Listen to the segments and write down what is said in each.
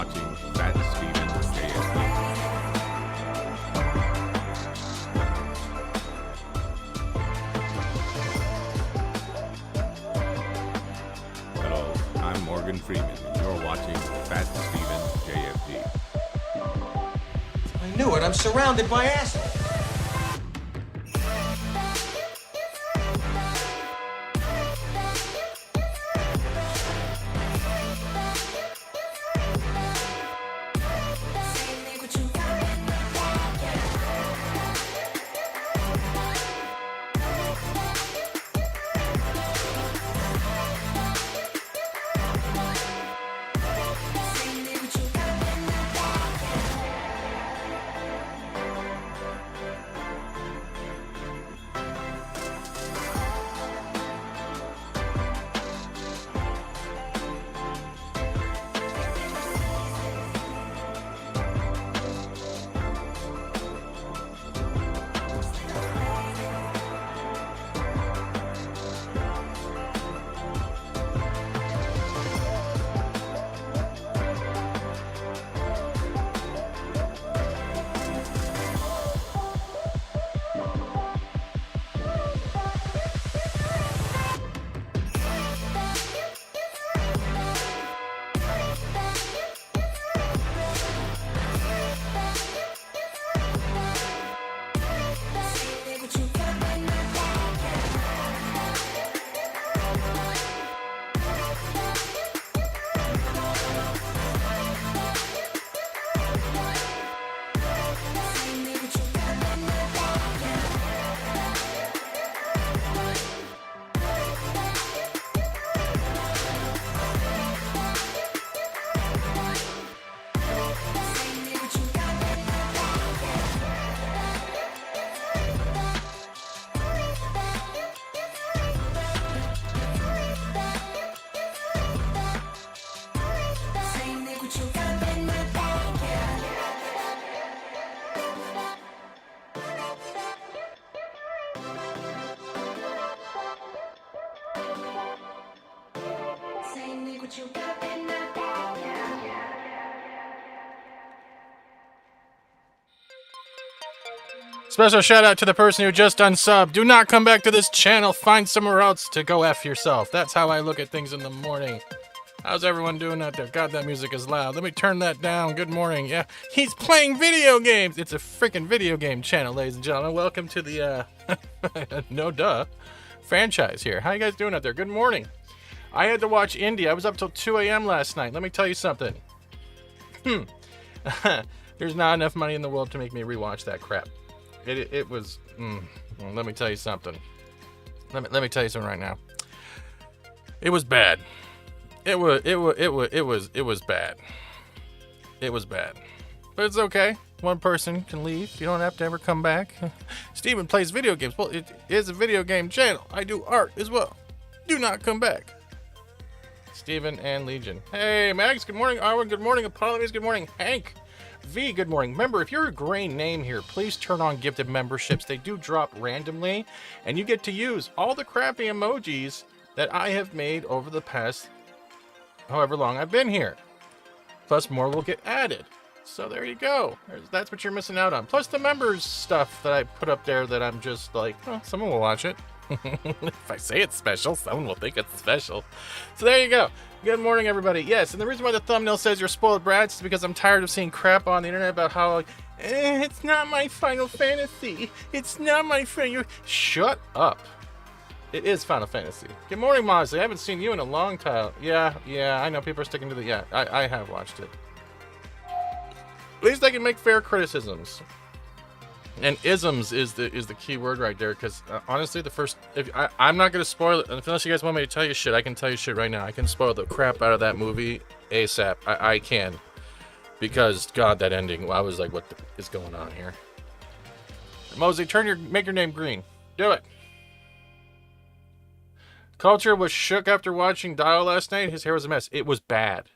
watching FAT-STEVENSEAGAL. Hello, I'm Morgan Freeman, and you're watching FAT-STEVENSEAGAL JFG. I knew it. I'm surrounded by assholes. Special shout out to the person who just unsubbed. Do not come back to this channel. Find somewhere else to go F yourself. That's how I look at things in the morning. How's everyone doing out there? God, that music is loud. Let me turn that down. Good morning. Yeah, he's playing video games. It's a freaking video game channel, ladies and gentlemen. Welcome to the, no duh, franchise here. How you guys doing out there? Good morning. I had to watch Indy. I was up till 2 a.m. last night. Let me tell you something. There's not enough money in the world to make me rewatch that crap. It was. Let me tell you something. Let me tell you something right now. It was bad. It was bad. It was bad. But it's okay. One person can leave. You don't have to ever come back. Steven plays video games. Well, it is a video game channel. I do art as well. Do not come back. Steven and Legion. Hey, Max. Good morning. Arwen. Good morning. Apologies. Good morning. Hank. V, good morning. Remember, if you're a gray name here, please turn on gifted memberships. They do drop randomly, and you get to use all the crappy emojis that I have made over the past however long I've been here. Plus, more will get added. So there you go. That's what you're missing out on. Plus the members stuff that I put up there that I'm just like, oh, someone will watch it. If I say it's special, someone will think it's special. So there you go. Good morning, everybody. Yes, and the reason why the thumbnail says you're spoiled brats is because I'm tired of seeing crap on the internet about how, it's not my Final Fantasy. It's not my friend. Shut up. It is Final Fantasy. Good morning, Mosley. I haven't seen you in a long time. Yeah, I know people are sticking to the, yeah, I have watched it. At least I can make fair criticisms. And isms is the key word right there, because honestly, the first, I'm not gonna spoil it unless you guys want me to tell you shit. I can tell you shit right now. I can spoil the crap out of that movie ASAP. I can, because God, that ending. I was like, what is going on here? Mosey, make your name green. Do it. Culture was shook after watching Dial last night. His hair was a mess. It was bad.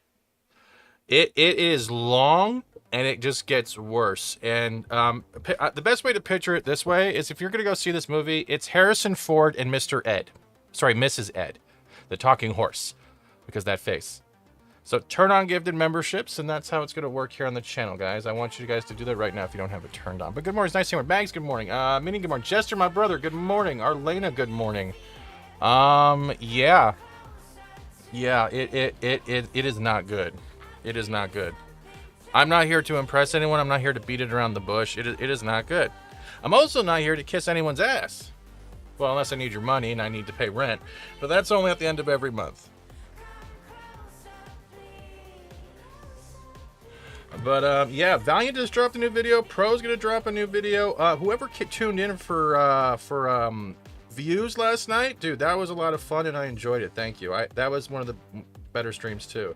It is long. And it just gets worse. And the best way to picture it this way is if you're going to go see this movie, it's Harrison Ford and Mr. Ed. Sorry, Mrs. Ed. The talking horse. Because that face. So turn on gifted memberships, and that's how it's going to work here on the channel, guys. I want you guys to do that right now if you don't have it turned on. But good morning. It's nice seeing you. Bags, good morning. Minnie, good morning. Jester, my brother, good morning. Arlena, good morning. Yeah. Yeah, it is not good. It is not good. I'm not here to impress anyone. I'm not here to beat it around the bush. It is not good. I'm also not here to kiss anyone's ass. Well, unless I need your money and I need to pay rent. But that's only at the end of every month. But yeah, Valiant just dropped a new video. Pro's gonna drop a new video. Whoever tuned in for views last night, dude, that was a lot of fun and I enjoyed it. Thank you. That was one of the better streams too.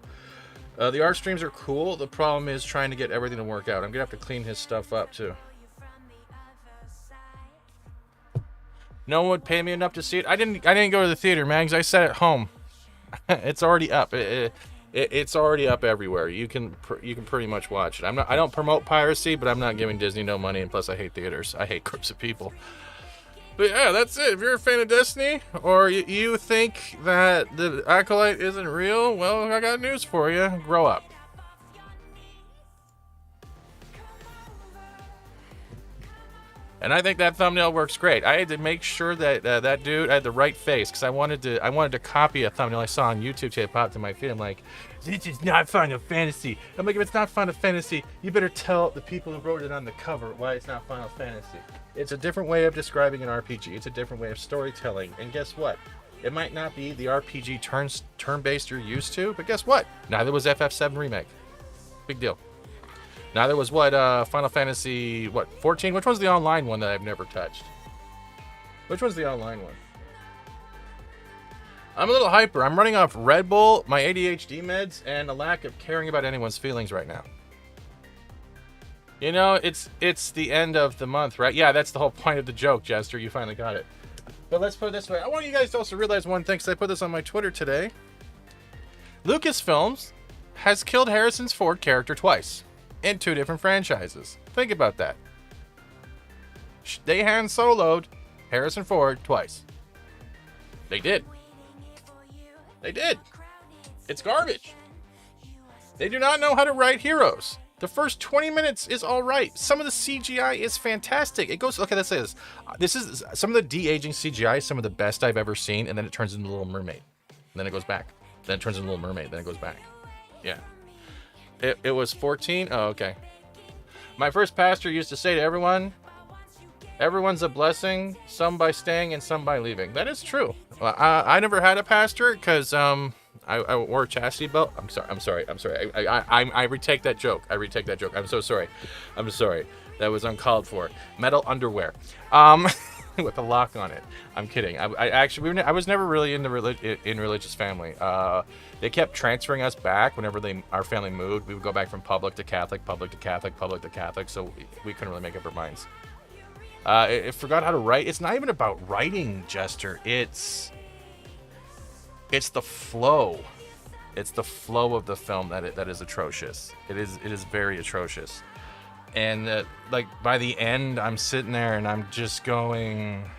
The art streams are cool. The problem is trying to get everything to work out. I'm gonna have to clean his stuff up too. No one would pay me enough to see it. I didn't go to the theater, Mags. I sat at home. It's already up. It's already up everywhere. You can pretty much watch it. I don't promote piracy, but I'm not giving Disney no money, and plus I hate theaters. I hate groups of people. But yeah, that's it. If you're a fan of Destiny, or you think that the Acolyte isn't real, well, I got news for you. Grow up. And I think that thumbnail works great. I had to make sure that that dude had the right face, because I wanted to copy a thumbnail I saw on YouTube today. It popped in my feed. I'm like, this is not Final Fantasy. I'm like, if it's not Final Fantasy, you better tell the people who wrote it on the cover why it's not Final Fantasy. It's a different way of describing an RPG. It's a different way of storytelling. And guess what? It might not be the RPG turn-based you're used to, but guess what? Neither was FF7 Remake. Big deal. Neither was Final Fantasy 14? Which one's the online one that I've never touched? Which one's the online one? I'm a little hyper. I'm running off Red Bull, my ADHD meds, and a lack of caring about anyone's feelings right now. You know, it's the end of the month, right? Yeah, that's the whole point of the joke, Jester. You finally got it. But let's put it this way. I want you guys to also realize one thing, because I put this on my Twitter today. Lucasfilms has killed Harrison Ford character twice. In 2 different franchises. Think about that. They Han Solo'd Harrison Ford twice. They did. They did. It's garbage. They do not know how to write heroes. The first 20 minutes is all right. Some of the CGI is fantastic. It goes, okay, let's say this. This is some of the de-aging CGI is some of the best I've ever seen, and then it turns into Little Mermaid. And then it goes back. Then it turns into Little Mermaid. Then it goes back. Yeah. It was 14? Oh, okay. My first pastor used to say to everyone, everyone's a blessing, some by staying and some by leaving. That is true. Well, I never had a pastor because I wore a chastity belt. I'm sorry. I retake that joke. I'm so sorry. That was uncalled for. Metal underwear. With a lock on it. I'm kidding. I was never really in religious family. They kept transferring us back whenever our family moved. We would go back from public to Catholic, public to Catholic, public to Catholic. So we couldn't really make up our minds. It forgot how to write. It's not even about writing, Jester. It's the flow. It's the flow of the film that is atrocious. It is very atrocious. And like by the end, I'm sitting there and I'm just going,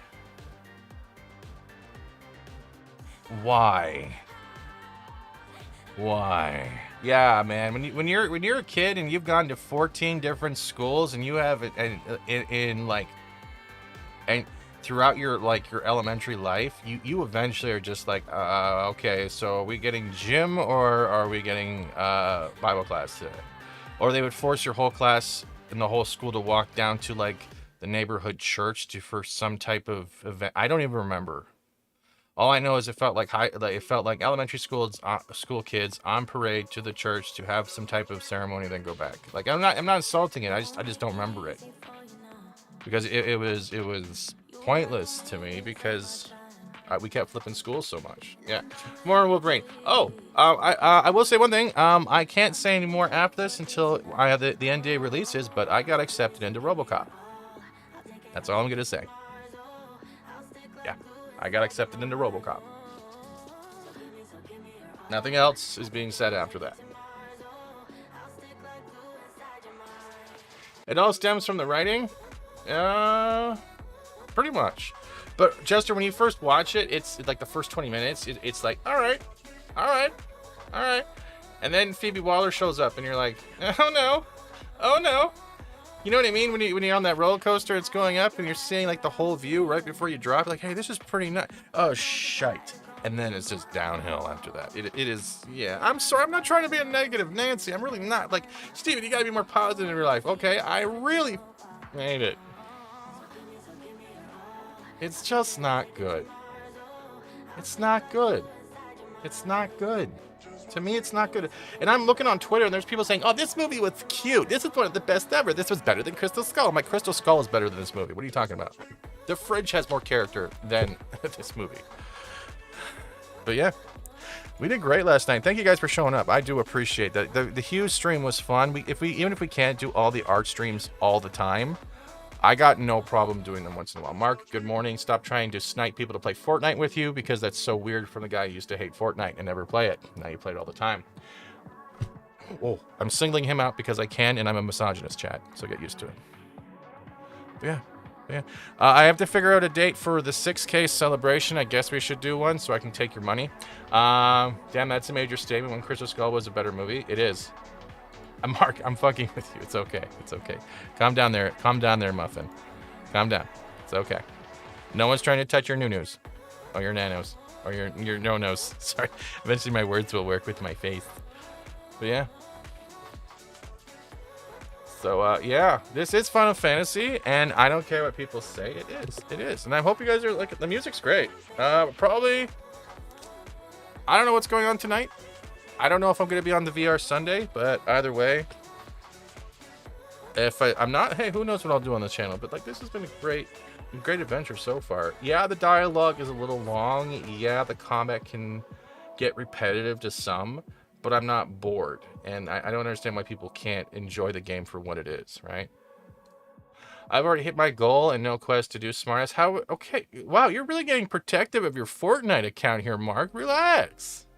why? Yeah, man. When you're a kid and you've gone to 14 different schools and you have and throughout your elementary life, you eventually are just like, okay, so are we getting gym or are we getting Bible class today? Or they would force your whole class and the whole school to walk down to like the neighborhood church for some type of event. I don't even remember. All I know is it felt like elementary school kids on parade to the church to have some type of ceremony, then go back. Like I'm not insulting it. I just don't remember it because it was pointless to me because we kept flipping schools so much. Yeah, more Wolverine. Oh, I will say one thing. I can't say any more after this until I have the NDA releases, but I got accepted into RoboCop. That's all I'm gonna say. Yeah, I got accepted into RoboCop. Nothing else is being said after that. It all stems from the writing. Pretty much. But Jester, when you first watch it, it's like the first 20 minutes. It's like, all right. And then Phoebe Waller shows up, and you're like, oh no, oh no. You know what I mean? When you're on that roller coaster, it's going up, and you're seeing like the whole view right before you drop. Like, hey, this is pretty nice. Oh shite! And then it's just downhill after that. It is. Yeah. I'm sorry. I'm not trying to be a negative Nancy. I'm really not. Like, Steven, you gotta be more positive in your life. Okay, I really made it. It's just not good. It's not good. It's not good. To me, it's not good. And I'm looking on Twitter, and there's people saying, oh, this movie was cute. This is one of the best ever. This was better than Crystal Skull. I'm like, Crystal Skull is better than this movie. What are you talking about? The Fridge has more character than this movie. But yeah, we did great last night. Thank you guys for showing up. I do appreciate that. The Hughes stream was fun. Even if we can't do all the art streams all the time, I got no problem doing them once in a while. Mark, good morning. Stop trying to snipe people to play Fortnite with you, because that's so weird from the guy who used to hate Fortnite and never play it. Now you play it all the time. Oh, I'm singling him out because I can, and I'm a misogynist, chat, so get used to it. But yeah. I have to figure out a date for the 6K celebration. I guess we should do one so I can take your money. Damn, that's a major statement. When Crystal Skull was a better movie. It is. Mark, I'm fucking with you. It's okay. It's okay. Calm down there. Calm down there, Muffin. Calm down. It's okay. No one's trying to touch your new-news. Or your nanos. Or your no-nos. Sorry. Eventually my words will work with my face. But yeah. So, yeah. This is Final Fantasy, and I don't care what people say. It is. It is. And I hope you guys are like, the music's great. Probably, I don't know what's going on tonight. I don't know if I'm going to be on the VR Sunday, but either way, if I'm not, hey, who knows what I'll do on the channel. But like, this has been a great adventure so far. Yeah, the dialogue is a little long. Yeah, the combat can get repetitive to some, but I'm not bored. And I don't understand why people can't enjoy the game for what it is, right? I've already hit my goal and no quest to do smartest. How? Okay, wow, you're really getting protective of your Fortnite account here, Mark. Relax.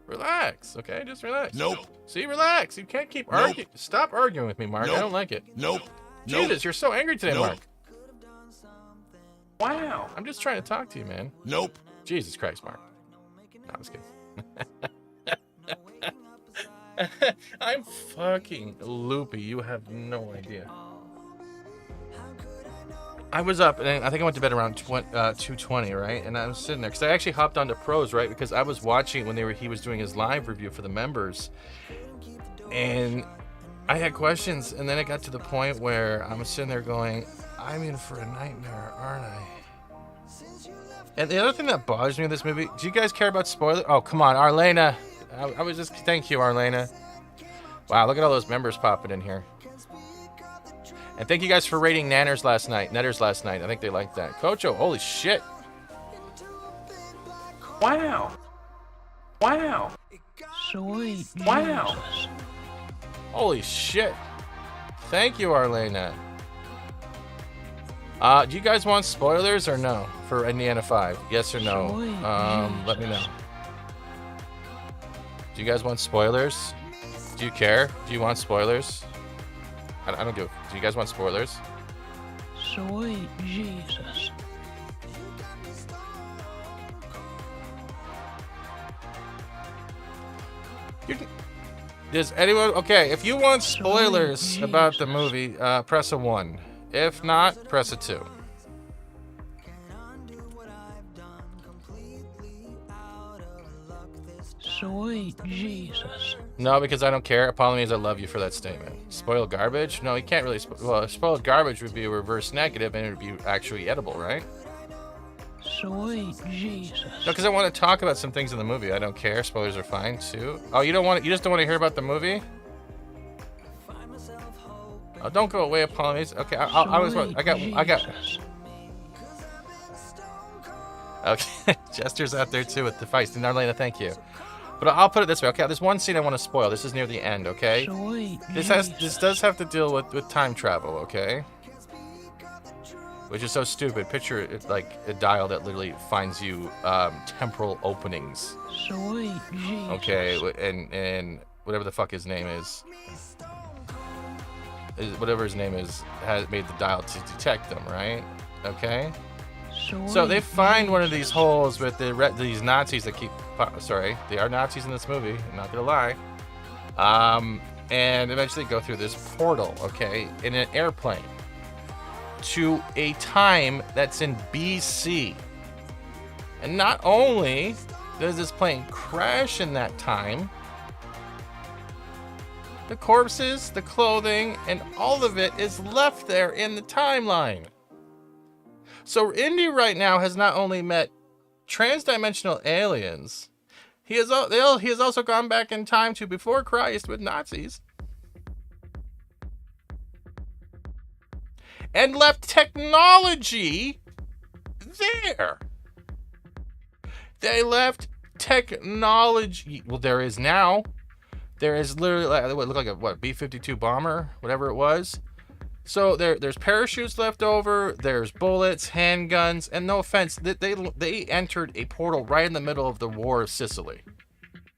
Relax, okay? Just relax. Nope. See, relax. You can't keep arguing. Stop arguing with me, Mark. Nope. I don't like it. Nope. Jesus, you're so angry today, Nope. Mark. Wow. I'm just trying to talk to you, man. Nope. Jesus Christ, Mark. No, I'm just kidding. I'm fucking loopy. You have no idea. I was up, and I think I went to bed around 2:20, right? And I was sitting there because I actually hopped onto Pros, right? Because I was watching when he was doing his live review for the members, and I had questions. And then it got to the point where I'm sitting there going, "I'm in for a nightmare, aren't I?" And the other thing that bothers me in this movie, do you guys care about spoilers? Oh, come on, Arlena. I was just, thank you, Arlena. Wow, look at all those members popping in here. And thank you guys for rating Netters last night. I think they liked that. Kocho, holy shit. Wow. Wow. Sweet Wow. Jesus. Holy shit. Thank you, Arlena. Do you guys want spoilers or no for Indiana 5? Yes or no? Sweet Let me know. Do you guys want spoilers? Do you care? Do you want spoilers? I don't give. Do you guys want spoilers? Sweet Jesus. Does anyone? Okay, if you want spoilers Sweet about the Jesus. movie, press a 1. If not, press a 2. Sweet Jesus. No, because I don't care. Apologies, I love you for that statement. Spoiled garbage? No, you can't really. Well, spoiled garbage would be a reverse negative, and it would be actually edible, right? Sweet Jesus. No, because I want to talk about some things in the movie. I don't care. Spoilers are fine too. Oh, you don't want? You just don't want to hear about the movie? Oh, don't go away, Apologies. Okay, I was. I got. Jesus. Okay, Jester's out there too with the feist. And Arlena, thank you. But I'll put it this way, okay? There's one scene I want to spoil. This is near the end, okay? Sweet This does have to deal with time travel, okay? Which is so stupid. Picture it like a dial that literally finds you temporal openings. Sweet Jesus. Okay, and whatever the fuck his name is, whatever his name is, has made the dial to detect them, right? Okay. So they find one of these holes with these Nazis that keep. Sorry, they are Nazis in this movie. I'm not gonna lie. And eventually go through this portal, okay, in an airplane to a time that's in BC. And not only does this plane crash in that time, the corpses, the clothing, and all of it is left there in the timeline. So Indy right now has not only met transdimensional aliens, he has also gone back in time to before Christ with Nazis. And left technology there. They left technology. Well, there is now. There is literally what looked like a B-52 bomber, whatever it was. So there's parachutes left over. There's bullets, handguns, and no offense, they entered a portal right in the middle of the War of Sicily.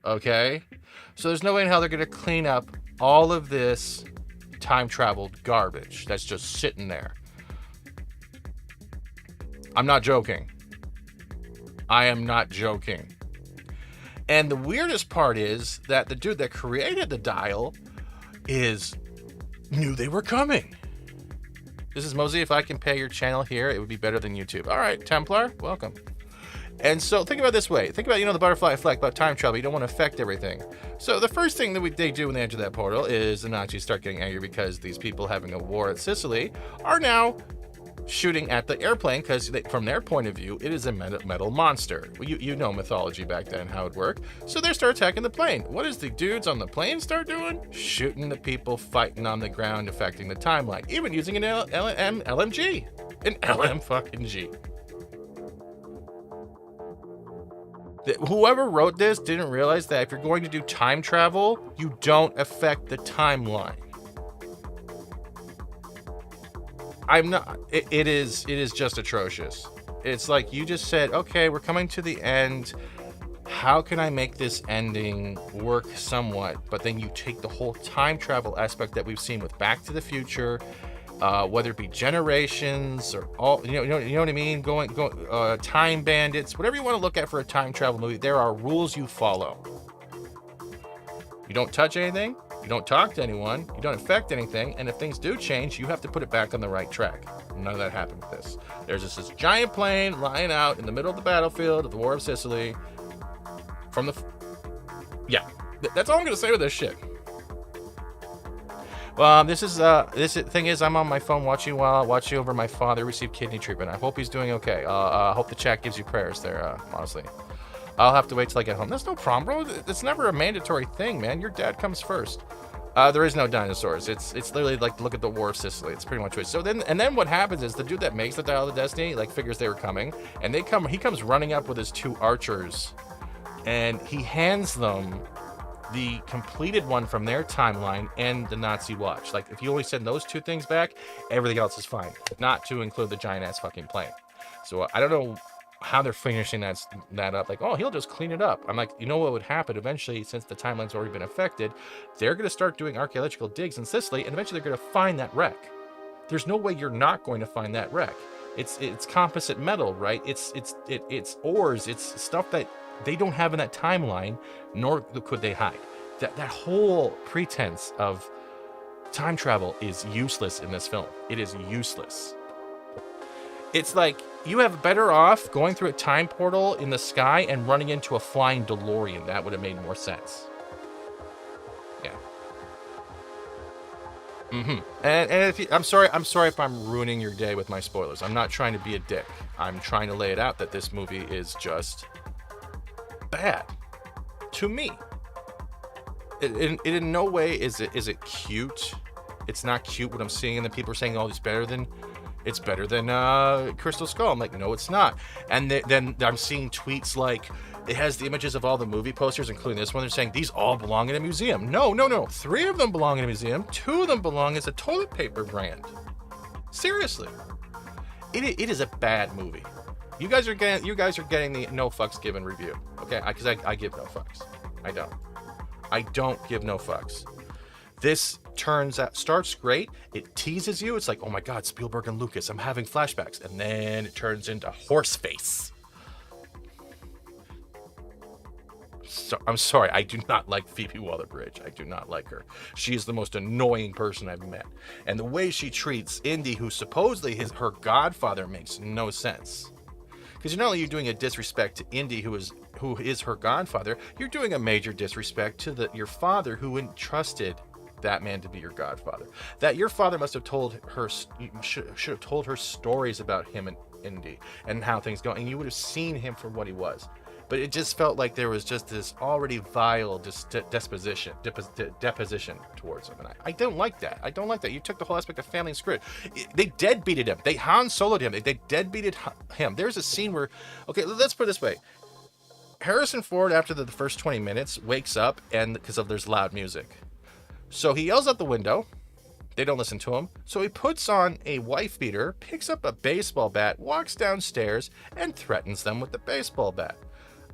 Okay, so there's no way in hell they're gonna clean up all of this time traveled garbage that's just sitting there. I'm not joking. I am not joking. And the weirdest part is that the dude that created the dial knew they were coming. This is Mosey. If I can pay your channel here, it would be better than YouTube. All right, Templar, welcome. And so think about it this way. Think about, the butterfly effect about time travel. You don't want to affect everything. So the first thing that they do when they enter that portal is the Nazis start getting angry because these people having a war at Sicily are now shooting at the airplane because from their point of view, it is a metal monster. Well, you know mythology back then, how it worked. So they start attacking the plane. What does the dudes on the plane start doing? Shooting the people fighting on the ground, affecting the timeline. Even using an LMG. An LM fucking G. Whoever wrote this didn't realize that if you're going to do time travel, you don't affect the timeline. It is just atrocious. It's like you just said, okay, we're coming to the end. How can I make this ending work somewhat? But then you take the whole time travel aspect that we've seen with Back to the Future, whether it be Generations or all, you know what I mean? Going, Time Bandits, whatever you want to look at for a time travel movie, there are rules you follow. You don't touch anything. You don't talk to anyone, you don't affect anything, and if things do change, you have to put it back on the right track. None of that happened with this. There's just this giant plane lying out in the middle of the battlefield of the War of Sicily. That's all I'm gonna say with this shit. Well, this thing is, I'm on my phone watching over my father receive kidney treatment. I hope he's doing okay. I hope the chat gives you prayers there, honestly. I'll have to wait till I get home. That's no problem, bro. It's never a mandatory thing, man. Your dad comes first. There is no dinosaurs. It's literally like, look at the War of Sicily. It's pretty much it. So then what happens is the dude that makes the Dial of Destiny figures they were coming, and he comes running up with his two archers, and he hands them the completed one from their timeline and the Nazi watch. Like, if you only send those two things back, everything else is fine. Not to include the giant ass fucking plane. So I don't know how they're finishing that up. Like, oh, he'll just clean it up. I'm like, you know what would happen eventually, since the timeline's already been affected, they're going to start doing archaeological digs in Sicily, and eventually they're going to find that wreck. There's no way you're not going to find that wreck. It's composite metal, right? It's ores. It's stuff that they don't have in that timeline, nor could they hide. That whole pretense of time travel is useless in this film. It is useless. It's like you have better off going through a time portal in the sky and running into a flying DeLorean. That would have made more sense. Yeah. And I'm sorry if I'm ruining your day with my spoilers. I'm not trying to be a dick. I'm trying to lay it out that this movie is just bad to me. In no way is it cute. It's not cute what I'm seeing, and the people are saying, "Oh, it's better than Crystal Skull." I'm like, no, it's not. And then I'm seeing tweets like, it has the images of all the movie posters, including this one. They're saying these all belong in a museum. No. 3 of them belong in a museum. 2 of them belong as a toilet paper brand. Seriously, it is a bad movie. You guys are getting the no fucks given review, okay? Because I give no fucks. I don't give no fucks. This starts great. It teases you. It's like, oh my God, Spielberg and Lucas, I'm having flashbacks. And then it turns into horse face. I'm sorry. I do not like Phoebe Waller-Bridge. I do not like her. She is the most annoying person I've met. And the way she treats Indy, who supposedly her godfather, makes no sense. Because not only are you doing a disrespect to Indy, who is her godfather, you're doing a major disrespect to your father, who entrusted that man to be your godfather. That your father must have told her, should have told her stories about him and Indy and how things go, and you would have seen him for what he was. But it just felt like there was just this already vile deposition towards him, and I don't like that. I don't like that. You took the whole aspect of family and screwed it. They deadbeated him. They Han Soloed him. They deadbeated him. There's a scene where, okay, let's put it this way. Harrison Ford, after the first 20 minutes, wakes up, and because there's loud music. So he yells out the window. They don't listen to him. So he puts on a wife beater, picks up a baseball bat, walks downstairs, and threatens them with the baseball bat.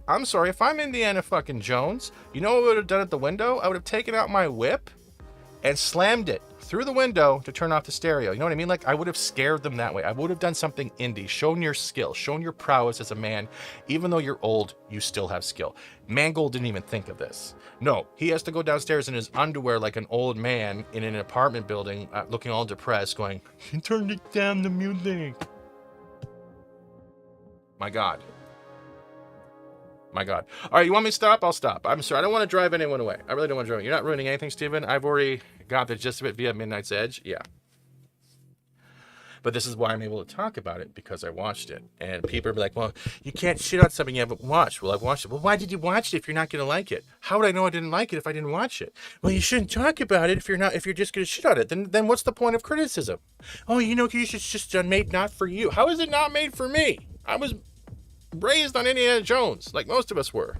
I'm sorry, if I'm Indiana fucking Jones, you know what I would have done at the window? I would have taken out my whip and slammed it through the window to turn off the stereo. You know what I mean? Like, I would have scared them that way. I would have done something indie, shown your skill, shown your prowess as a man. Even though you're old, you still have skill. Mangold didn't even think of this. No, he has to go downstairs in his underwear like an old man in an apartment building, looking all depressed, going, "You turned it down, the music." My God. My God. All right, you want me to stop? I'll stop. I'm sorry. I don't want to drive anyone away. I really don't want to drive. You're not ruining anything, Steven. I've already got the gist of it via Midnight's Edge. Yeah. But this is why I'm able to talk about it, because I watched it. And people are like, well, you can't shit on something you haven't watched. Well, I've watched it. Well, why did you watch it if you're not going to like it? How would I know I didn't like it if I didn't watch it? Well, you shouldn't talk about it if you're just going to shit on it. Then what's the point of criticism? Oh, it's just made not for you. How is it not made for me? I was raised on Indiana Jones, like most of us were.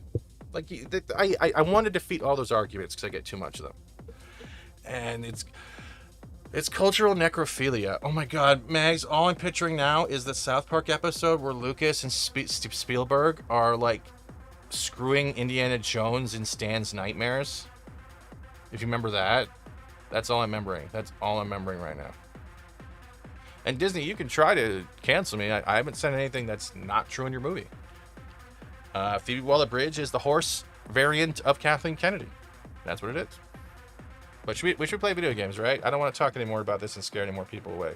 Like, I want to defeat all those arguments because I get too much of them. And it's cultural necrophilia. Oh my God, Mags, all I'm picturing now is the South Park episode where Lucas and Spielberg are like screwing Indiana Jones in Stan's nightmares. If you remember that, that's all I'm remembering. That's all I'm remembering right now. And Disney, you can try to cancel me. I haven't said anything that's not true in your movie. Phoebe Waller-Bridge is the horse variant of Kathleen Kennedy. That's what it is. But we should play video games, right? I don't want to talk anymore about this and scare any more people away.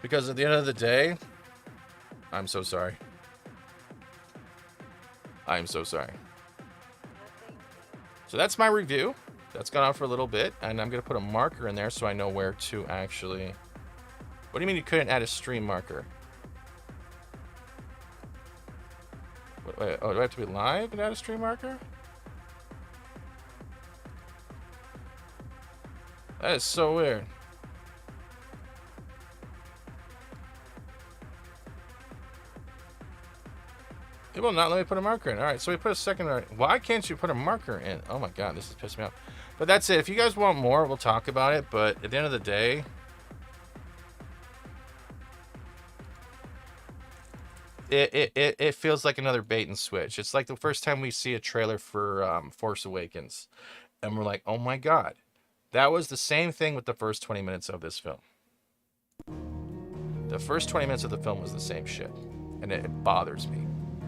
Because at the end of the day, I'm so sorry. I'm so sorry. So that's my review. That's gone on for a little bit. And I'm going to put a marker in there so I know where to actually... What do you mean you couldn't add a stream marker? Wait, oh, do I have to be live and add a stream marker? That is so weird. It will not let me put a marker in. Alright, so we put a second. Why can't you put a marker in? Oh my God, this is pissing me off. But that's it. If you guys want more, we'll talk about it. But at the end of the day... It feels like another bait and switch. It's like the first time we see a trailer for Force Awakens. And we're like, oh my God. That was the same thing with the first 20 minutes of this film. The first 20 minutes of the film was the same shit. And it bothers me.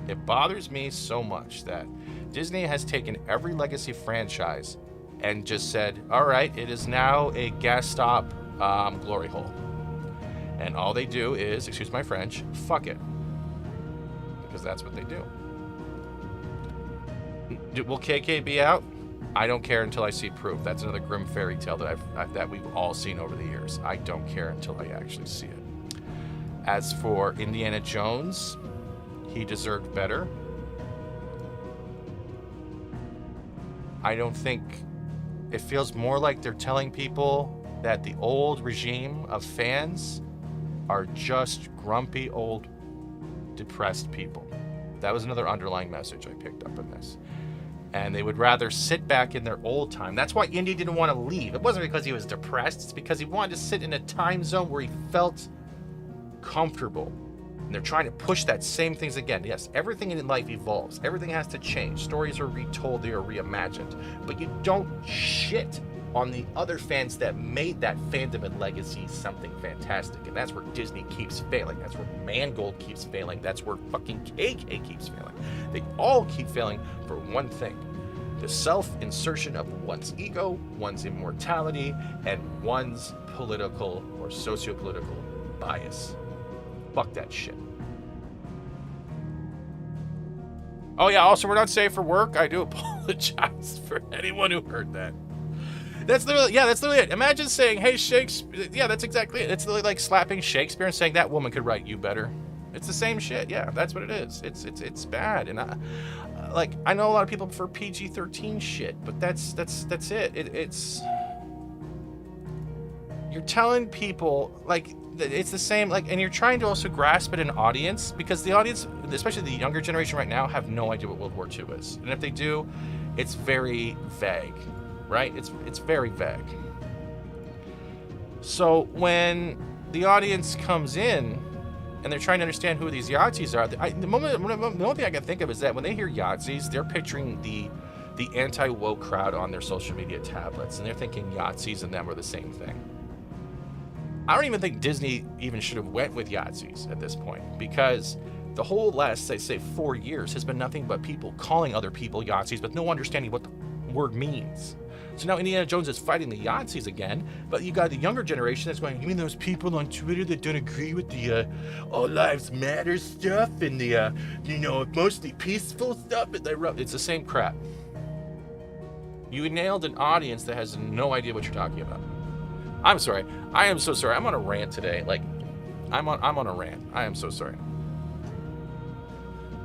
It bothers me so much that Disney has taken every legacy franchise and just said, all right, it is now a gas stop glory hole. And all they do is, excuse my French, fuck it. Because that's what they do. Will KK be out? I don't care until I see proof. That's another grim fairy tale that we've all seen over the years. I don't care until I actually see it. As for Indiana Jones, he deserved better. I don't think... It feels more like they're telling people that the old regime of fans are just grumpy old depressed people. That was another underlying message I picked up in this. And they would rather sit back in their old time. That's why Indy didn't want to leave. It wasn't because he was depressed. It's because he wanted to sit in a time zone where he felt comfortable. And they're trying to push that same things again. Yes, everything in life evolves. Everything has to change. Stories are retold. They are reimagined. But you don't shit on the other fans that made that fandom and legacy something fantastic. And that's where Disney keeps failing. That's where Mangold keeps failing. That's where fucking KK keeps failing. They all keep failing for one thing: the self-insertion of one's ego, one's immortality, and one's political or socio-political bias. Fuck that shit. Oh yeah, also we're not safe for work. I do apologize for anyone who heard that. That's literally it. Imagine saying, hey, Shakespeare. Yeah, that's exactly it. It's literally like slapping Shakespeare and saying that woman could write you better. It's the same shit. Yeah, that's what it is. It's bad. And I know a lot of people prefer PG-13 shit, but that's it. It's you're telling people like it's the same, like, and you're trying to also grasp at an audience, because the audience, especially the younger generation right now, have no idea what World War II is. And if they do, it's very vague, right? It's very vague. So when the audience comes in and they're trying to understand who these Yahtzees are, the only thing I can think of is that when they hear Yahtzees, they're picturing the anti-woke crowd on their social media tablets, and they're thinking Yahtzees and them are the same thing. I don't even think Disney even should have went with Yahtzees at this point, because the whole last, say 4 years has been nothing but people calling other people Yahtzees, but no understanding what the word means. So now Indiana Jones is fighting the Yahtzees again, but you got the younger generation that's going, you mean those people on Twitter that don't agree with the all lives matter stuff and the mostly peaceful stuff? It's the same crap. You nailed an audience that has no idea what you're talking about. I'm sorry. I am so sorry. I'm on a rant today. Like, I'm on a rant. I am so sorry.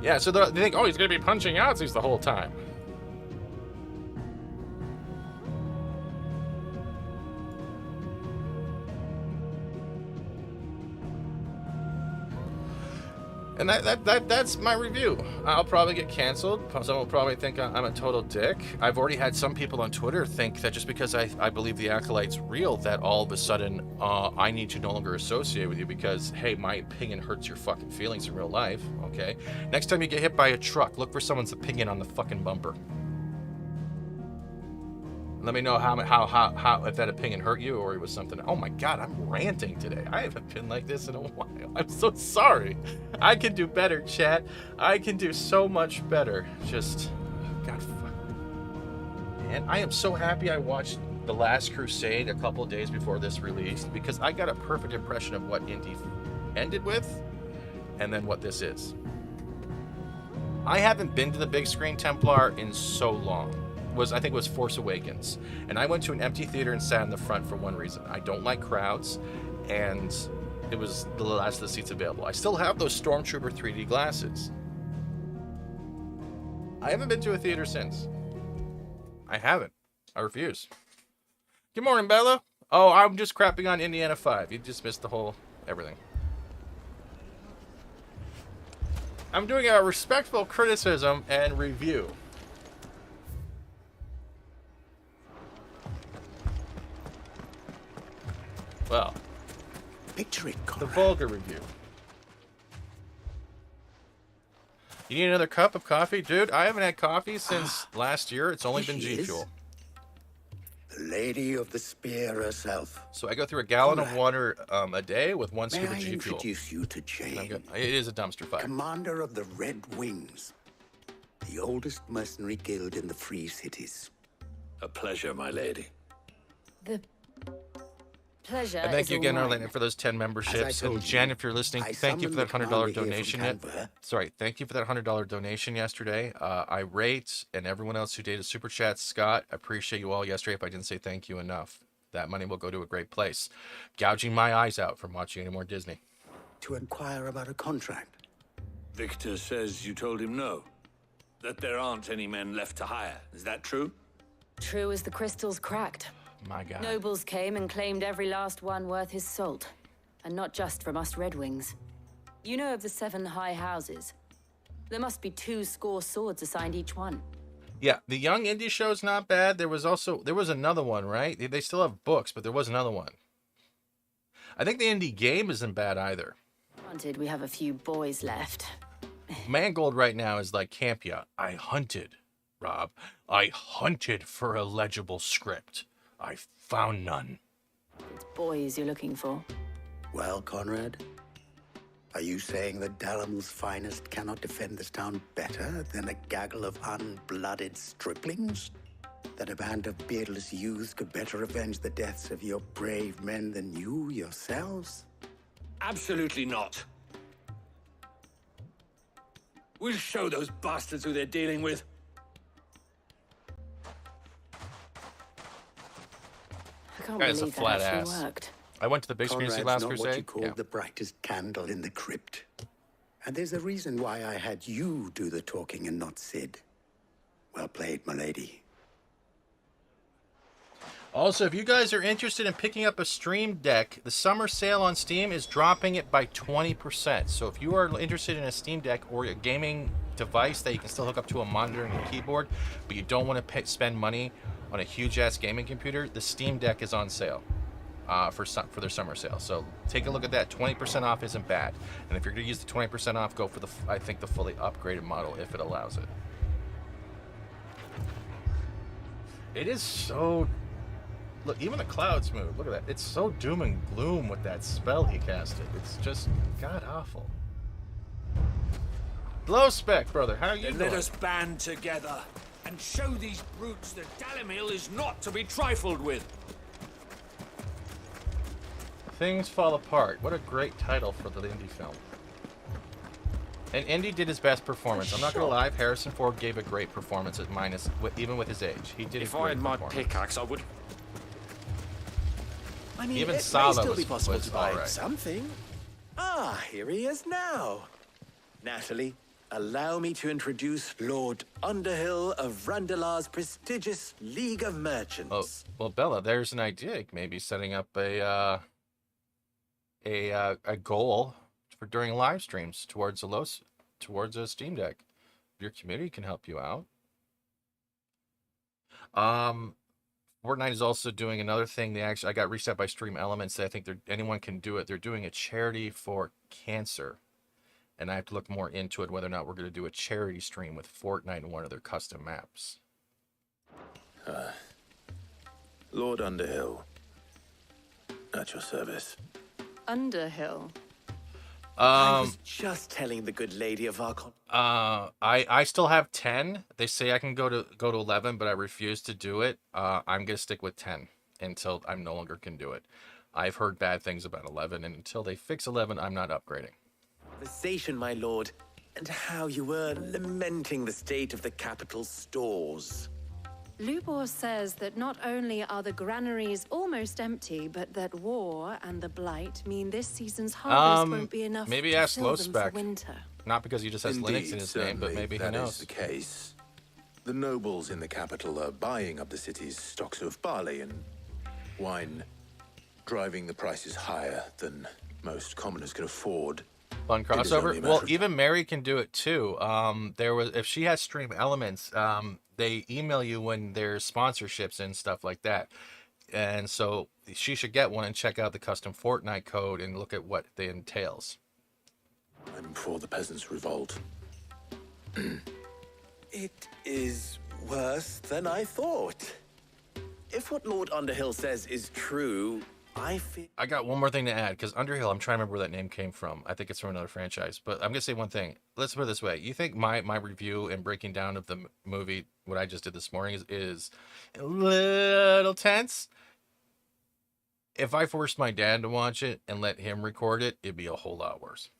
Yeah, so they think, oh, he's going to be punching Yahtzees the whole time. And that's my review. I'll probably get canceled. Some will probably think I'm a total dick. I've already had some people on Twitter think that just because I believe the Acolyte's real, that all of a sudden I need to no longer associate with you because, hey, my opinion hurts your fucking feelings in real life. Okay? Next time you get hit by a truck, look for someone's opinion on the fucking bumper. Let me know how if that opinion hurt you or it was something. Oh my God, I'm ranting today. I haven't been like this in a while. I'm so sorry. I can do better, chat. I can do so much better. Just, God, fuck. Man, I am so happy I watched The Last Crusade a couple of days before this released, because I got a perfect impression of what Indy ended with and then what this is. I haven't been to the big screen Templar in so long. I think it was Force Awakens, and I went to an empty theater and sat in the front for one reason. I don't like crowds, and it was the last of the seats available. I still have those Stormtrooper 3D glasses. I haven't been to a theater since. I haven't. I refuse. Good morning, Bella. Oh, I'm just crapping on Indiana 5. You just missed the whole everything. I'm doing a respectful criticism and review. Well, picture it, the vulgar review. You need another cup of coffee? Dude, I haven't had coffee since last year. It's only been G Fuel. The lady of the spear herself. So I go through a gallon of water a day with 1 scoop of G Fuel. Introduce you to Jane. It is a dumpster fire. Commander of the Red Wings. The oldest mercenary guild in the Free Cities. A pleasure, my lady. The pleasure. And thank you again, Arlene, for those 10 memberships. And Jen, if you're listening, thank you for that $100 donation. Thank you for that $100 donation yesterday. I rate, and everyone else who did a super chat. Scott, I appreciate you all yesterday. If I didn't say thank you enough, that money will go to a great place. Gouging my eyes out from watching any more Disney. To inquire about a contract. Victor says you told him no. That there aren't any men left to hire. Is that true? True as the crystals cracked. My God. Nobles came and claimed every last one worth his salt. And not just from us Red Wings. You know of the 7 high houses. There must be 2 score swords assigned each one. Yeah, the Young Indie show's not bad. There was another one, right? They still have books, but there was another one. I think the indie game isn't bad either. Granted, we have a few boys left. Mangold right now is like Campia. I hunted, Rob. I hunted for a legible script. I found none. It's boys you're looking for. Well, Conrad, are you saying that Dalamul's finest cannot defend this town better than a gaggle of unblooded striplings? That a band of beardless youths could better avenge the deaths of your brave men than you yourselves? Absolutely not. We'll show those bastards who they're dealing with. I can't Guy's a believe that flat actually ass. worked. I went to the big screen Conrad's last not what you crusade. call the brightest candle in the crypt. And there's a reason why I had you do the talking and not Sid. Well played, my lady. Also, if you guys are interested in picking up a Stream Deck, the summer sale on Steam is dropping it by 20%. So if you are interested in a Steam Deck or a gaming device that you can still hook up to a monitor and a keyboard, but you don't want to spend money on a huge-ass gaming computer, the Steam Deck is on sale for their summer sale. So take a look at that. 20% off isn't bad. And if you're going to use the 20% off, go for I think the fully upgraded model if it allows it. It is so... Look, even the clouds move. Look at that. It's so doom and gloom with that spell he casted. It's just god-awful. Low spec, brother. How are you Then doing? let us band together and show these brutes that Dalamil is not to be trifled with. Things Fall Apart. What a great title for the indie film. And Indy did his best performance. I'm not gonna lie, Harrison Ford gave a great performance at even with his age. He did. If a I great had my performance. pickaxe, I would. I mean, Even it Sala may still was- be possible was to buy alright. something. Ah, here he is now. Natalie, allow me to introduce Lord Underhill of Randalar's prestigious League of Merchants. Oh, well, Bella, there's an idea. Maybe setting up a goal for during live streams towards a Steam Deck. Your community can help you out. Fortnite is also doing another thing. I got reached out by Stream Elements. I think anyone can do it. They're doing a charity for cancer, and I have to look more into it whether or not we're going to do a charity stream with Fortnite and one of their custom maps. Lord Underhill, at your service. Underhill. I was just telling the good lady of our I still have 10. They say I can go to 11, but I refuse to do it. I'm gonna stick with 10 until I no longer can do it. I've heard bad things about 11, and until they fix 11, I'm not upgrading. conversation, my lord, and how you were lamenting the state of the capital's stores. Lubor says that not only are the granaries almost empty, but that war and the blight mean this season's harvest won't be enough maybe to ask fill them for Lowspec. winter. Not because he just has Linux in his name, but maybe he that knows. is the case. The nobles in the capital are buying up the city's stocks of barley and wine, driving the prices higher than most commoners can afford. Fun It is only crossover. a matter Well, of even Mary can do it too. If she has Stream Elements, they email you when there's sponsorships and stuff like that, and so she should get one and check out the custom Fortnite code and look at what it entails. I'm for the peasants' revolt. It is worse than I thought. If what Lord Underhill says is true, I feel... I got one more thing to add, because Underhill, I'm trying to remember where that name came from. I think it's from another franchise. But I'm going to say one thing. Let's put it this way. You think my review and breaking down of the movie, what I just did this morning, is a little tense? If I forced my dad to watch it and let him record it, it'd be a whole lot worse.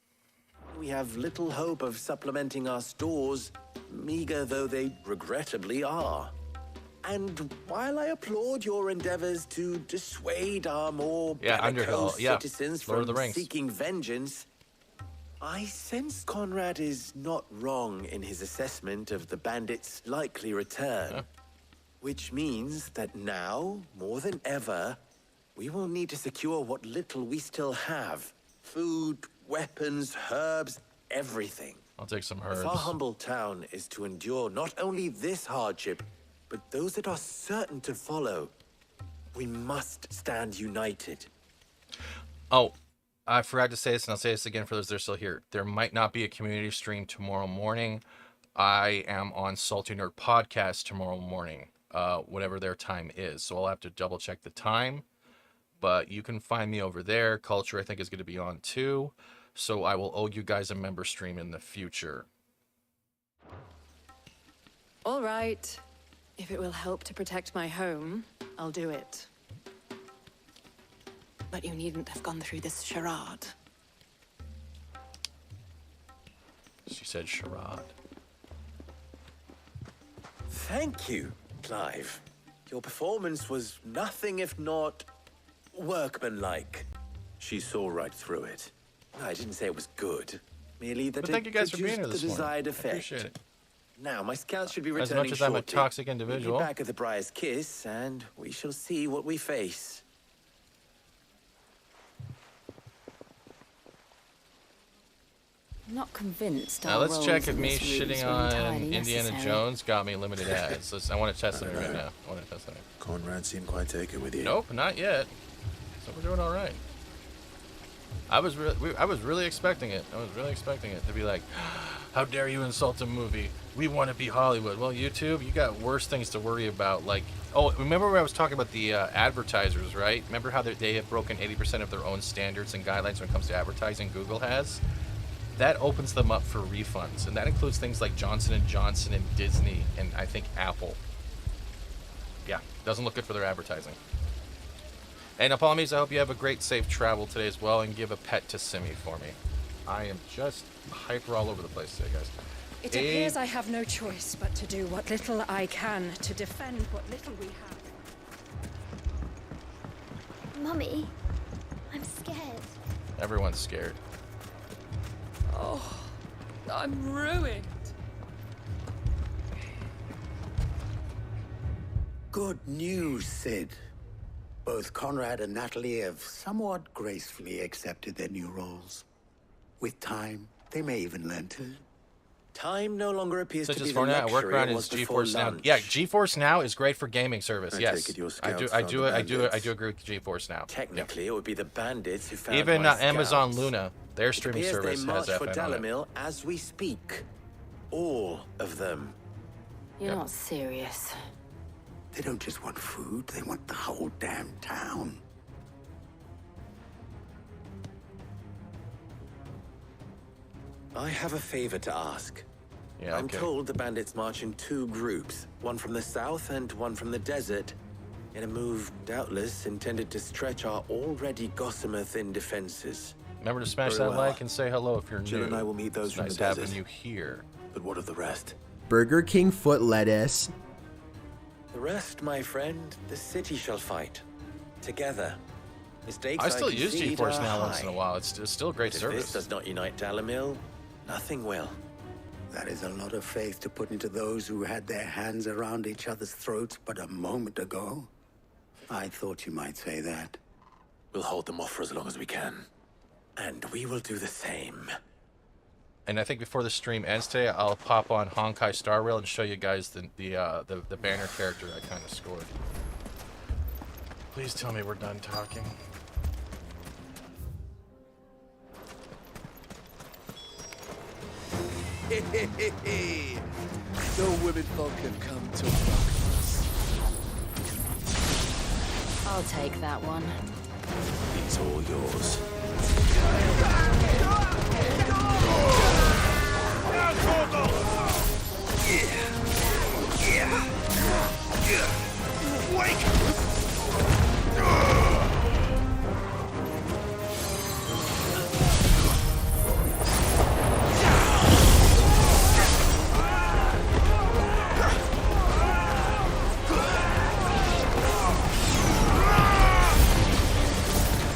We have little hope of supplementing our stores, meager though they regrettably are. And while I applaud your endeavors to dissuade our more Underhill, bellicose yeah. citizens Lord of from the Rings. seeking vengeance, I sense Conrad is not wrong in his assessment of the bandits' likely return. Which means that now, more than ever, we will need to secure what little we still have. Food, weapons, herbs, everything. I'll take some If herbs. our humble town is to endure not only this hardship, but those that are certain to follow, we must stand united. Oh, I forgot to say this, and I'll say this again for those that are still here. There might not be a community stream tomorrow morning. I am on Salty Nerd Podcast tomorrow morning. whatever their time is. So I'll have to double check the time. But you can find me over there. Culture, I think, is going to be on too. So I will owe you guys a member stream in the future. All right. If it will help to protect my home, I'll do it. But you needn't have gone through this charade. She said charade. Thank you, Clive. Your performance was nothing if not workmanlike. She saw right through it. I didn't say it was good. Merely that But thank it you guys for being produced here this the morning. desired I effect. appreciate it. Now, my scouts should be As returning much as I'm a shortly. toxic We'll individual. be back at the Briar's Kiss, and we shall see what we face. I'm not convinced. Now our let's check roles if in me this room shitting were on entirely Indiana necessary. Jones got me limited ads. I want to test something right now. I want to test something. Conrad seemed quite taken with you. Nope, not yet. So we're doing all right. I was really expecting it. I was really expecting it to be like, how dare you insult a movie? We want to be Hollywood. Well, YouTube, you got worse things to worry about. Like, oh, remember when I was talking about the advertisers, right? Remember how they have broken 80% of their own standards and guidelines when it comes to advertising? Google has. That opens them up for refunds, and that includes things like Johnson & Johnson and Disney, and I think Apple. Yeah, doesn't look good for their advertising. And Apolomies, I hope you have a great, safe travel today as well, and give a pet to Simi for me. I am just hyper all over the place today, guys. It appears I have no choice but to do what little I can to defend what little we have. Mummy, I'm scared. Everyone's scared. Oh, I'm ruined. Good news, Sid. Both Conrad and Natalie have somewhat gracefully accepted their new roles. With time, they may even learn to. Time no longer appears Such to as be the Fortnite, luxury workaround it is was before GeForce Now. lunch. Yeah, GeForce Now is great for gaming service. I Yes, take it your I do. scouts I found do. the I do. I bandits. do agree with GeForce Now. Technically, it would be the bandits who found Even my Amazon scouts. Luna, their streaming It appears service they has march for FN on it. Dalamil as we speak. All of them. You're not serious. They don't just want food, they want the whole damn town. I have a favor to ask. Yeah, I'm okay. told the bandits march in two groups, one from the south and one from the desert, in a move doubtless intended to stretch our already gossamer-thin defenses. Remember to smash Very that well. like and say hello if you're Jill new. and I will meet those It's from nice the having desert. you here. But what of the rest? Burger King foot lettuce. The rest, my friend, the city shall fight. Together. Mistakes I still use concede GeForce are Now once high. in a while. It's still a great If service. this does not unite Dalamil, nothing will. That is a lot of faith to put into those who had their hands around each other's throats but a moment ago. I thought you might say that. We'll hold them off for as long as we can. And we will do the same. And I think before the stream ends today, I'll pop on Honkai Star Rail and show you guys the banner character I kind of scored. Please tell me we're done talking. No women folk have come to welcome us. I'll take that one. It's all yours.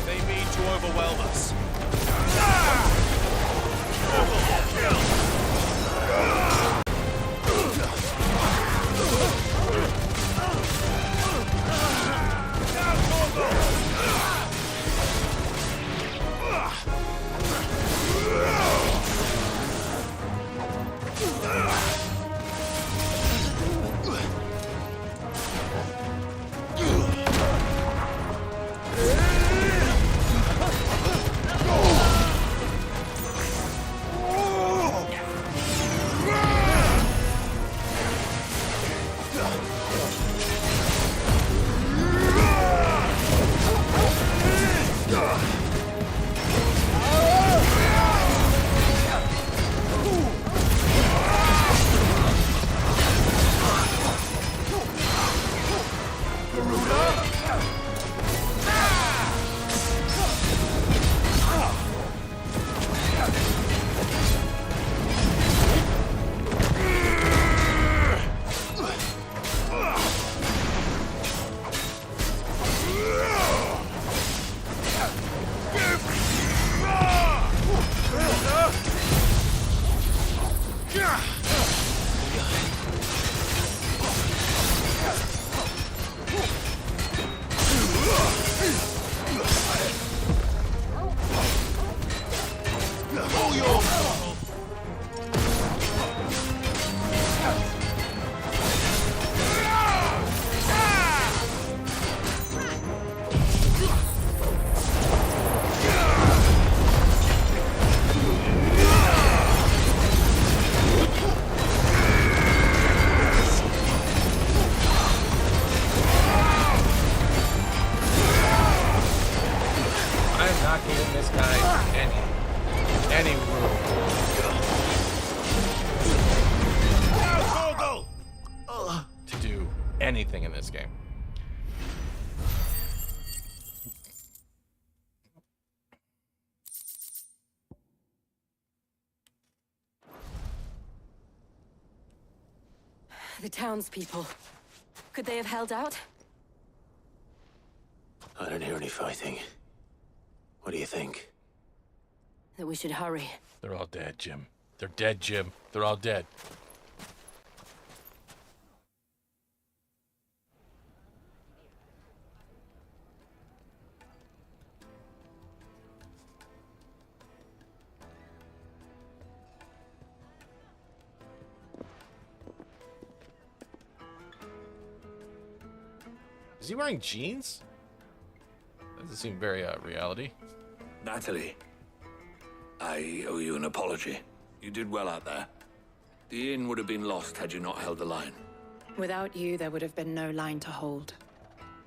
They mean to overwhelm us. anything in this game. The townspeople. Could they have held out? I don't hear any fighting. What do you think? That we should hurry. They're all dead, Jim. They're dead, Jim. They're all dead. Is he wearing jeans? Doesn't seem very reality. Natalie, I owe you an apology. You did well out there. The inn would have been lost had you not held the line. Without you, there would have been no line to hold.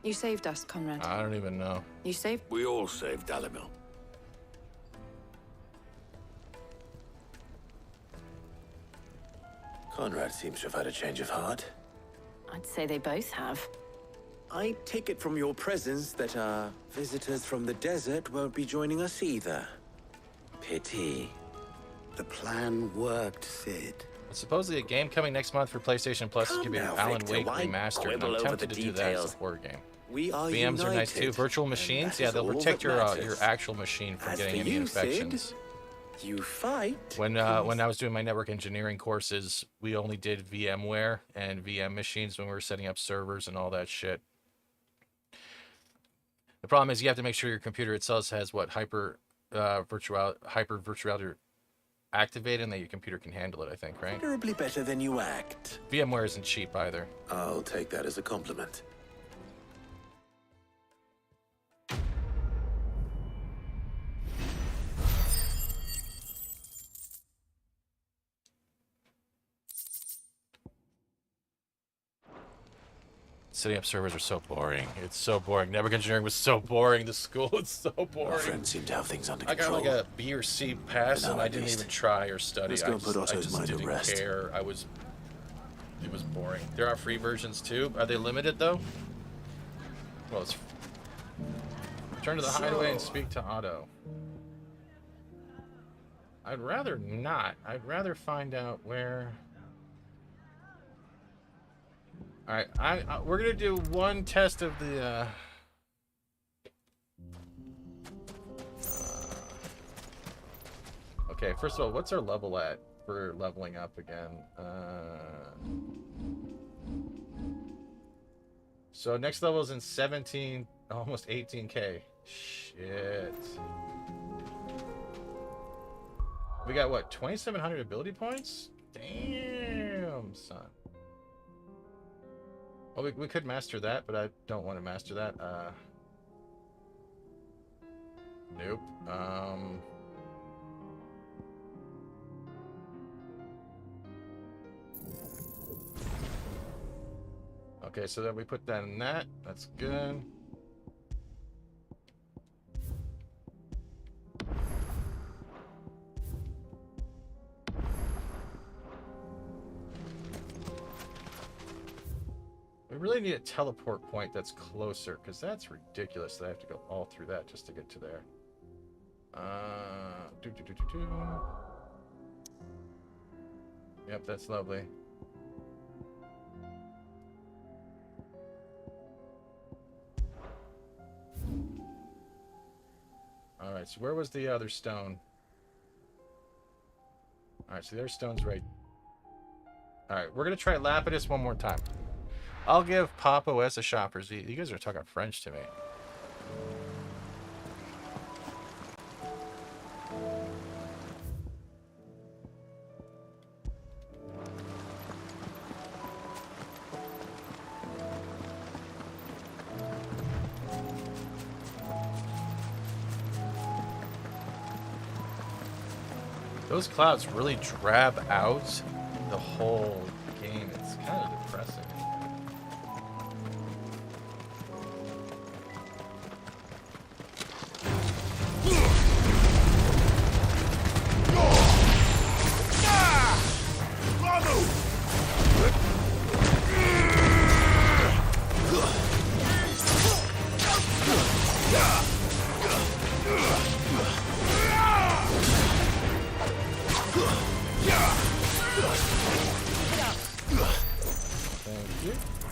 You saved us, Conrad. I don't even know. You saved... We all saved Dalimil. Conrad seems to have had a change of heart. I'd say they both have. I take it from your presence that our visitors from the desert won't be joining us either. Pity. The plan worked, Sid. Supposedly a game coming next month for PlayStation Plus is going to be an Alan Victor, Wake why remastered. And quibble I'm over tempted the to do that as details? a horror game. We are VMs are nice too. united, Virtual and machines, that yeah, is they'll all protect that your matters. actual machine from As getting for any you, infections. Sid, you fight. When I was doing my network engineering courses, we only did VMware and VM machines when we were setting up servers and all that shit. The problem is you have to make sure your computer itself has what hyper virtuality activated and that your computer can handle it, I think, right? Considerably better than you act. VMware isn't cheap either. I'll take that as a compliment. Setting up servers are so boring. It's so boring. Network engineering was so boring. The school is so boring. Our friends seem to have things under I got control. like a B or C pass, For now, and I at didn't least. even try or study. Let's go and put Otto's mind at didn't rest. care. It was boring. There are free versions too. Are they limited though? Well, it's return to the hideaway and speak to Otto. I'd rather not. I'd rather find out where. All right, we're gonna do one test of the. Okay, first of all, what's our level at for leveling up again? So next level is in 17, almost 18k. Shit. We got what, 2,700 ability points? Damn, son. Well, we could master that, but I don't want to master that. Nope. Okay, so then we put that in that. That's good. We really need a teleport point that's closer, because that's ridiculous that I have to go all through that just to get to there. Yep, that's lovely. Alright, so where was the other stone? Alright, so there's stones right. Alright, we're gonna try Lapidus one more time. I'll give Pop OS a shot for Z. You guys are talking French to me. Those clouds really drab out the whole game. It's kind of depressing.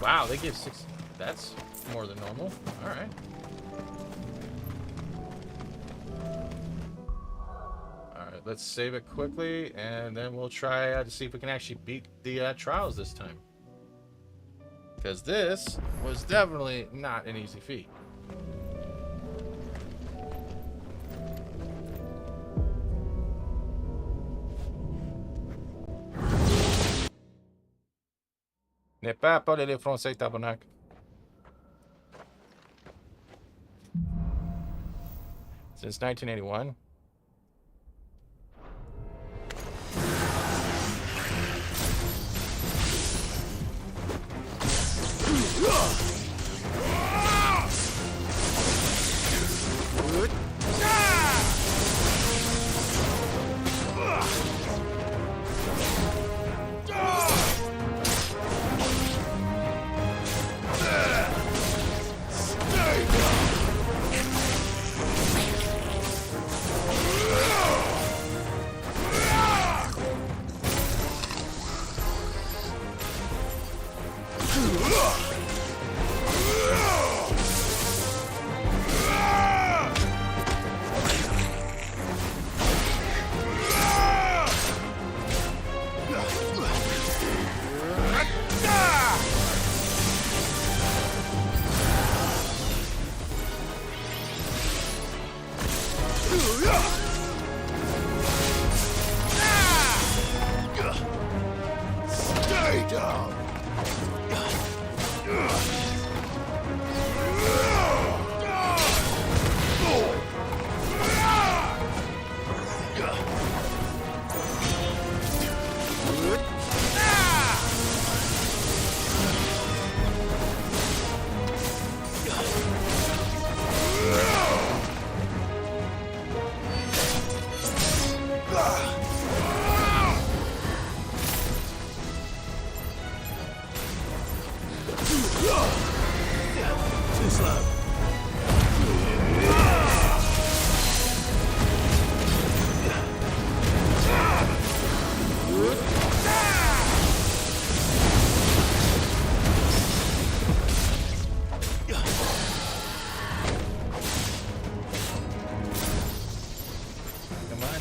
Wow, they give 6. That's more than normal. All right. All right, let's save it quickly, and then we'll try to see if we can actually beat the trials this time. Because this was definitely not an easy feat. N'est pas parler les français, tabarnak. Since 1981.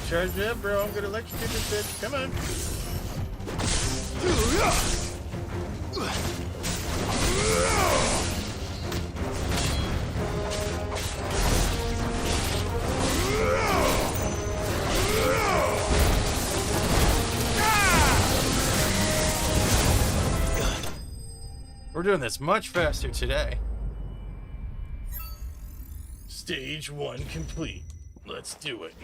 Charge it up, bro. I'm gonna electrocute this bitch. Come on. We're doing this much faster today. Stage 1 complete. Let's do it.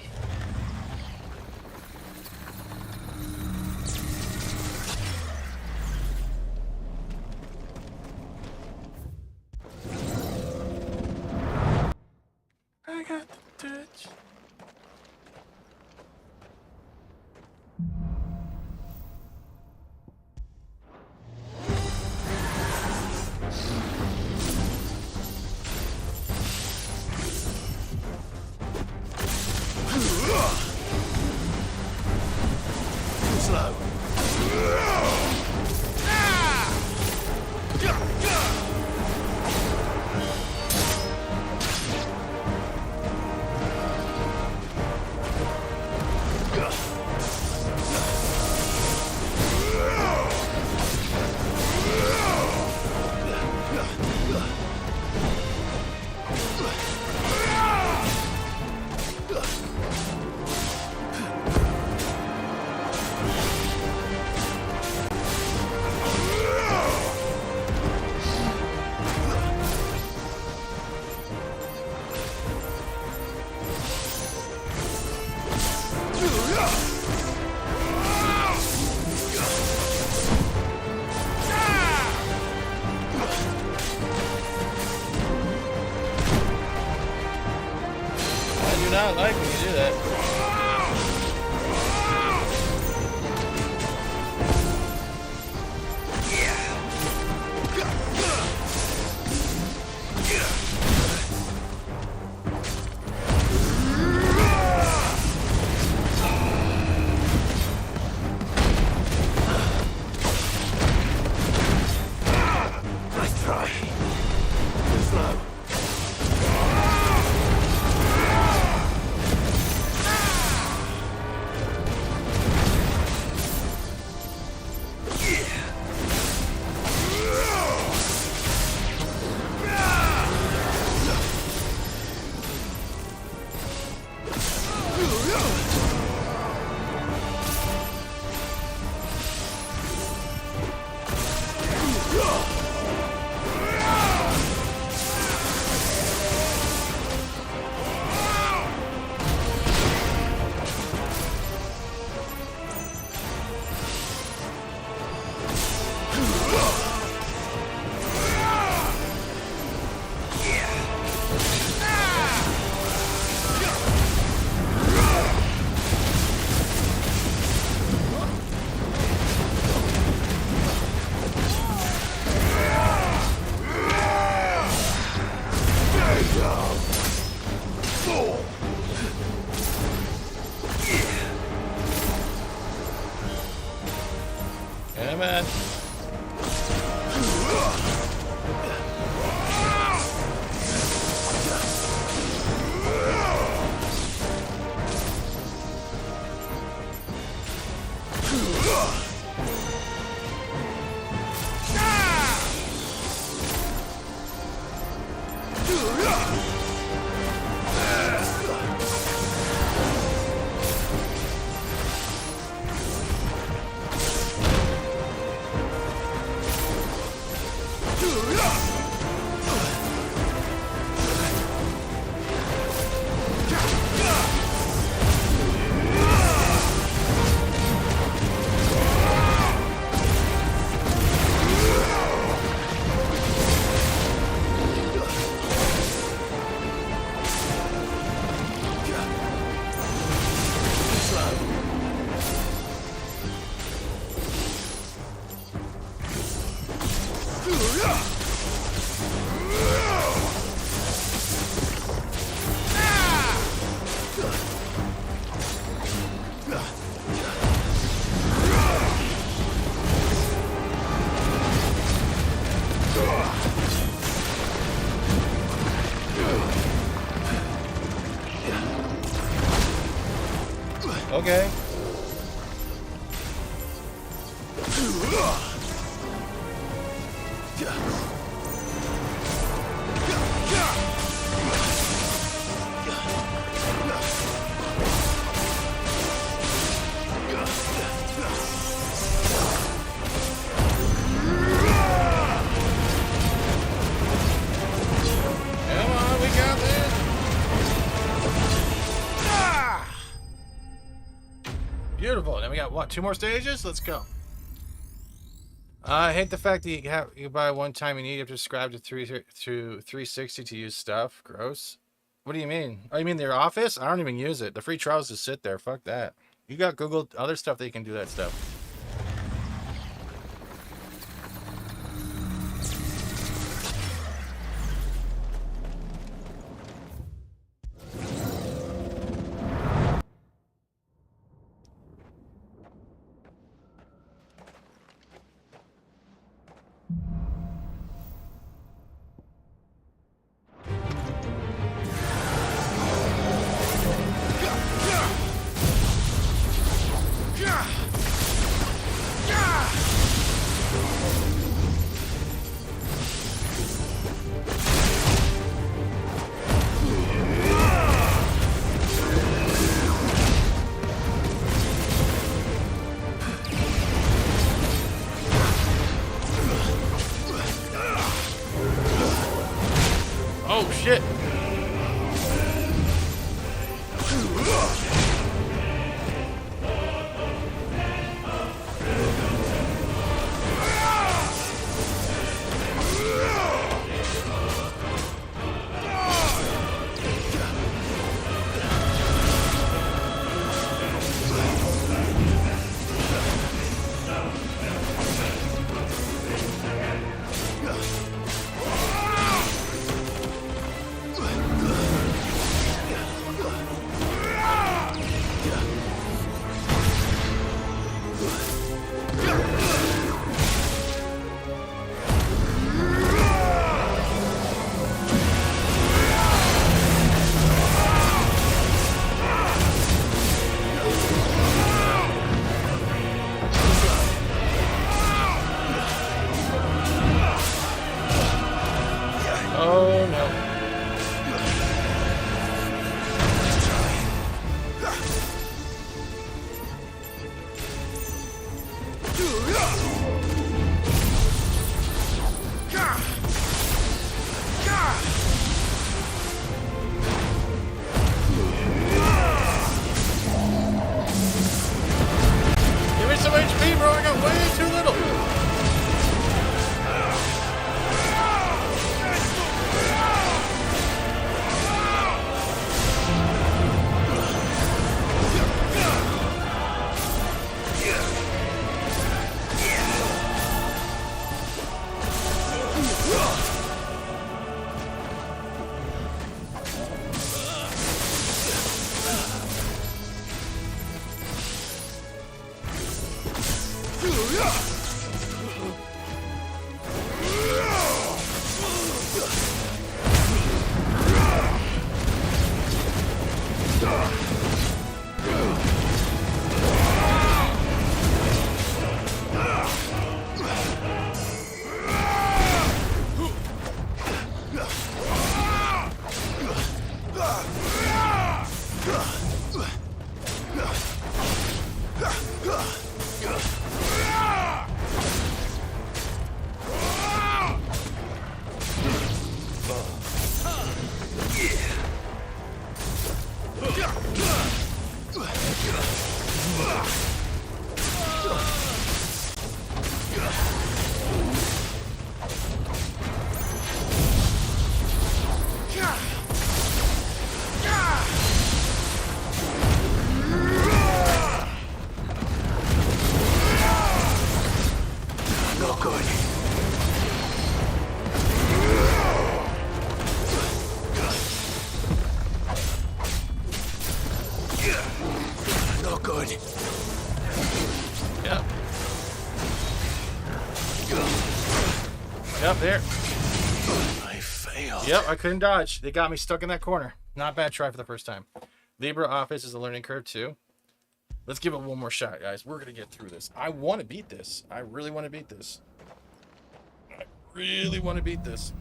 I got the touch. not like when you do that. Nice try. Too slow. Yeah, man. Okay. Come on, we got this. Beautiful. Then we got what? 2 more stages? Let's go. I hate the fact that you buy one time and you have to subscribe to 360 to use stuff. Gross. What do you mean? Oh, you mean their office? I don't even use it. The free trials just sit there. Fuck that. You got Google other stuff that you can do that stuff. Oh shit! there. I failed. Yep, I couldn't dodge. They got me stuck in that corner. Not bad try for the first time. LibreOffice is a learning curve too. Let's give it one more shot, guys. We're gonna get through this. I want to beat this. I really want to beat this. I really want to beat this.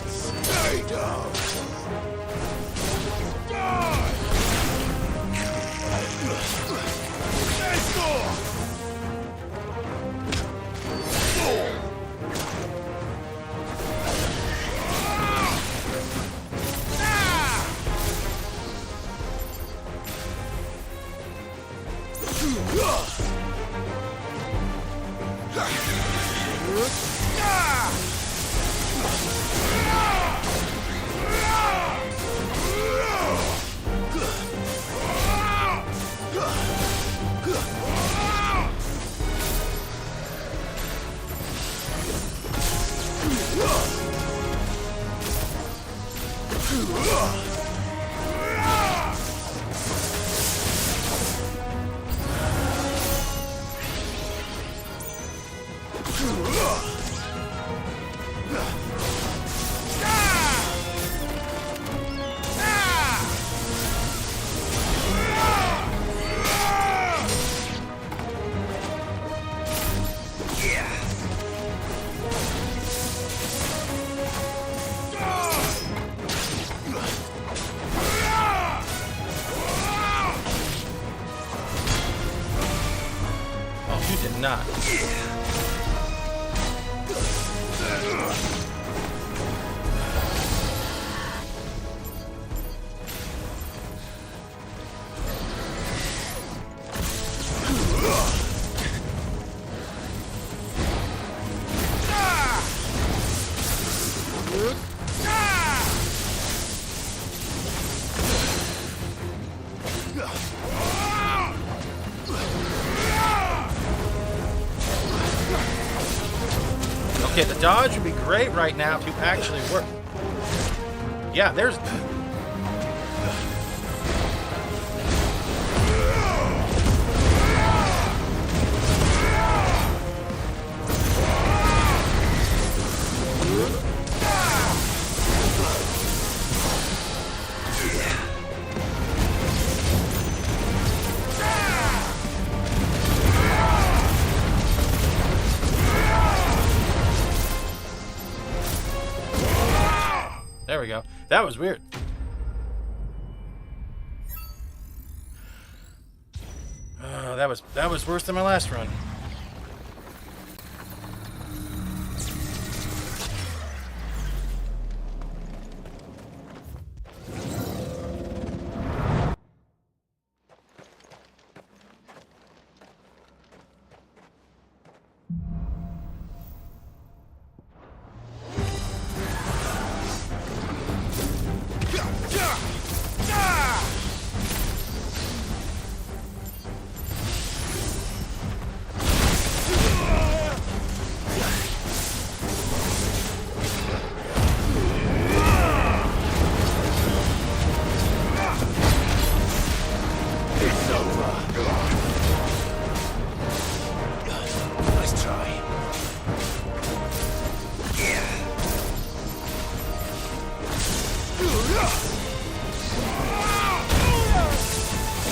Stay down. Let's go. Not. Okay, the dodge would be great right now to actually work. Yeah, there's... There we go. That was weird. That was worse than my last run.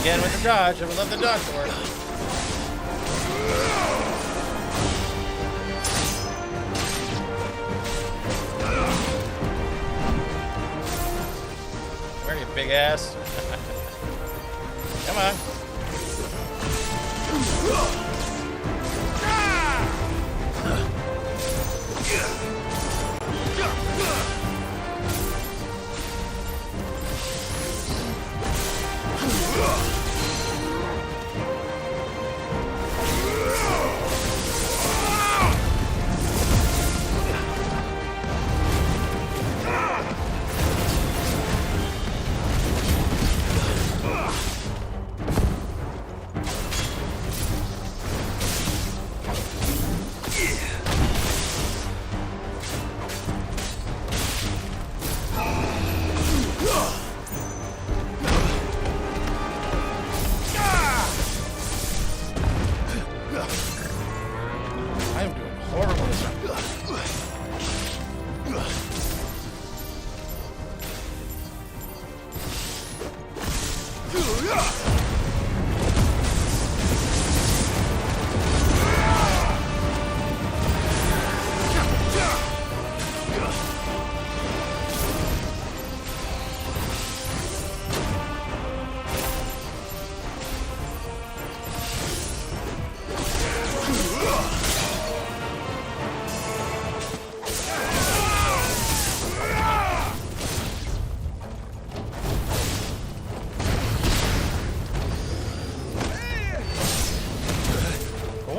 Again with the dodge. I would love the dodge to work. Where are you, big ass? Come on.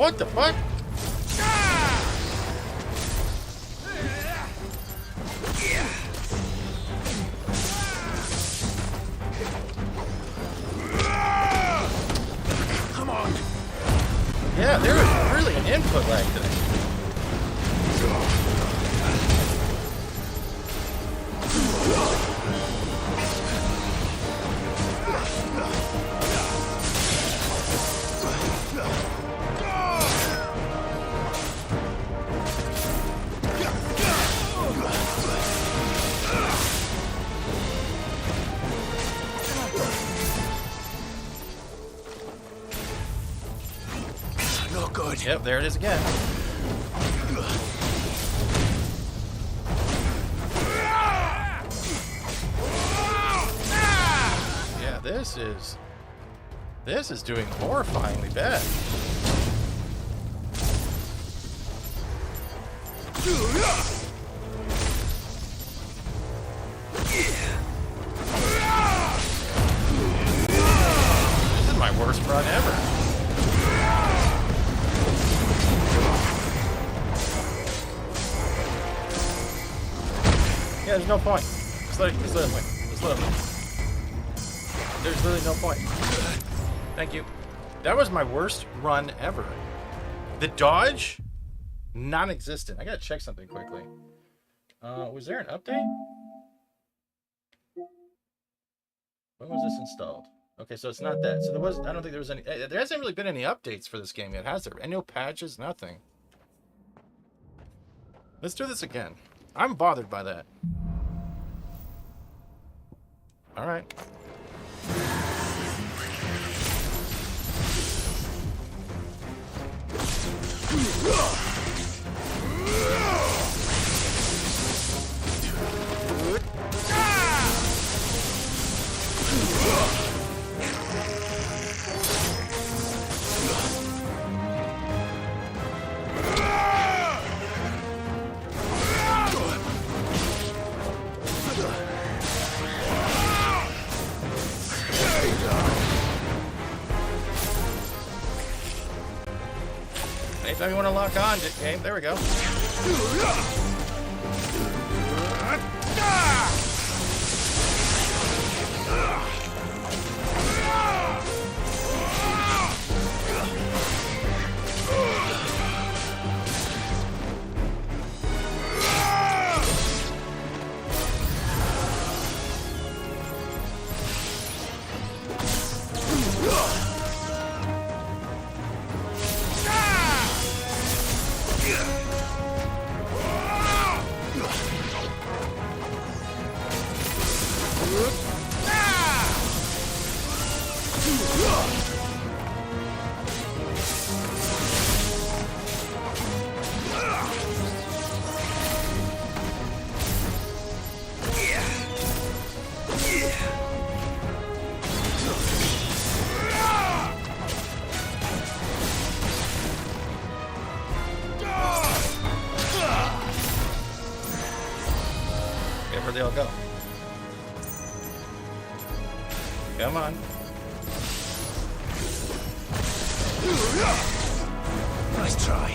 What the fuck? Come on. Yeah, there was really an input lag today. Not good. Yep, there it is again. Yeah, this is doing horrifyingly bad. This is my worst run ever. Yeah, there's no point. Just let it win. Just let it win. There's really no point. Thank you. That was my worst run ever. The dodge, non-existent. I gotta check something quickly. Was there an update? When was this installed? Okay, so it's not that. So there was. I don't think there was any. There hasn't really been any updates for this game yet, has there? And no patches, nothing. Let's do this again. I'm bothered by that. All right. Anytime you want to lock on, game, there we go. Where'd they all go? Come on. Nice try.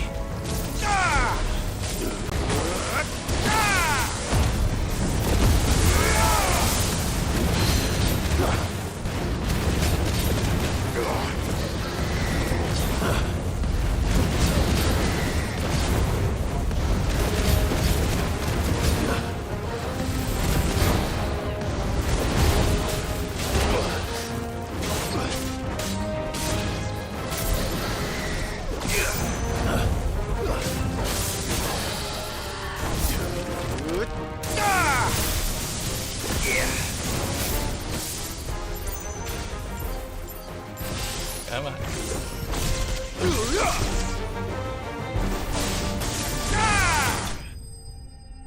Come on.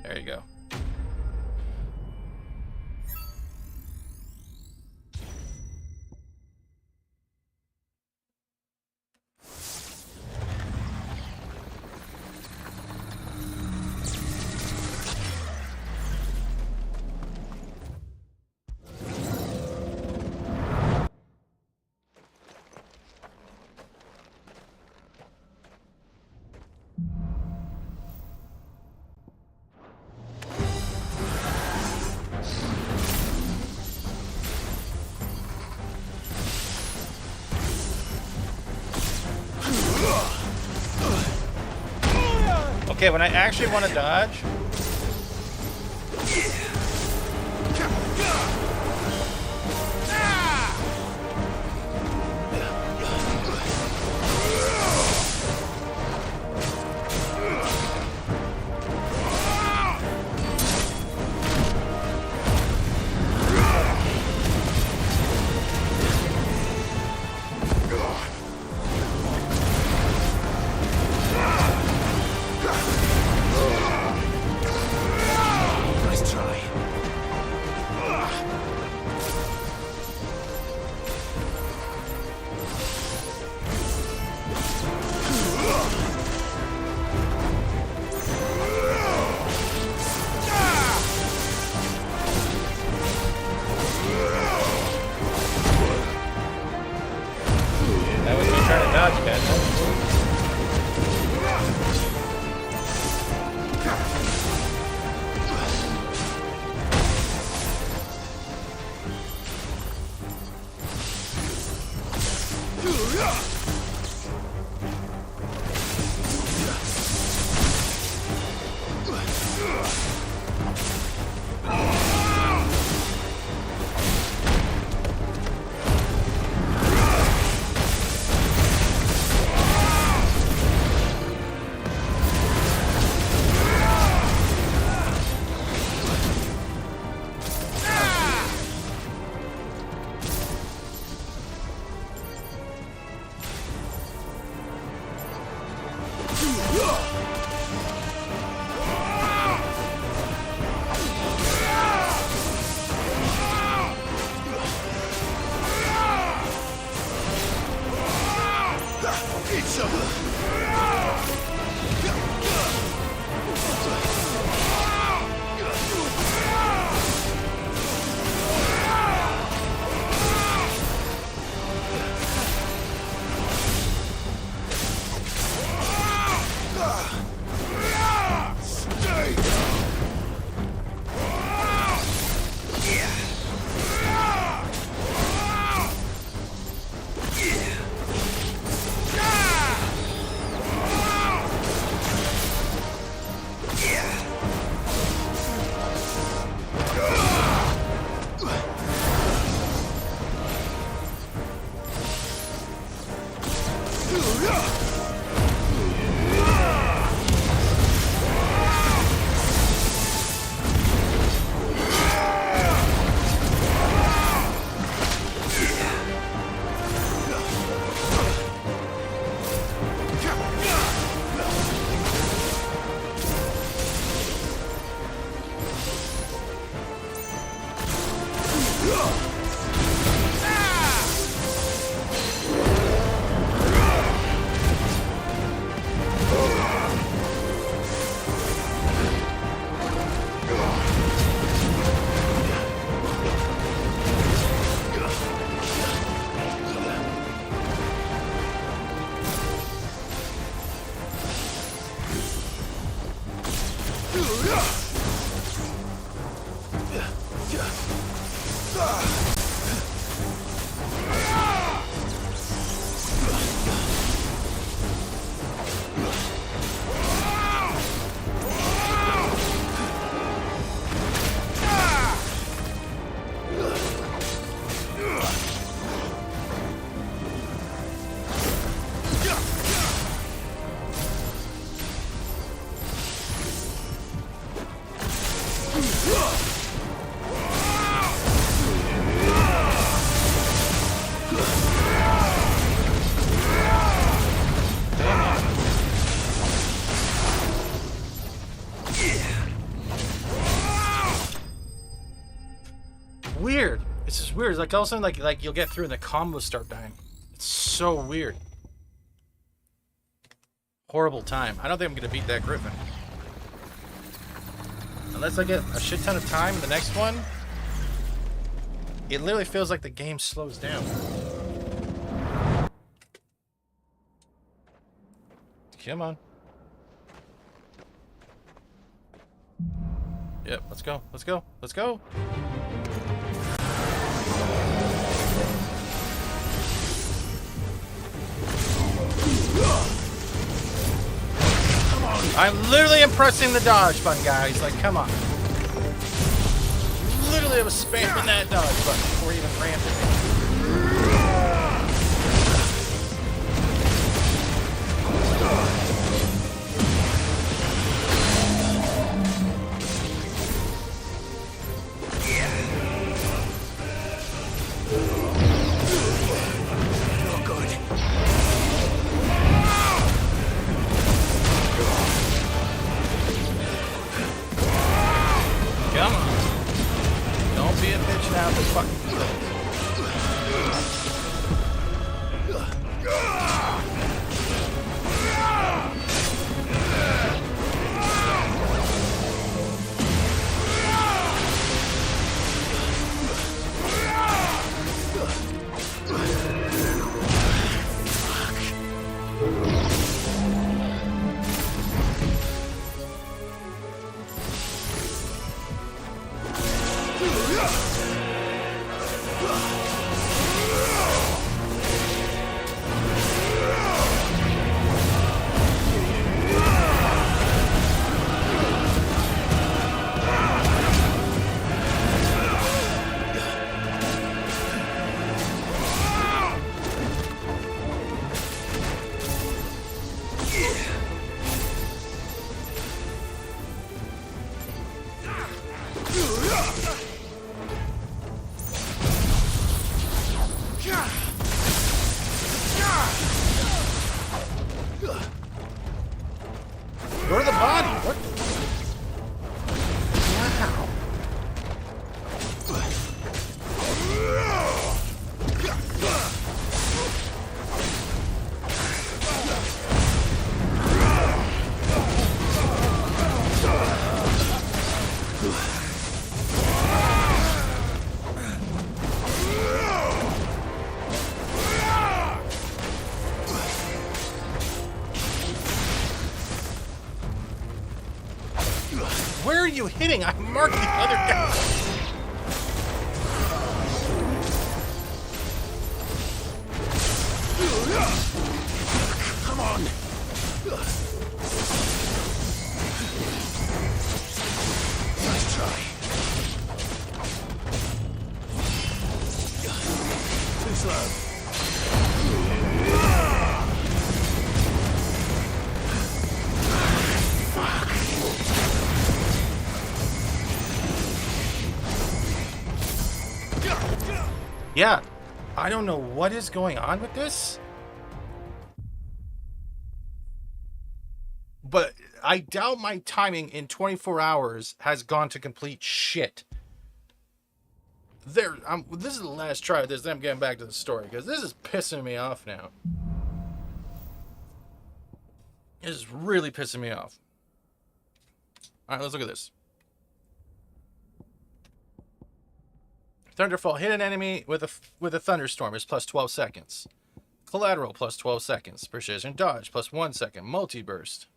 There you go. Okay, when I actually want to dodge. Weird. It's just weird. It's like all of a sudden, like you'll get through and the combos start dying. It's so weird. Horrible time. I don't think I'm gonna beat that Griffin. Unless I get a shit ton of time in the next one. It literally feels like the game slows down. Come on. Yep, let's go. Let's go. Let's go. Come on. I'm literally pressing the dodge button, guys. Like, come on. Literally, I was spamming that dodge button before he even ran to me. Come on. Don't be a bitch now for fucking Go to the body. What? Wow. Where are you hitting? I marked the other guy. Come on. Nice try. Too slow. Yeah, I don't know what is going on with this, but I doubt my timing in 24 hours has gone to complete shit. This is the last try of this, then I'm getting back to the story, because this is pissing me off now. This is really pissing me off. Alright, let's look at this. Thunderfall, hit an enemy with a thunderstorm is plus 12 seconds. Collateral plus 12 seconds. Precision dodge plus 1 second. Multi-burst.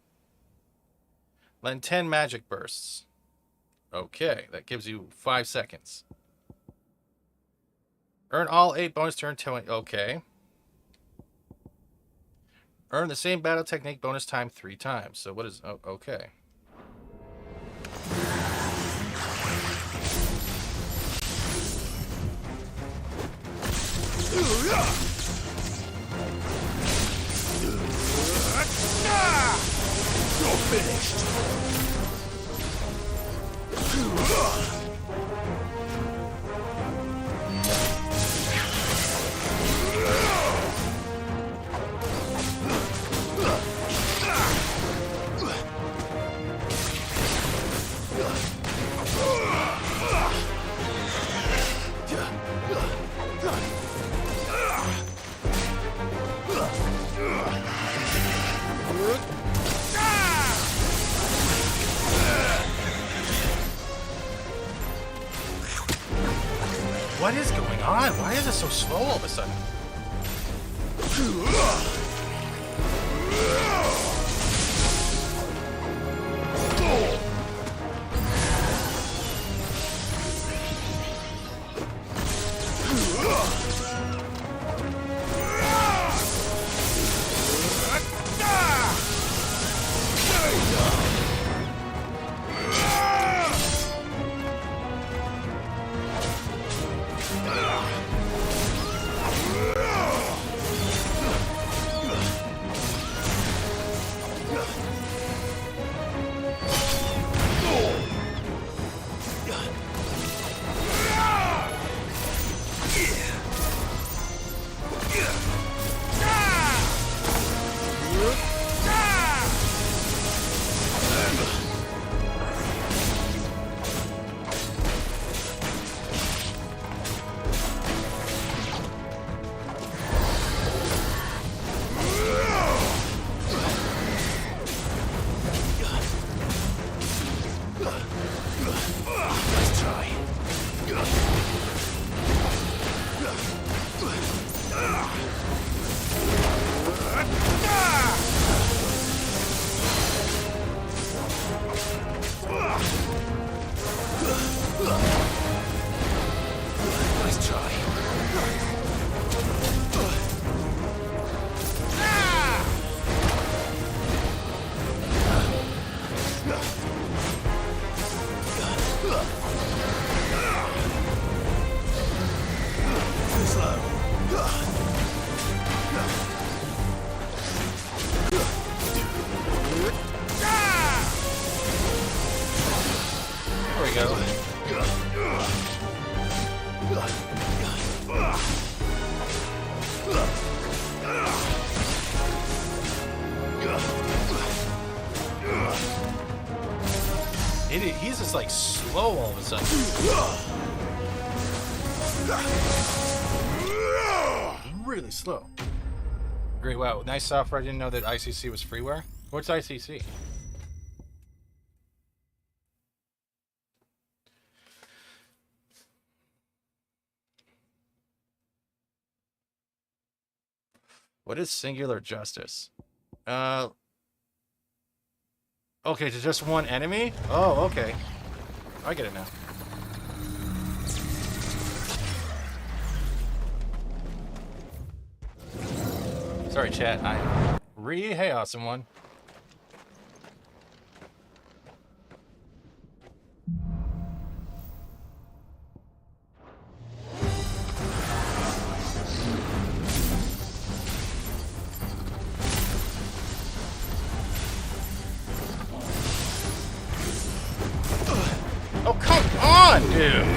Lend 10 magic bursts. Okay, that gives you 5 seconds. Earn all 8 bonus turn 20. Okay. Earn the same battle technique bonus time 3 times. So what is... Oh, okay. You're finished. What is going on? Why is it so slow all of a sudden? you go. He's just like slow all of a sudden. Really slow. Great, wow, nice software. I didn't know that ICC was freeware. What's ICC? What is singular justice? Okay, to just one enemy? Oh, okay. I get it now. Sorry, chat. Hey, awesome one. Oh, come on, dude!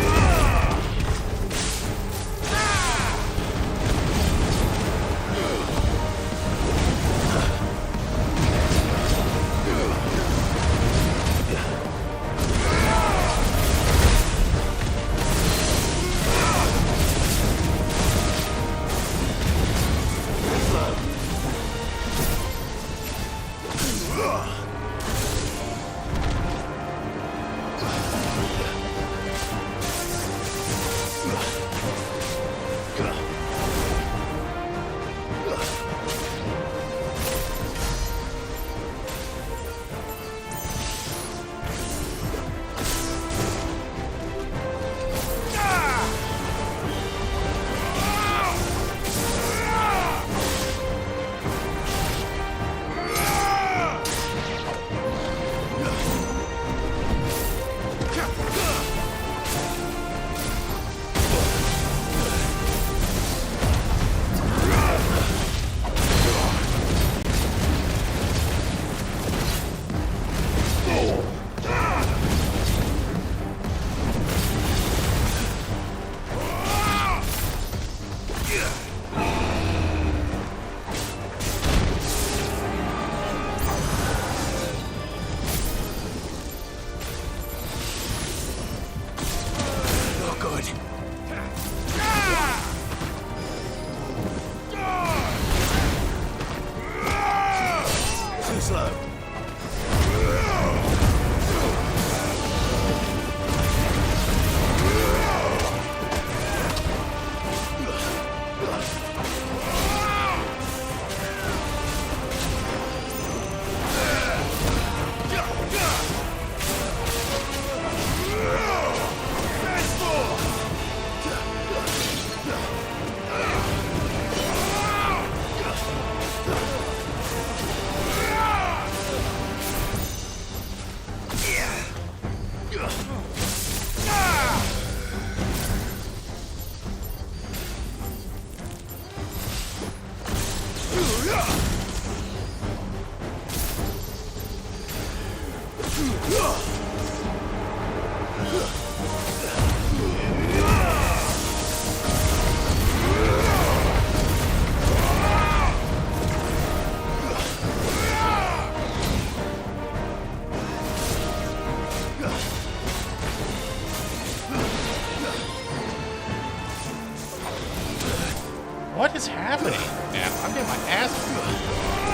What is happening? Man, I'm getting my ass beat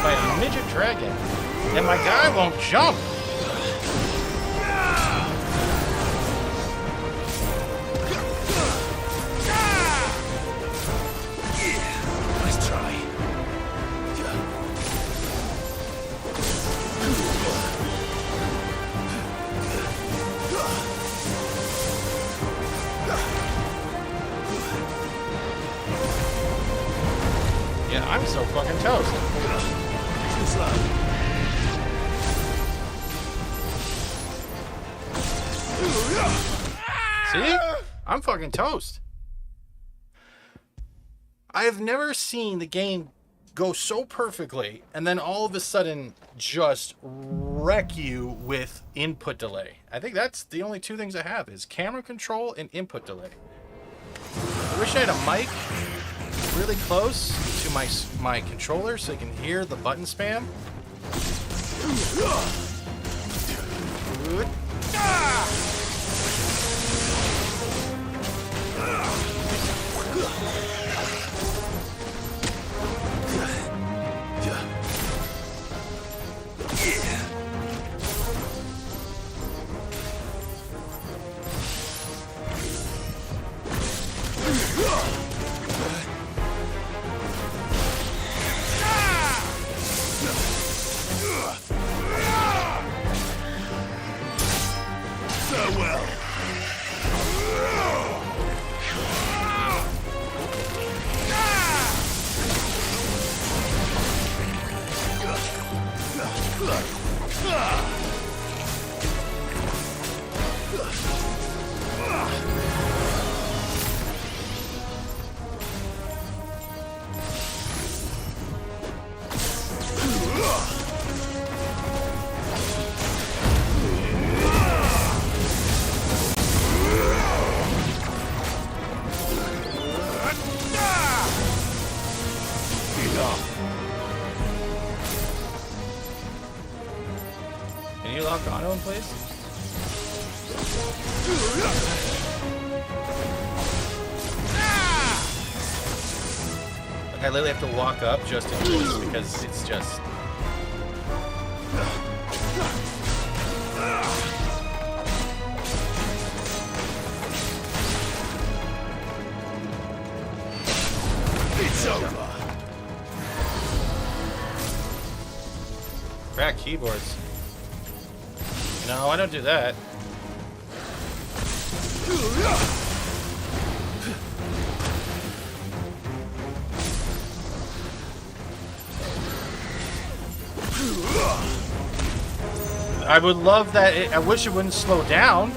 by a midget dragon, and my guy won't jump. Nice try. Yeah, I'm so fucking toast. See? I'm fucking toast. I have never seen the game go so perfectly, and then all of a sudden just wreck you with input delay. I think that's the only two things I have, is camera control and input delay. I wish I had a mic really close to my controller so you can hear the button spam. Can you lock auto in place? Like I literally have to walk up just in case because it's just. It's over. Crack keyboards. No, I don't do that. I would love that. I wish it wouldn't slow down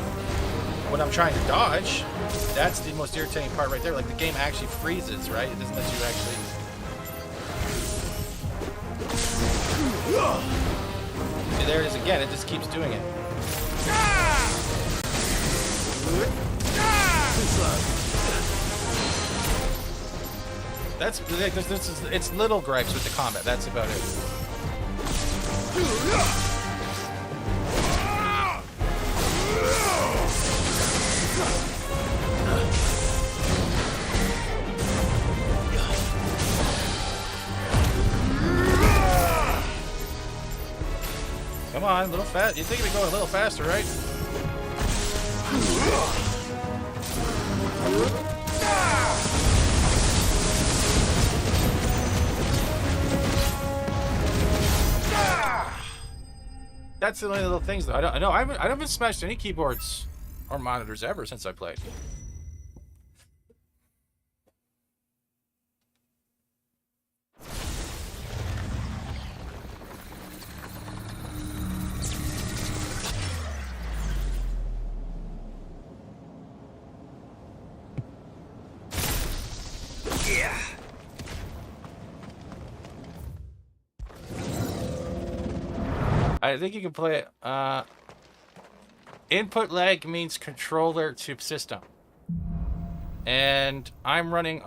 when I'm trying to dodge. That's the most irritating part right there. Like the game actually freezes, right? It doesn't let you actually. See, there it is again. It just keeps doing it. That's because it's little gripes with the combat. That's about it. Come on, a little fast. You think it'd be going a little faster, right? That's the only little things though. I haven't smashed any keyboards or monitors ever since I played. Yeah. I think you can play it. Input lag means controller to system. And I'm running...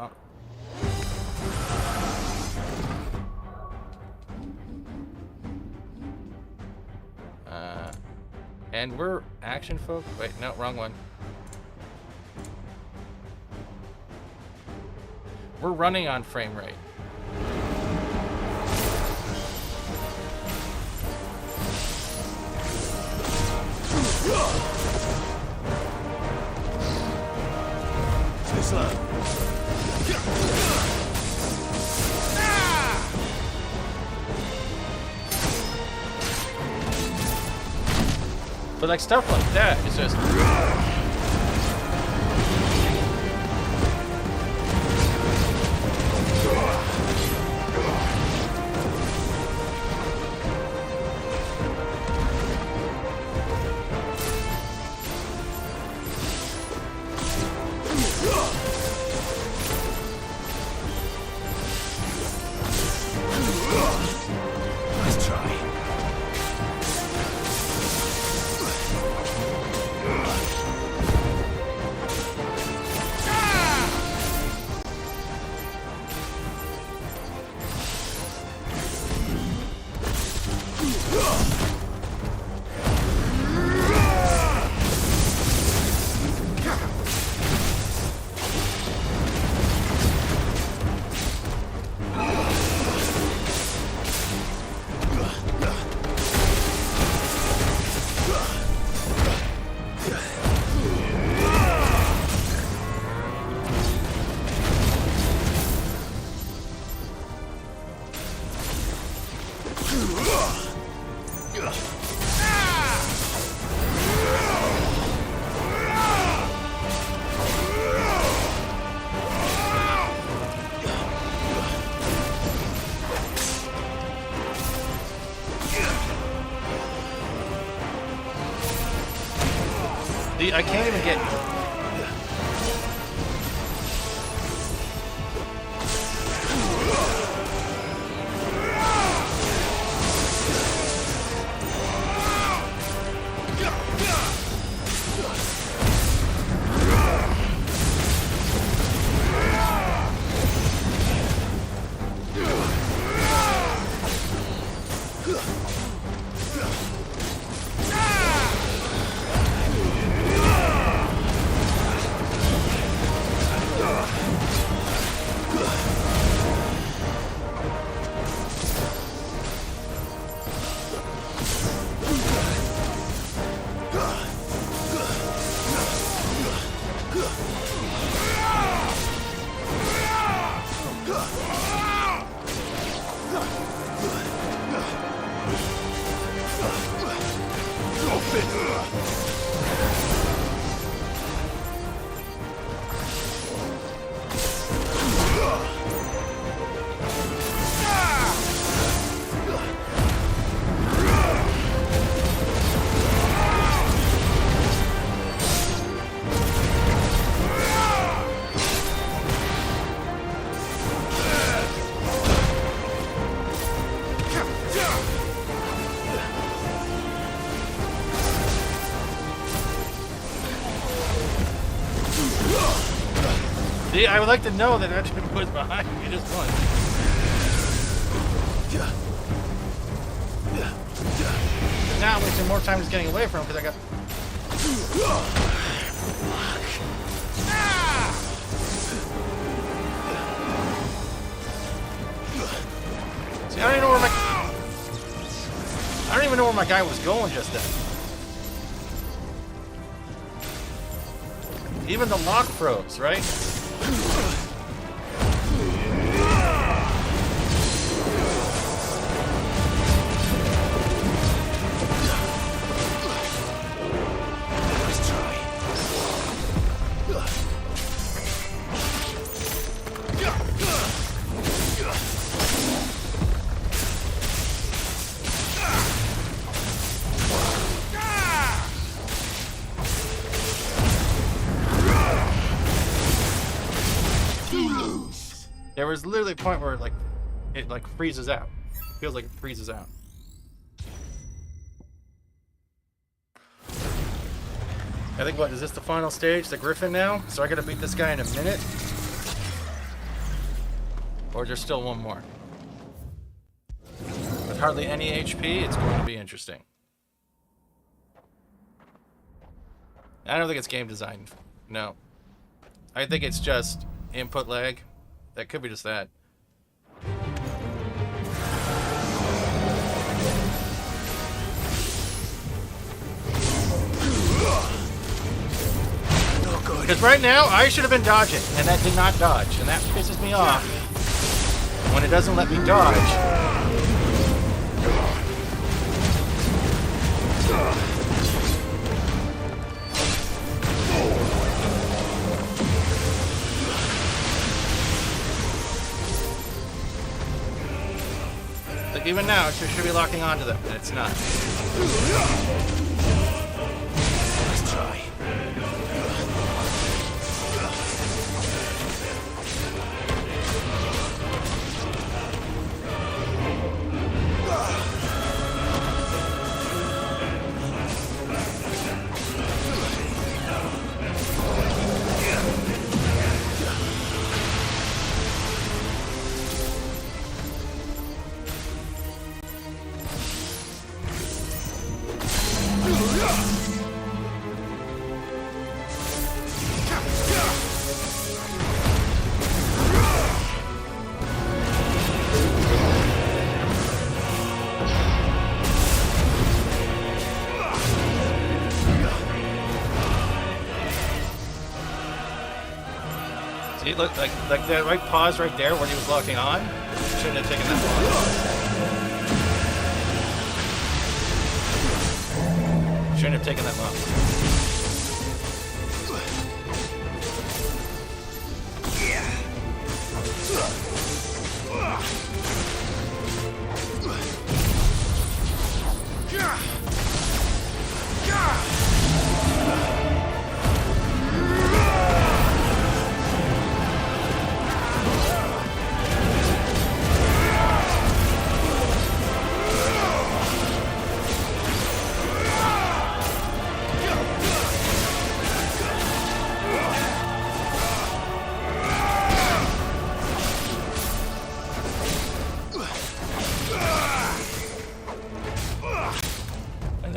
and we're action folk. Wait, no, wrong one. We're running on frame rate. Too slow. But like stuff like that is just. I can't even get... See, I would like to know that actually was behind me just once. Now I'm wasting more time just getting away from him because I got... See, I don't even know where I don't even know where my guy was going just then. Even the lock froze, right? There was literally a point where it freezes out. Feels like it freezes out. I think, what, is this the final stage, the Griffin now? So I gotta beat this guy in a minute? Or there's still one more? With hardly any HP, it's going to be interesting. I don't think it's game design. No. I think it's just input lag. That could be just that. Because right now, I should have been dodging, and that did not dodge, and that pisses me off when it doesn't let me dodge. Like even now, it should be locking onto them, and it's not. Let's try. See, look, like that right pause right there when he was locking on. Shouldn't have taken that long. Shouldn't have taken that long.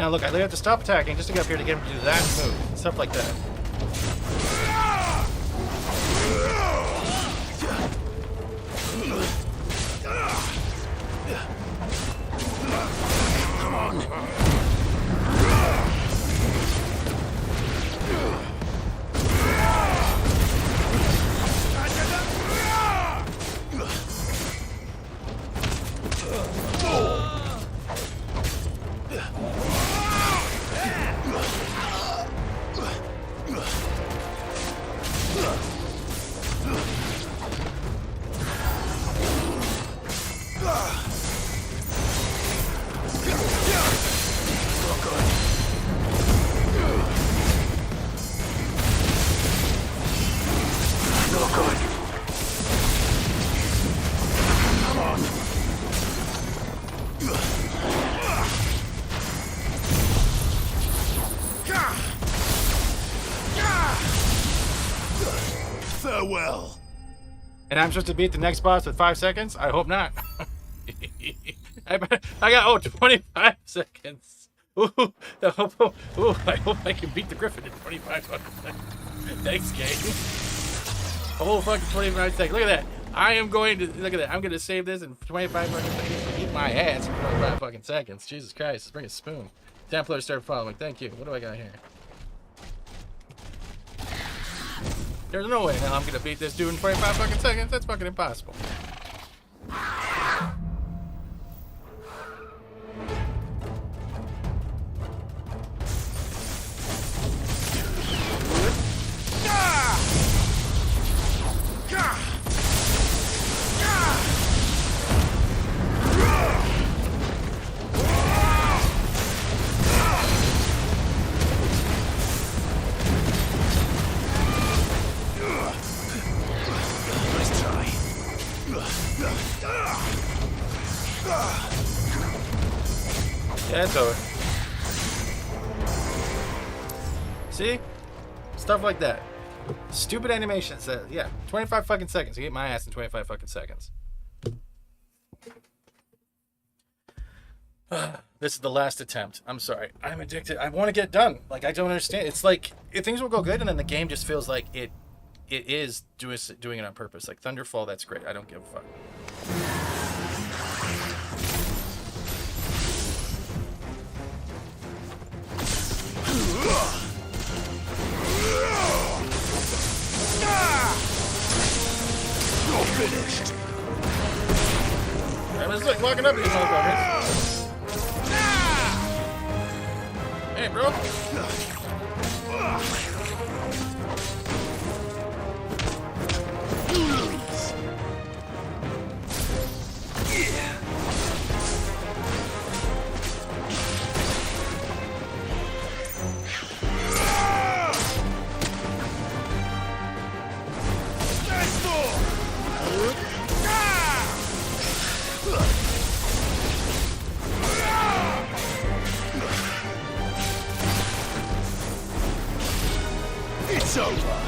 Now look, I have to stop attacking just to get up here to get him to do that move. Stuff like that. Come on. Farewell. And I'm supposed to beat the next boss with 5 seconds? I hope not. I got 25 seconds. Ooh, I hope I can beat the Griffin in 25 fucking seconds. Thanks, game. A whole fucking 25 seconds. Look at that. I am going to look at that. I'm going to save this in 25 fucking seconds. Eat my ass in 25 fucking seconds. Jesus Christ! Let's bring a spoon. Templar start following. Thank you. What do I got here? There's no way now I'm gonna beat this dude in 25 fucking seconds. That's fucking impossible. Yeah, it's over. See? Stuff like that. Stupid animations. Yeah, 25 fucking seconds. You get my ass in 25 fucking seconds. This is the last attempt. I'm sorry. I'm addicted. I want to get done. Like, I don't understand. It's like, things will go good, and then the game just feels like it is doing it on purpose. Like, Thunderfall, that's great. I don't give a fuck. You're finished. I'm just like walking up to these motherfuckers. Hey, bro. It's over.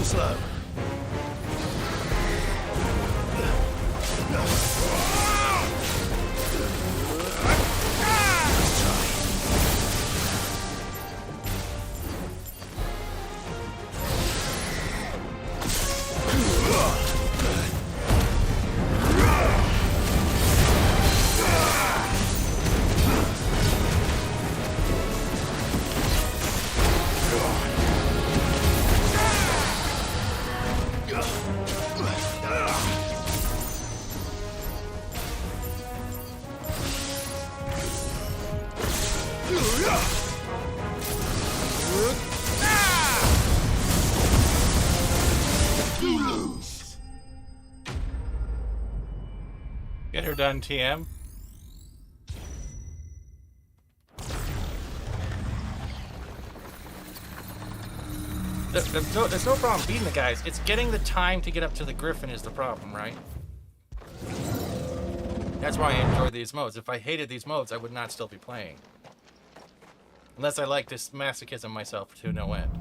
slow. Get her done, TM. There's no problem beating the guys. It's getting the time to get up to the Griffin is the problem, right? That's why I enjoy these modes. If I hated these modes, I would not still be playing. Unless I like this masochism myself to no end.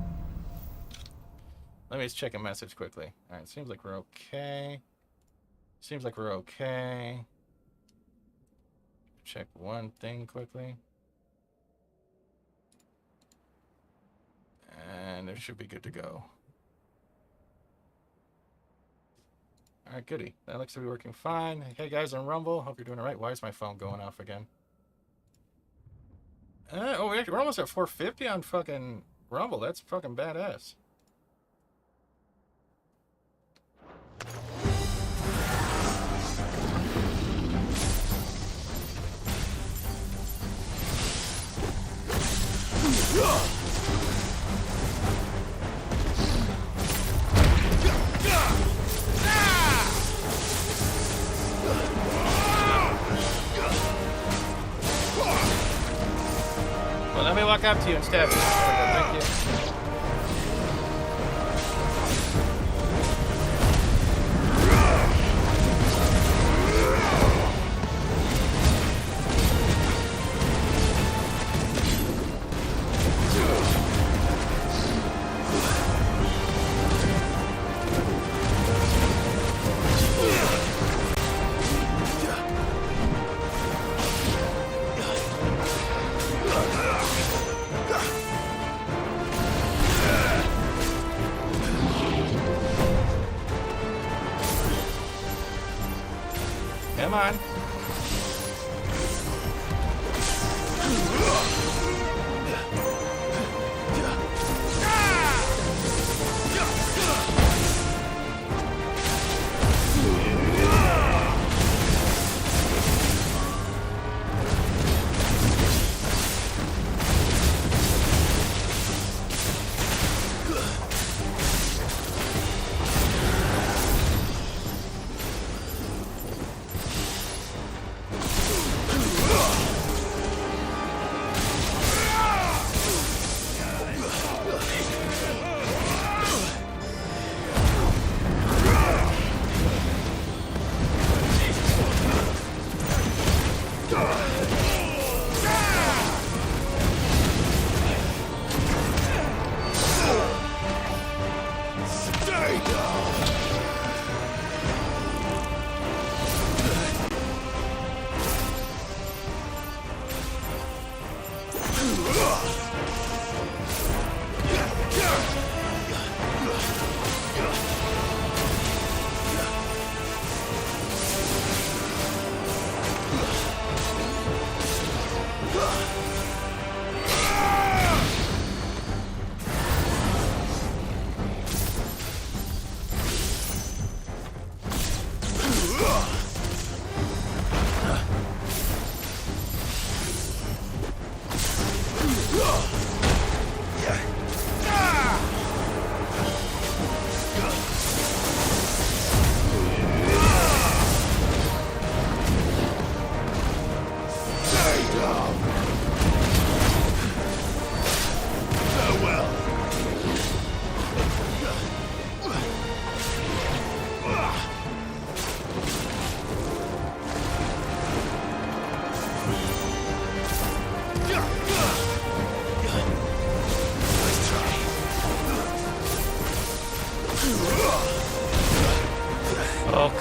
Let me just check a message quickly. Alright, seems like we're okay. Seems like we're okay. Check one thing quickly. And it should be good to go. Alright, goody. That looks to be working fine. Hey guys on Rumble, hope you're doing alright. Why is my phone going off again? Oh, we're almost at 450 on fucking Rumble. That's fucking badass. Well, let me walk up to you and stab you. Thank you. Come on.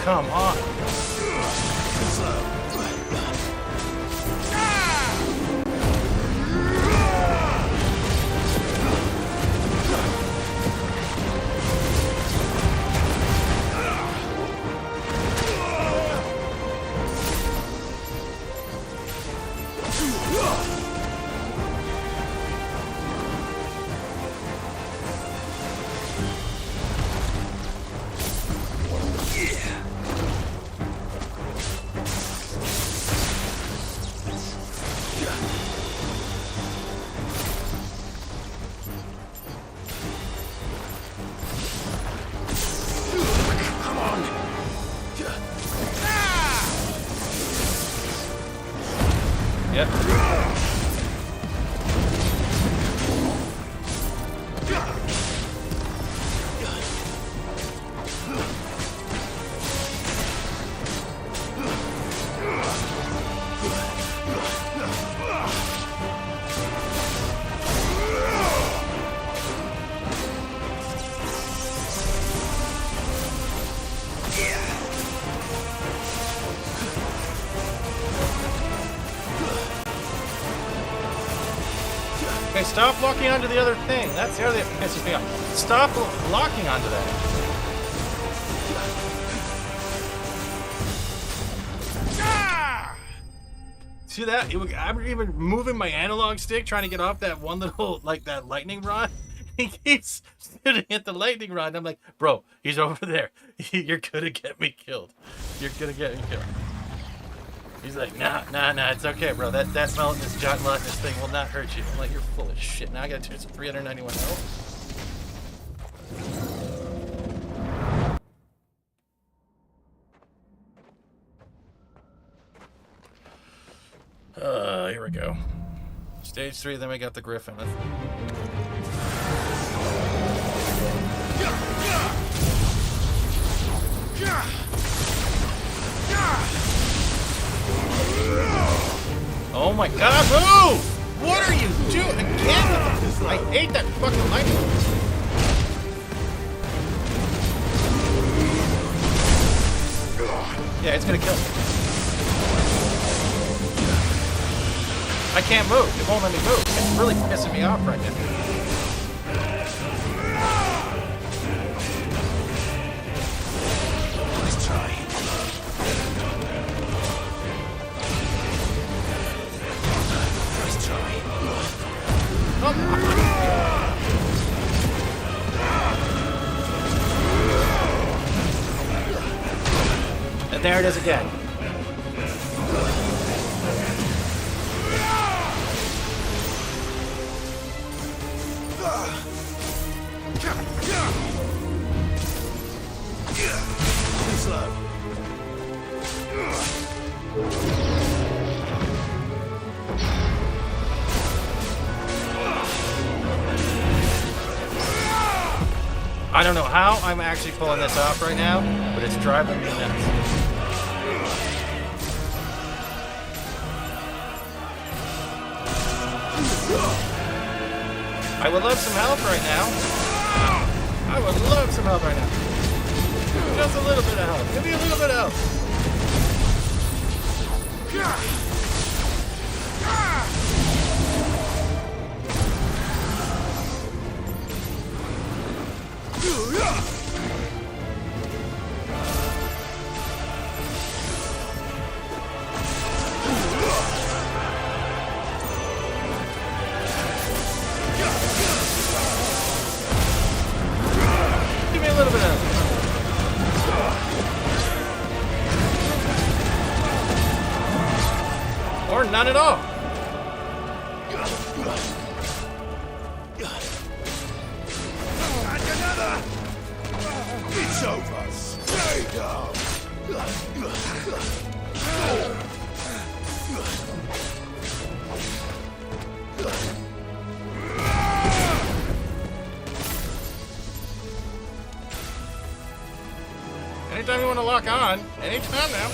come on. Yep. Okay, stop locking onto the other thing. That's the other thing that pisses me off. Stop locking onto that. See that? I'm even moving my analog stick trying to get off that one little, like, that lightning rod. He keeps shooting at the lightning rod. And I'm like, bro, he's over there. You're gonna get me killed. You're gonna get me killed. He's like, nah, it's okay, bro. That mountainous gelatinous thing will not hurt you. I'm like, you're full of shit. Now I gotta do some 391 health. Here we go. Stage 3, then we got the Griffin. Oh my god, move! What are you doing again? I hate that fucking lightning. Yeah, it's gonna kill me. I can't move. It won't let me move. It's really pissing me off right now. Let's try. And there it is again. I don't know how I'm actually pulling this off right now, but it's driving me nuts. I would love some help right now. I would love some help right now. Just a little bit of help. Give me a little bit of help. Give me a little bit of help. Or none at all. It's over. Stay down. Anytime you want to lock on, anytime now.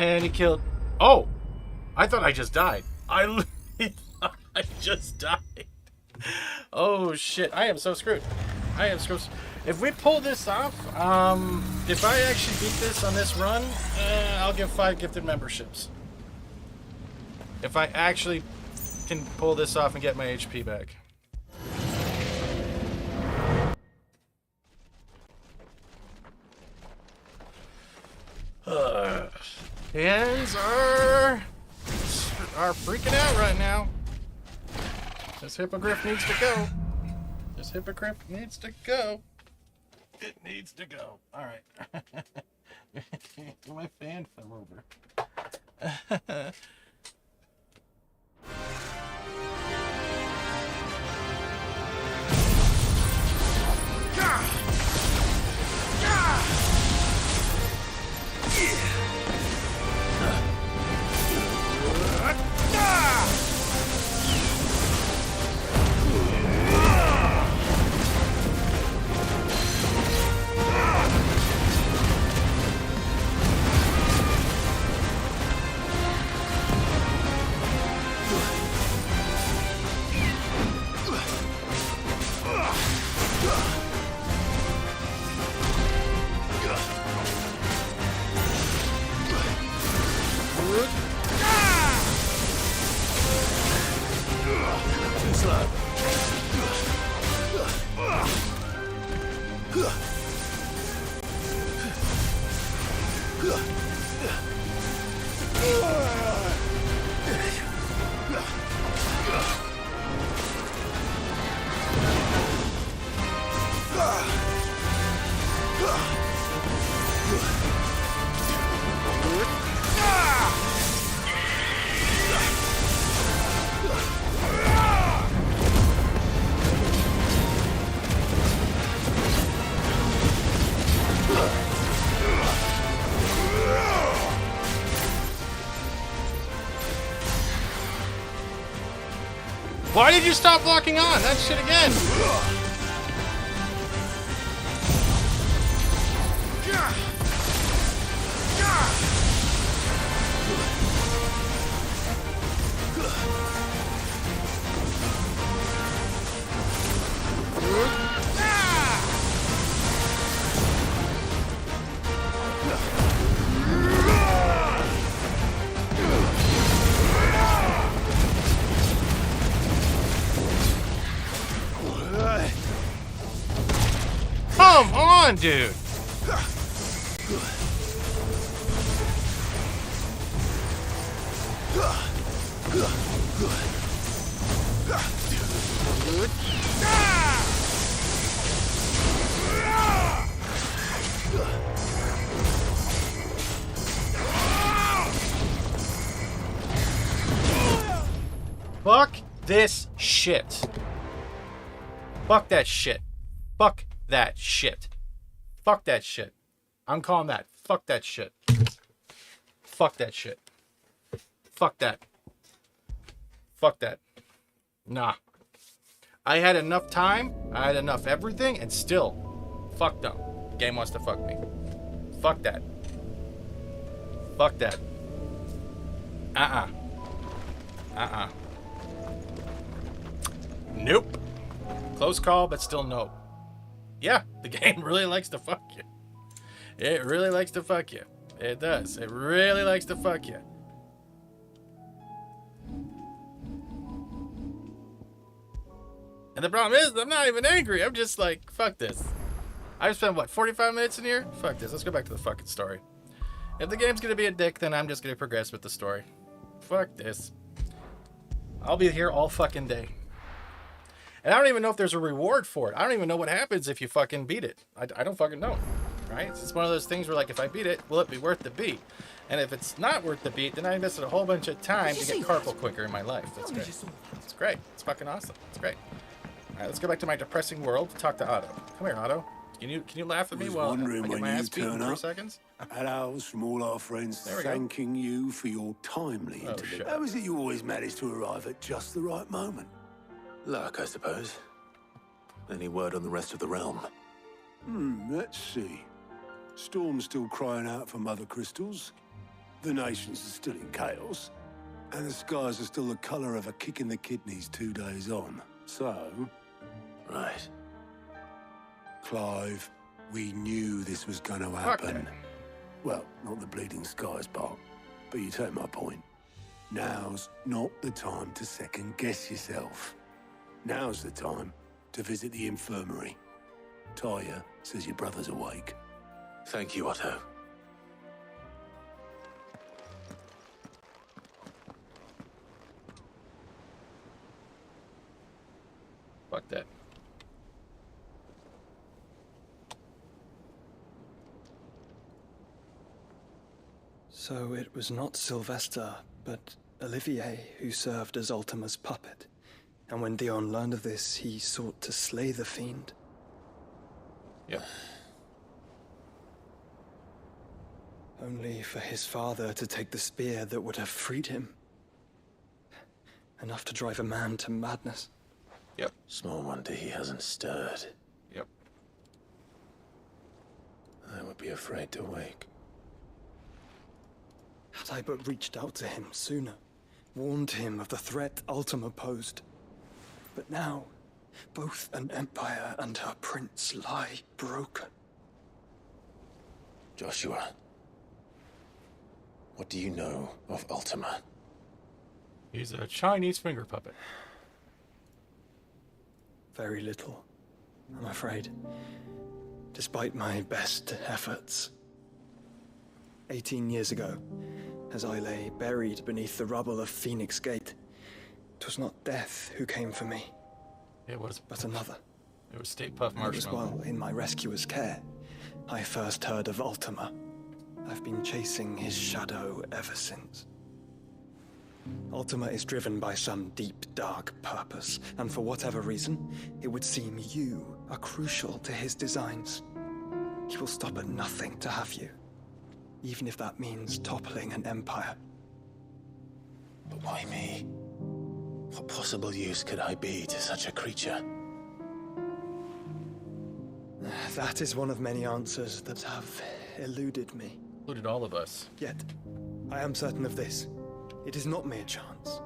And he killed... Oh! I thought I just died. I literally thought I just died. Oh, shit. I am so screwed. I am screwed. If we pull this off, if I actually beat this on this run, I'll give 5 gifted memberships. If I actually can pull this off and get my HP back. Hands are freaking out right now. This hippogriff needs to go. This hippogriff needs to go. It needs to go. All right. My fan fell over. Why did you stop locking on? That shit again. Come on, dude. Fuck this shit. Fuck that shit. Fuck that shit. Fuck that shit. I'm calling that. Fuck that shit. Fuck that shit. Fuck that. Fuck that. Nah. I had enough time, I had enough everything, and still, fuck them. Game wants to fuck me. Fuck that. Fuck that. Nope. Close call, but still no. Yeah, the game really likes to fuck you. It really likes to fuck you. It does. It really likes to fuck you. And the problem is, I'm not even angry. I'm just like, fuck this. I've spent, what, 45 minutes in here? Fuck this. Let's go back to the fucking story. If the game's gonna be a dick, then I'm just gonna progress with the story. Fuck this. I'll be here all fucking day. And I don't even know if there's a reward for it. I don't even know what happens if you fucking beat it. I don't fucking know. Right? It's just one of those things where, like, if I beat it, will it be worth the beat? And if it's not worth the beat, then I invested a whole bunch of time to get carpal quicker in my life. That's great. It's great. It's fucking awesome. It's great. All right, let's go back to my depressing world to talk to Otto. Come here, Otto. Can you laugh at me while I get my ass beat in 3 seconds? Hellos from all our friends thanking you for your timely interview. How is it you always manage to arrive at just the right moment? Luck, I suppose. Any word on the rest of the realm? Let's see. Storm's still crying out for mother crystals. The nations are still in chaos, and the skies are still the colour of a kick in the kidneys 2 days on. So... Right. Clive, we knew this was going to happen. Well, not the bleeding skies part, but you take my point. Now's not the time to second-guess yourself. Now's the time to visit the infirmary. Talia says your brother's awake. Thank you, Otto. Fuck that. So it was not Sylvester, but Olivier who served as Ultima's puppet. And when Dion learned of this, he sought to slay the fiend. Yep. Only for his father to take the spear that would have freed him. Enough to drive a man to madness. Yep. Small wonder he hasn't stirred. Yep. I would be afraid to wake. Had I but reached out to him sooner, warned him of the threat Ultima posed. But now, both an empire and her prince lie broken. Joshua, what do you know of Ultima? He's a Chinese finger puppet. Very little, I'm afraid. Despite my best efforts. 18 years ago, as I lay buried beneath the rubble of Phoenix Gate, 'twas not death who came for me. It was... but another. It was Stay Puft It was Marshmallow. while in my rescuer's care, I first heard of Ultima. I've been chasing his shadow ever since. Ultima is driven by some deep, dark purpose, and for whatever reason, it would seem you are crucial to his designs. He will stop at nothing to have you, even if that means toppling an empire. But why me? What possible use could I be to such a creature? That is one of many answers that have eluded me. Eluded all of us. Yet, I am certain of this. It is not mere chance.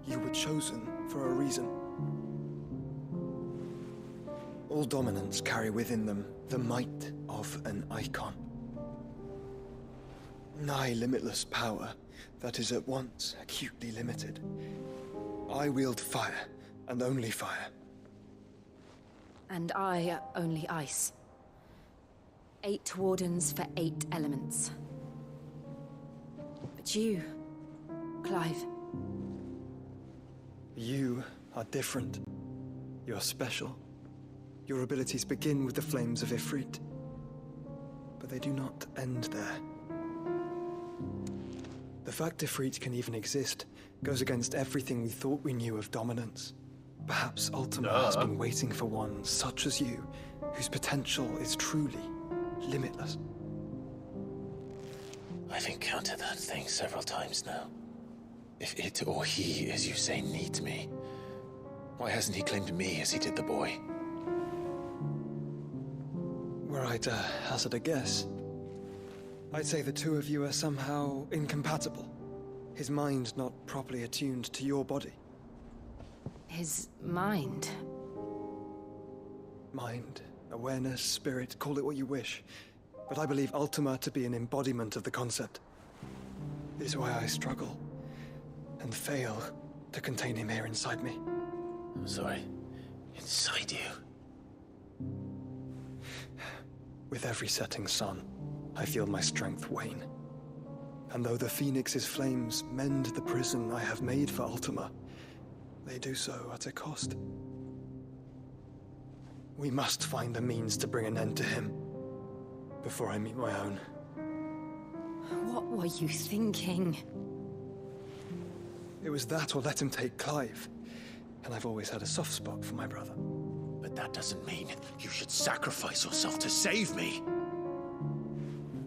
You were chosen for a reason. All dominants carry within them the might of an icon. Nigh limitless power that is at once acutely limited. I wield fire, and only fire. And I only ice. 8 wardens for 8 elements. But you, Clive. You are different. You're special. Your abilities begin with the flames of Ifrit. But they do not end there. The fact Ifrit can even exist goes against everything we thought we knew of dominance. Perhaps Ultima has been waiting for one such as you, whose potential is truly limitless. I've encountered that thing several times now. If it or he, as you say, needs me, why hasn't he claimed me as he did the boy? Were I to hazard a guess, I'd say the two of you are somehow incompatible. His mind not properly attuned to your body. His mind? Mind, awareness, spirit, call it what you wish. But I believe Ultima to be an embodiment of the concept. It is why I struggle and fail to contain him here inside me. I'm sorry. Inside you? With every setting sun, I feel my strength wane. And though the Phoenix's flames mend the prison I have made for Ultima, they do so at a cost. We must find a means to bring an end to him before I meet my own. What were you thinking? It was that or let him take Clive. And I've always had a soft spot for my brother. But that doesn't mean you should sacrifice yourself to save me.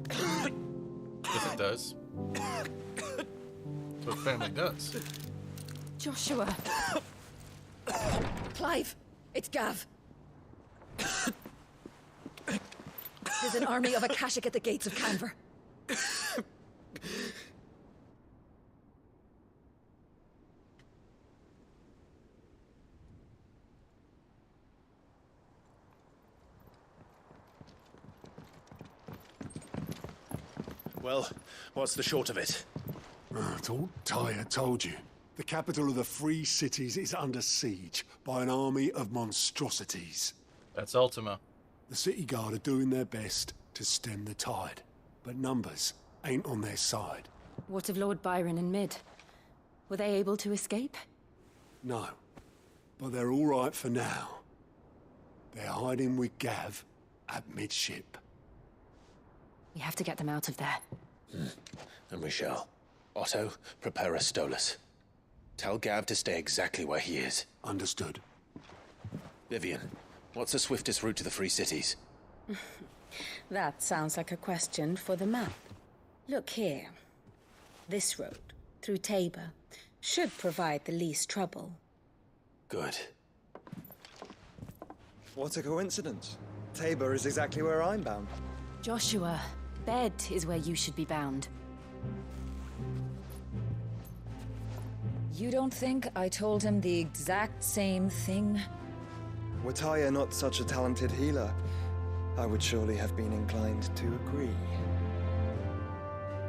Yes, it does. That's what family does. Joshua. Clive, it's Gav. There's an army of Akashic at the gates of Canver. Well, what's the short of it? I thought Tyre told you. The capital of the Free Cities is under siege by an army of monstrosities. That's Ultima. The city guard are doing their best to stem the tide, but numbers ain't on their side. What of Lord Byron and Mid? Were they able to escape? No, but they're all right for now. They're hiding with Gav at midship. We have to get them out of there. And we shall. Otto, prepare a Stolas. Tell Gav to stay exactly where he is. Understood. Vivian, what's the swiftest route to the Free Cities? That sounds like a question for the map. Look here. This road, through Tabor, should provide the least trouble. Good. What a coincidence. Tabor is exactly where I'm bound. Joshua, Bed is where you should be bound. You don't think I told him the exact same thing? Were Tyre not such a talented healer, I would surely have been inclined to agree.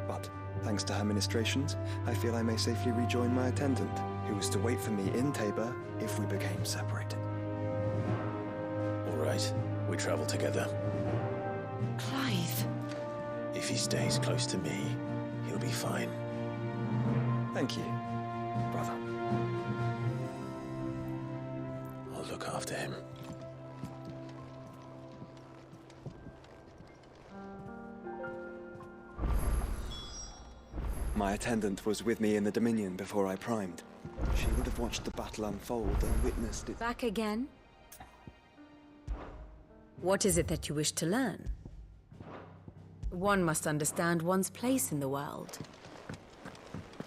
But, thanks to her ministrations, I feel I may safely rejoin my attendant, who was to wait for me in Tabor if we became separated. All right, we travel together. Clive. If he stays close to me, he'll be fine. Thank you, brother. I'll look after him. My attendant was with me in the Dominion before I primed. She would have watched the battle unfold and witnessed it. Back again? What is it that you wish to learn? One must understand one's place in the world.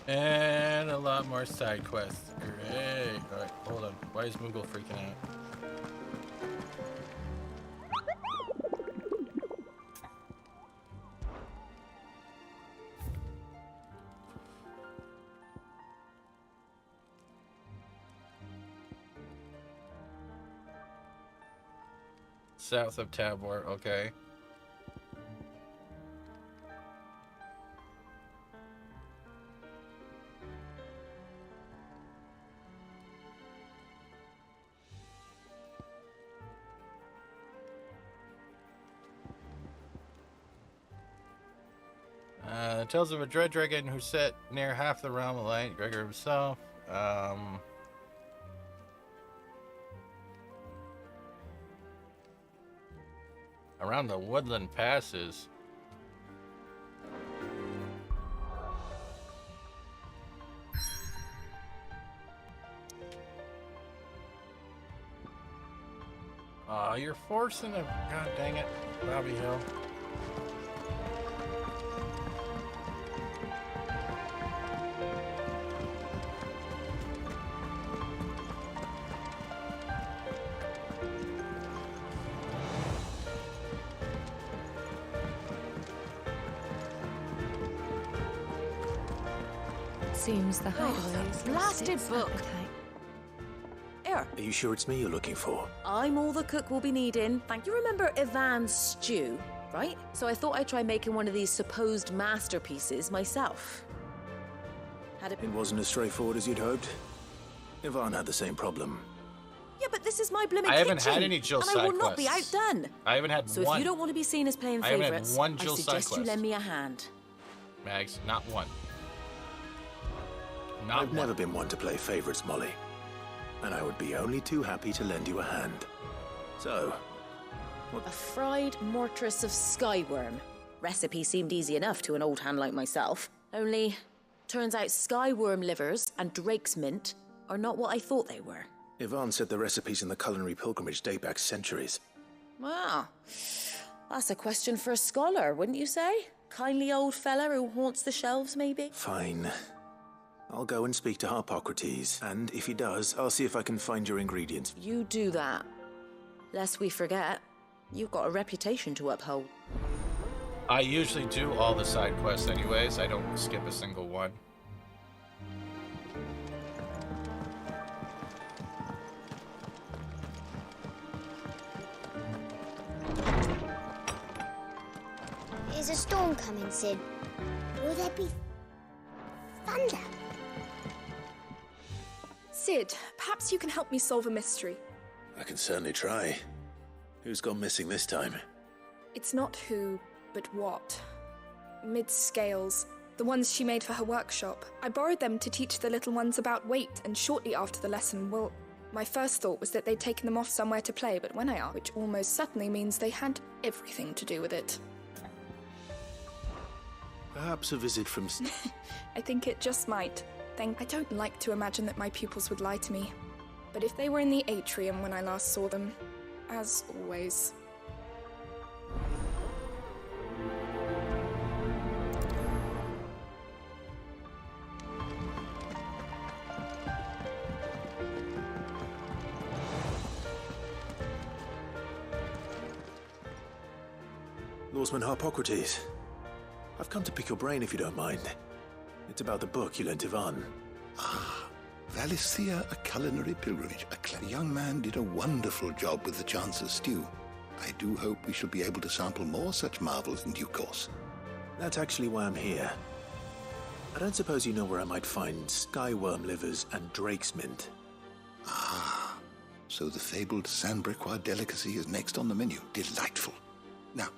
And a lot more side quests. Great. Alright, hold on. Why is Moogle freaking out? South of Tabor, okay. Tells of a dread dragon who sat near half the realm of light, Gregor himself. Around the woodland passes. Aw, you're forcing a... God dang it, Bobby Hill. Seems the hideaway. Blasted book. Here. Are you sure it's me you're looking for? I'm all the cook will be needing. You remember Ivan's stew, right? So I thought I'd try making one of these supposed masterpieces myself. It wasn't as straightforward as you'd hoped. Ivan had the same problem. Yeah, but this is my blimmin' I haven't kitchen, had any Jill and side I will not quests. be outdone. I haven't had So one. if you don't want to be seen as playing I haven't had favorites, one Jill I side suggest you quest. lend me a hand. Mags, not one. I've never been one to play favorites, Molly. And I would be only too happy to lend you a hand. So, A fried mortress of skyworm. Recipe seemed easy enough to an old hand like myself. Only, turns out skyworm livers and drake's mint are not what I thought they were. Ivan said the recipes in the culinary pilgrimage date back centuries. Wow. That's a question for a scholar, wouldn't you say? Kindly old fella who haunts the shelves, maybe? Fine. I'll go and speak to Harpocrates, and if he does, I'll see if I can find your ingredients. You do that. Lest we forget, you've got a reputation to uphold. I usually do all the side quests anyways. I don't skip a single one. Is a storm coming, Sid? Will there be thunder? Sid, perhaps you can help me solve a mystery. I can certainly try. Who's gone missing this time? It's not who, but what. Mid-scales. The ones she made for her workshop. I borrowed them to teach the little ones about weight, and shortly after the lesson, well, my first thought was that they'd taken them off somewhere to play, but when I asked, which almost certainly means they had everything to do with it. Perhaps a visit from... I think it just might. I don't like to imagine that my pupils would lie to me. But if they were in the atrium when I last saw them, as always... Lawsman Harpocrates. I've come to pick your brain if you don't mind. It's about the book you lent Ivan. Ah, Valicia, a culinary pilgrimage. A young man did a wonderful job with the Chance's stew. I do hope we shall be able to sample more such marvels in due course. That's actually why I'm here. I don't suppose you know where I might find skyworm livers and drake's mint. Ah, so the fabled Saint-Brequois delicacy is next on the menu. Delightful. Now,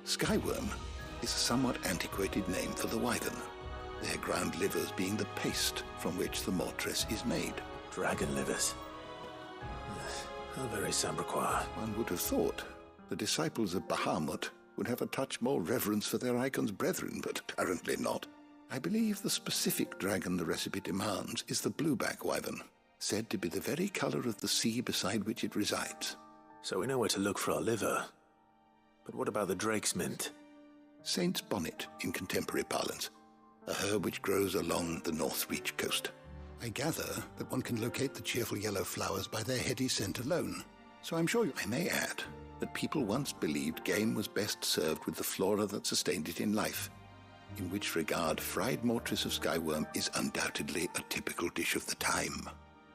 skyworm is a somewhat antiquated name for the wyvern, their ground livers being the paste from which the mortress is made. Dragon livers. How very Saint-Brequois. One would have thought the disciples of Bahamut would have a touch more reverence for their icon's brethren, but apparently not. I believe the specific dragon the recipe demands is the blueback wyvern, said to be the very color of the sea beside which it resides. So we know where to look for our liver. But what about the drake's mint? Saint's bonnet in contemporary parlance, a herb which grows along the North Reach coast. I gather that one can locate the cheerful yellow flowers by their heady scent alone. So I'm sure I may add that people once believed game was best served with the flora that sustained it in life, in which regard fried mortress of skyworm is undoubtedly a typical dish of the time.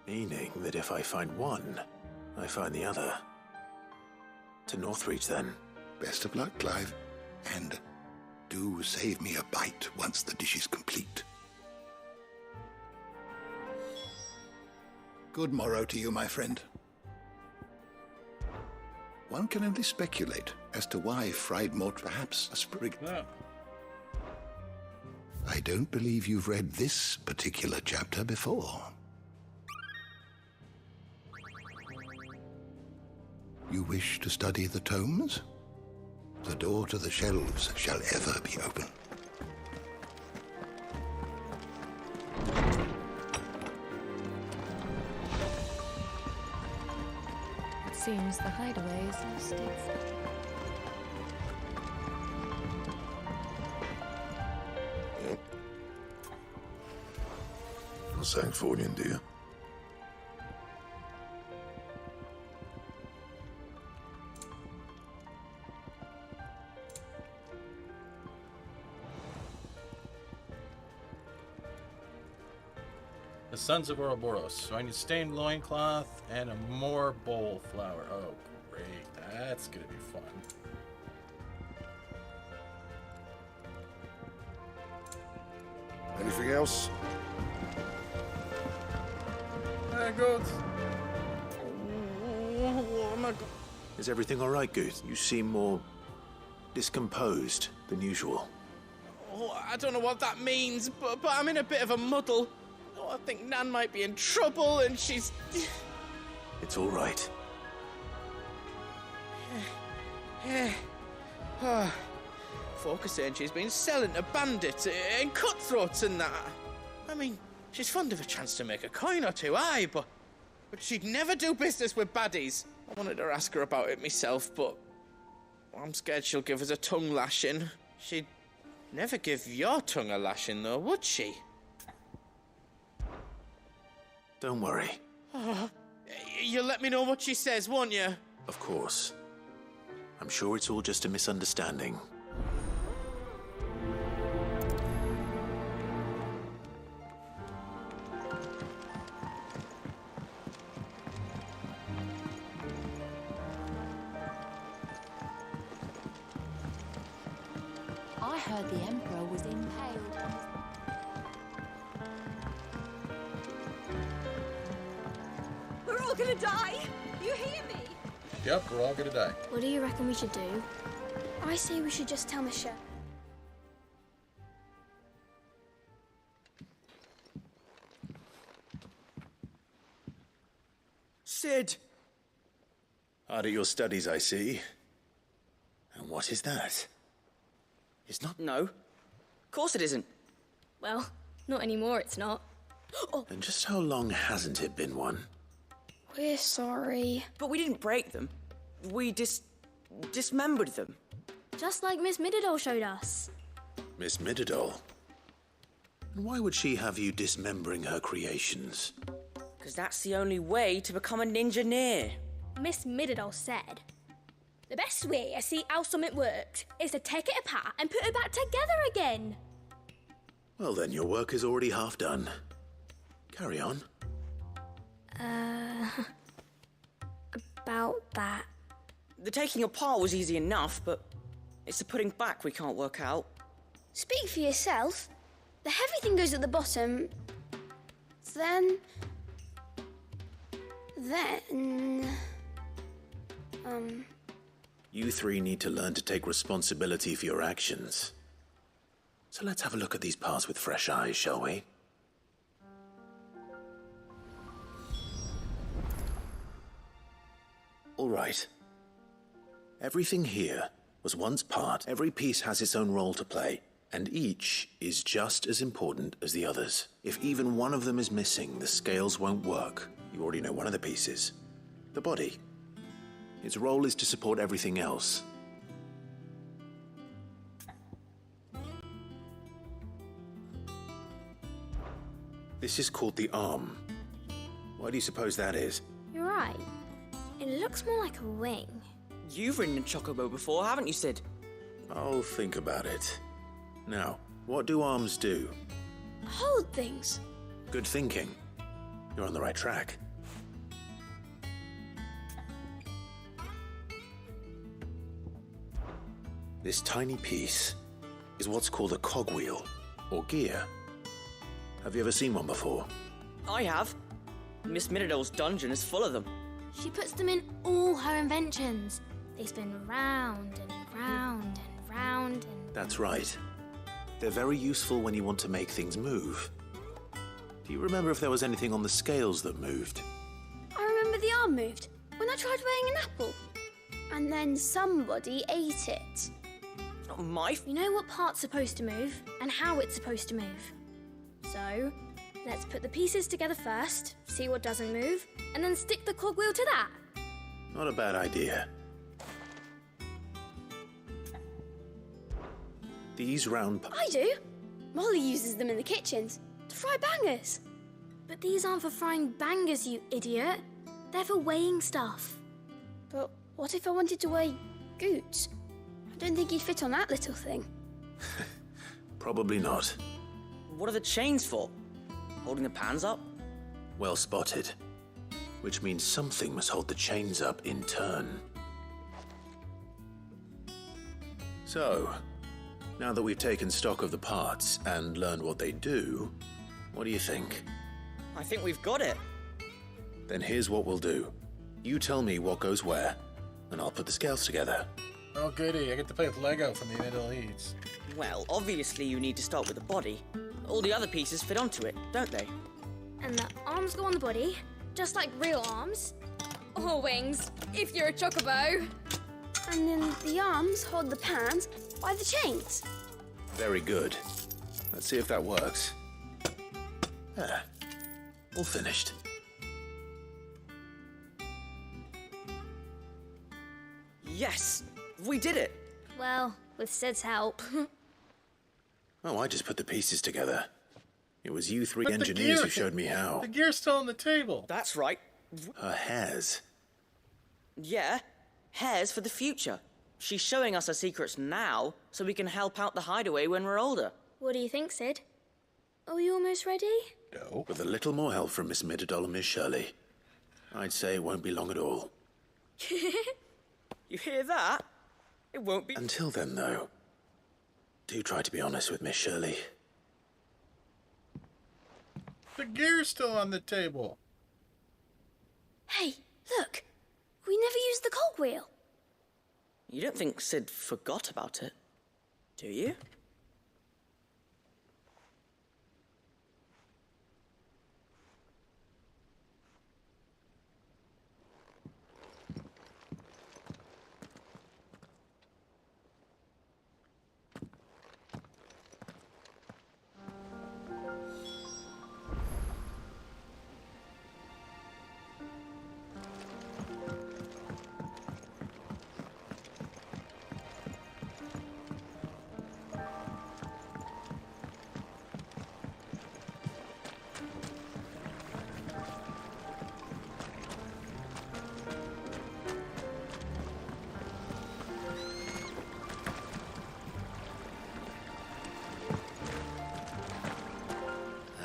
Meaning that if I find one, I find the other. To Northreach, then. Best of luck, Clive. And do save me a bite once the dish is complete. Good morrow to you, my friend. One can only speculate as to why fried mort, perhaps a sprig. Yeah. I don't believe you've read this particular chapter before. You wish to study the tomes? The door to the shelves shall ever be open. It seems the hideaway is lost its... You're Sancfordian, do you? The Sons of Ouroboros. So I need stained loincloth and a more bowl flower. Oh, great. That's going to be fun. Anything else? Hey, good. Oh my God. Is everything all right, Guth? You seem more discomposed than usual. Oh, I don't know what that means, but I'm in a bit of a muddle. Oh, I think Nan might be in trouble, and she's... It's all right. Folk are saying she's been selling to bandits and cutthroats and that. I mean, she's fond of a chance to make a coin or two, aye, but she'd never do business with baddies. I wanted to ask her about it myself, but I'm scared she'll give us a tongue lashing. She'd never give your tongue a lashing, though, would she? Don't worry. Oh, you'll let me know what she says, won't you? Of course. I'm sure it's all just a misunderstanding. I I heard the Emperor was impaled. We're all gonna die! You hear me? Yep, we're all gonna die. What do you reckon we should do? I say we should just tell Michelle. Sid! Hard at your studies, I see. And what is that? It's not... No. Of course it isn't. Well, not anymore, it's not. Oh, And just how long hasn't it been one? we're sorry. But we didn't break them. We dismembered them. Just like Miss Middledore showed us. Miss Middledore? And why would she have you dismembering her creations? Because that's the only way to become a ninja-neer. Miss Middledore said, the best way to see how something works is to take it apart and put it back together again. Well then, your work is already half done. Carry on. About that. The taking apart was easy enough, but it's the putting back we can't work out. Speak for yourself. The heavy thing goes at the bottom. Then... You three need to learn to take responsibility for your actions. So let's have a look at these parts with fresh eyes, shall we? All right. Everything here was once part. Every piece has its own role to play, and each is just as important as the others. If even one of them is missing, the scales won't work. You already know one of the pieces. The body. Its role is to support everything else. This is called the arm. Why do you suppose that is? You're right. It looks more like a wing. You've ridden a chocobo before, haven't you, Sid? I'll think about it. Now, what do arms do? Hold things. Good thinking. You're on the right track. This tiny piece is what's called a cogwheel, or gear. Have you ever seen one before? I have. Miss Minidore's dungeon is full of them. She puts them in all her inventions. They spin round and round and round and... That's right. They're very useful when you want to make things move. Do you remember if there was anything on the scales that moved? I remember the arm moved when I tried weighing an apple. And then somebody ate it. Not my... You know what part's supposed to move and how it's supposed to move. So, let's put the pieces together first, see what doesn't move, and then stick the cogwheel to that. Not a bad idea. These round... I do. Molly uses them in the kitchens to fry bangers. But these aren't for frying bangers, you idiot. They're for weighing stuff. But what if I wanted to weigh goots? I don't think he'd fit on that little thing. Probably not. What are the chains for? Holding the pans up? Well spotted. Which means something must hold the chains up in turn. So, now that we've taken stock of the parts and learned what they do, what do you think? I think we've got it. Then here's what we'll do. You tell me what goes where, and I'll put the scales together. Oh goody, I get to play with Lego from the Middle East. Well, obviously you need to start with the body. All the other pieces fit onto it, don't they? And the arms go on the body, just like real arms. Or wings, if you're a chocobo. And then the arms hold the pans by the chains. Very good. Let's see if that works. There. All finished. Yes! We did it! Well, with Sid's help. Oh, I just put the pieces together. It was you three But the engineers gear- who showed me how. The gear's still on the table. That's right. Her hairs. Yeah, hairs for the future. She's showing us her secrets now, so we can help out the hideaway when we're older. What do you think, Sid? Are you almost ready? No. With a little more help from Miss Middledore and Miss Shirley, I'd say it won't be long at all. You hear that? It won't be... Until then, though, do Do try to be honest with me, Shirley. The gear's still on the table. Hey, look. We never used the cogwheel. You don't think Sid forgot about it, do you?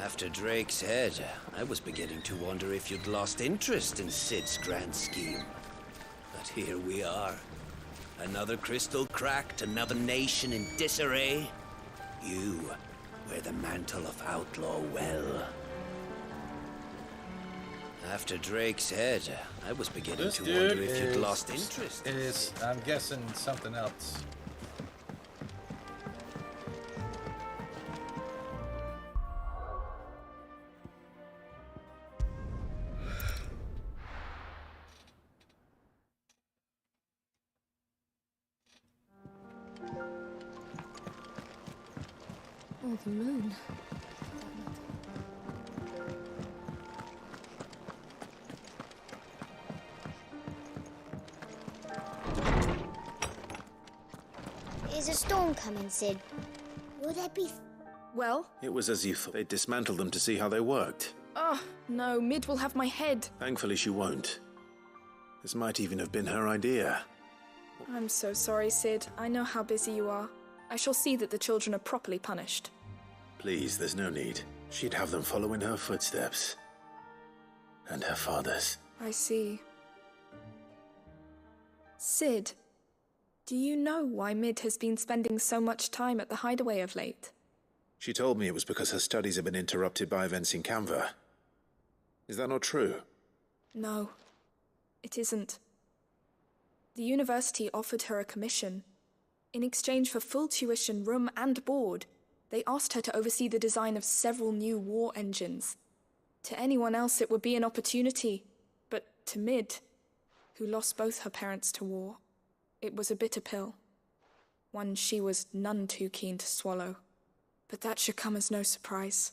After Drake's head, I was beginning to wonder if you'd lost interest in Sid's grand scheme. But here we are. Another crystal cracked, another nation in disarray. You wear the mantle of outlaw well. After Drake's head, I was beginning to wonder if you'd lost interest. I'm guessing, something else. Oh, the moon. Is a storm coming, Sid? Will there be... Well? It was as you thought. They dismantled them to see how they worked. Oh, no, Mid will have my head. Thankfully she won't. This might even have been her idea. I'm so sorry, Sid. I know how busy you are. I shall see that the children are properly punished. Please, there's no need. She'd have them follow in her footsteps. And her father's. I see. Sid, do you know why Mid has been spending so much time at the hideaway of late? She told me it was because her studies have been interrupted by events in Canva. Is that not true? No, it isn't. The university offered her a commission. In exchange for full tuition, room and board, they asked her to oversee the design of several new war engines. To anyone else it would be an opportunity, but to Mid, who lost both her parents to war, it was a bitter pill. One she was none too keen to swallow. But that should come as no surprise.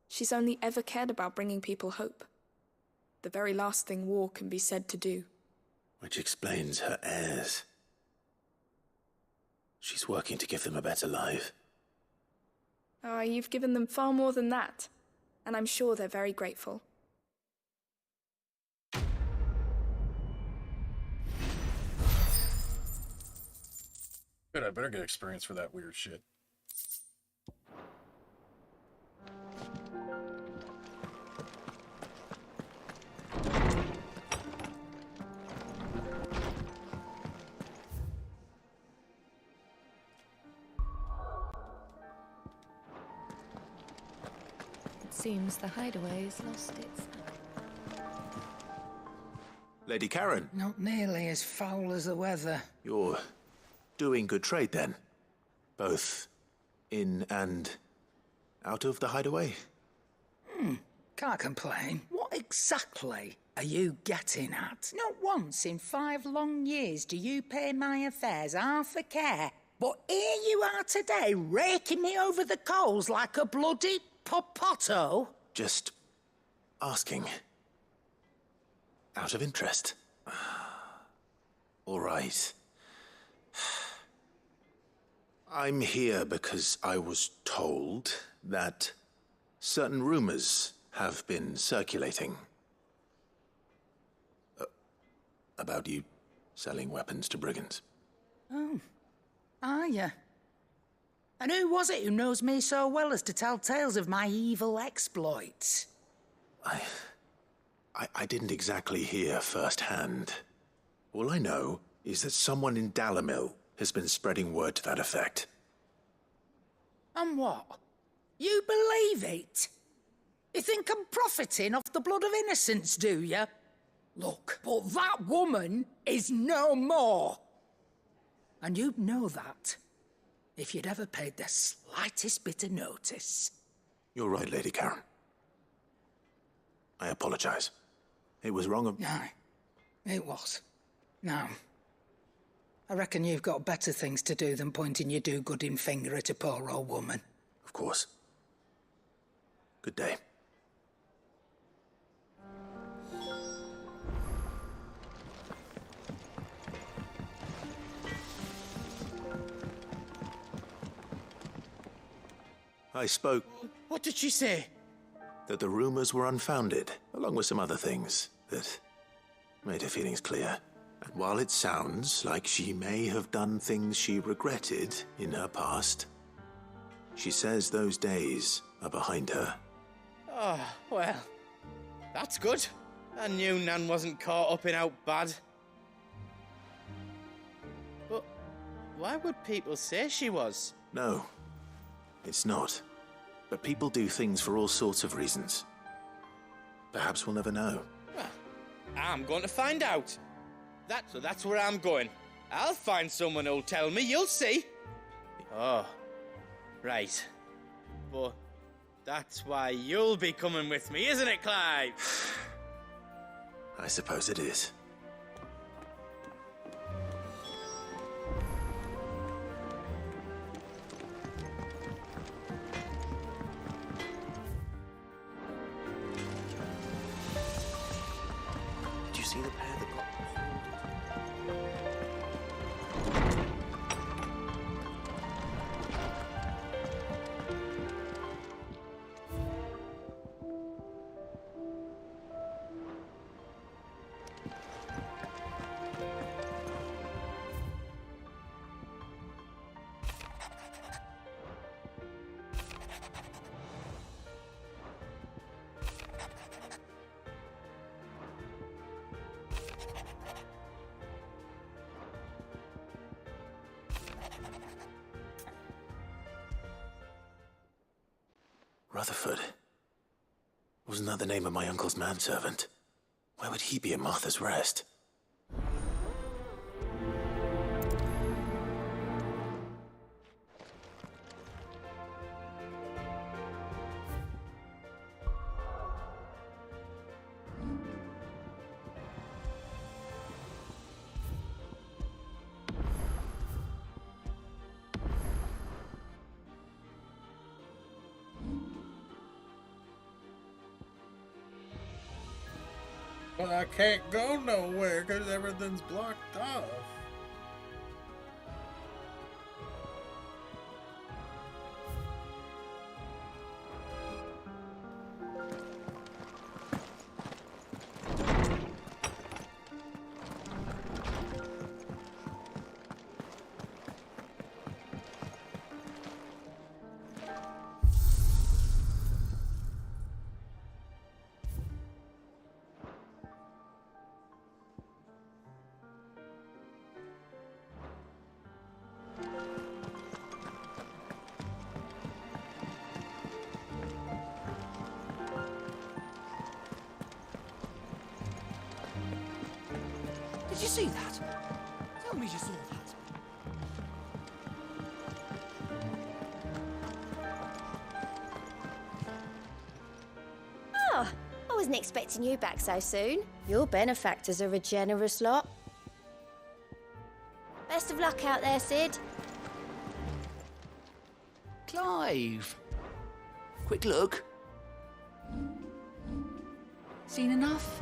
She's only ever cared about bringing people hope. The very last thing war can be said to do. Which explains her heirs. She's working to give them a better life. Ah, you've given them far more than that, and I'm sure they're very grateful. Good, I better get experience for that weird shit. Seems the hideaway's lost its... Lady Karen. Not nearly as foul as the weather. You're doing good trade then? Both in and out of the hideaway? Can't complain. What exactly are you getting at? Not once in 5 long years do you pay my affairs half a care. But here you are today, raking me over the coals like a bloody popoto. Just asking. Out of interest. All right. I'm here because I was told that certain rumors have been circulating. About you selling weapons to brigands. Oh, are you? And who was it who knows me so well as to tell tales of my evil exploits? I didn't exactly hear firsthand. All I know is that someone in Dalamil has been spreading word to that effect. And what? You believe it? You think I'm profiting off the blood of innocents, do you? Look, but that woman is no more. And you'd know that if you'd ever paid the slightest bit of notice. You're right, Lady Karen. I apologize. It was wrong of... No, it was. Now, I reckon you've got better things to do than pointing your do-gooding finger at a poor old woman. Of course. Good day. I spoke... What did she say? That the rumors were unfounded, along with some other things that made her feelings clear. And while it sounds like she may have done things she regretted in her past, she says those days are behind her. Oh, well, that's good. I knew Nan wasn't caught up in out bad. But why would people say she was? No, it's not. But people do things for all sorts of reasons. Perhaps we'll never know. Well, I'm going to find out. That's where I'm going. I'll find someone who'll tell me, you'll see. Oh, right. But that's why you'll be coming with me, isn't it, Clive? I suppose it is. Did you see the pair that got... Rutherford. Wasn't that the name of my uncle's manservant? Why would he be at Martha's Rest? But I can't go nowhere because everything's blocked off. Did you see that? Tell me you saw that. Oh, I wasn't expecting you back so soon. Your benefactors are a generous lot. Best of luck out there, Sid. Clive! Quick look. Seen enough?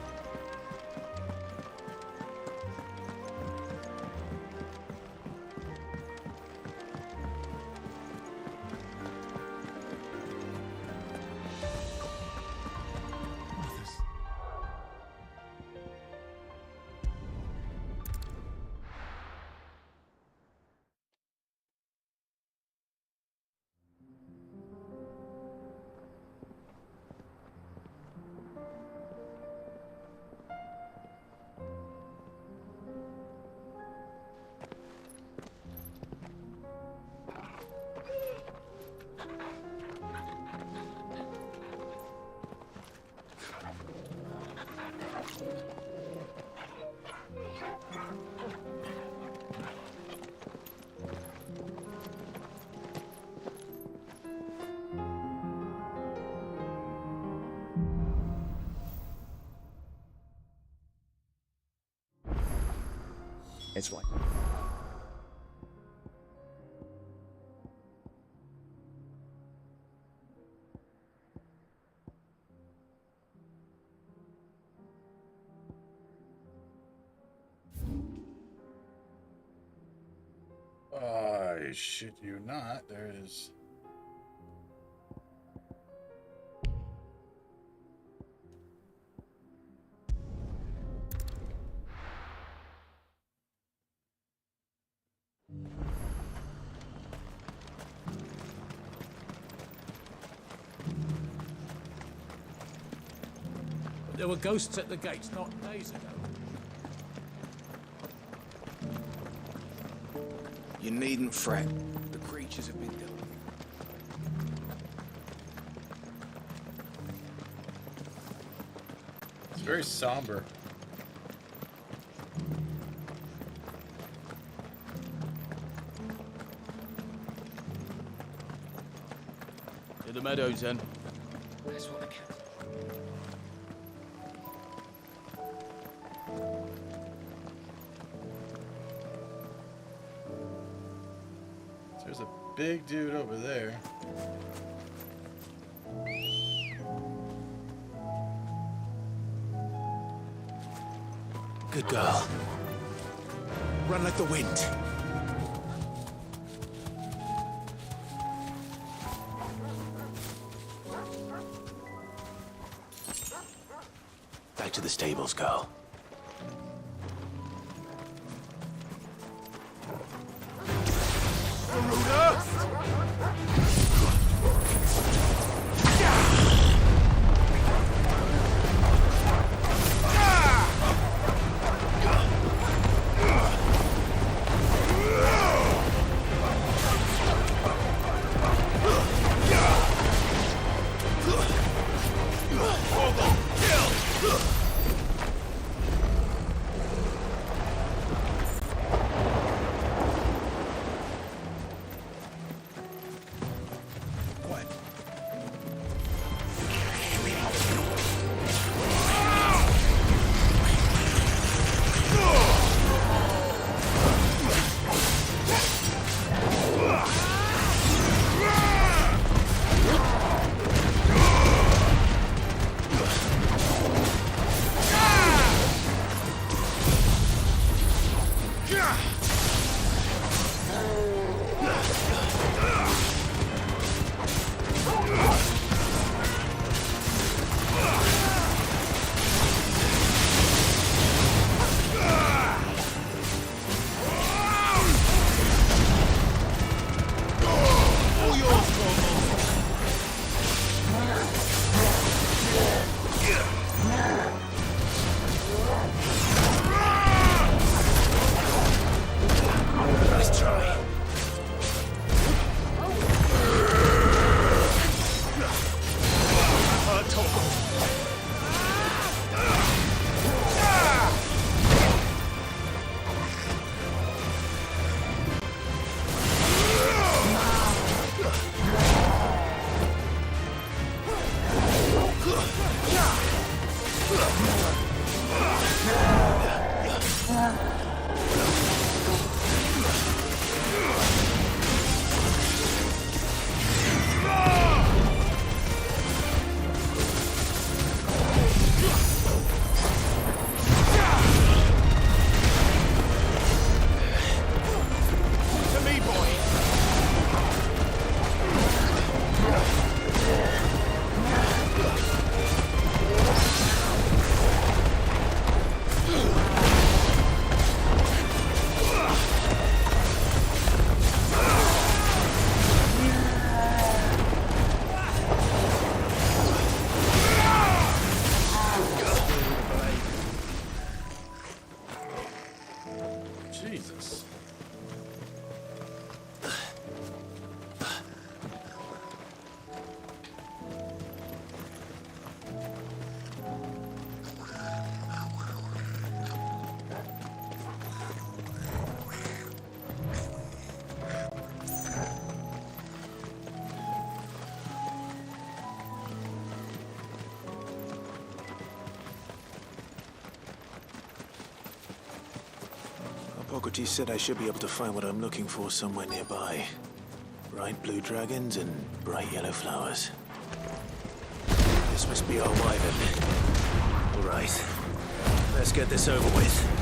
It's right. I shit you not. There is. There were ghosts at the gates not days ago. You needn't fret. The creatures have been dealt with. It's very somber. To the meadows, then. That's what the cat. There's a big dude over there. Good girl. Run like the wind. Back to the stables, girl. Hippocrates said I should be able to find what I'm looking for somewhere nearby. Bright blue dragons and bright yellow flowers. This must be our wyvern. All right. Let's get this over with.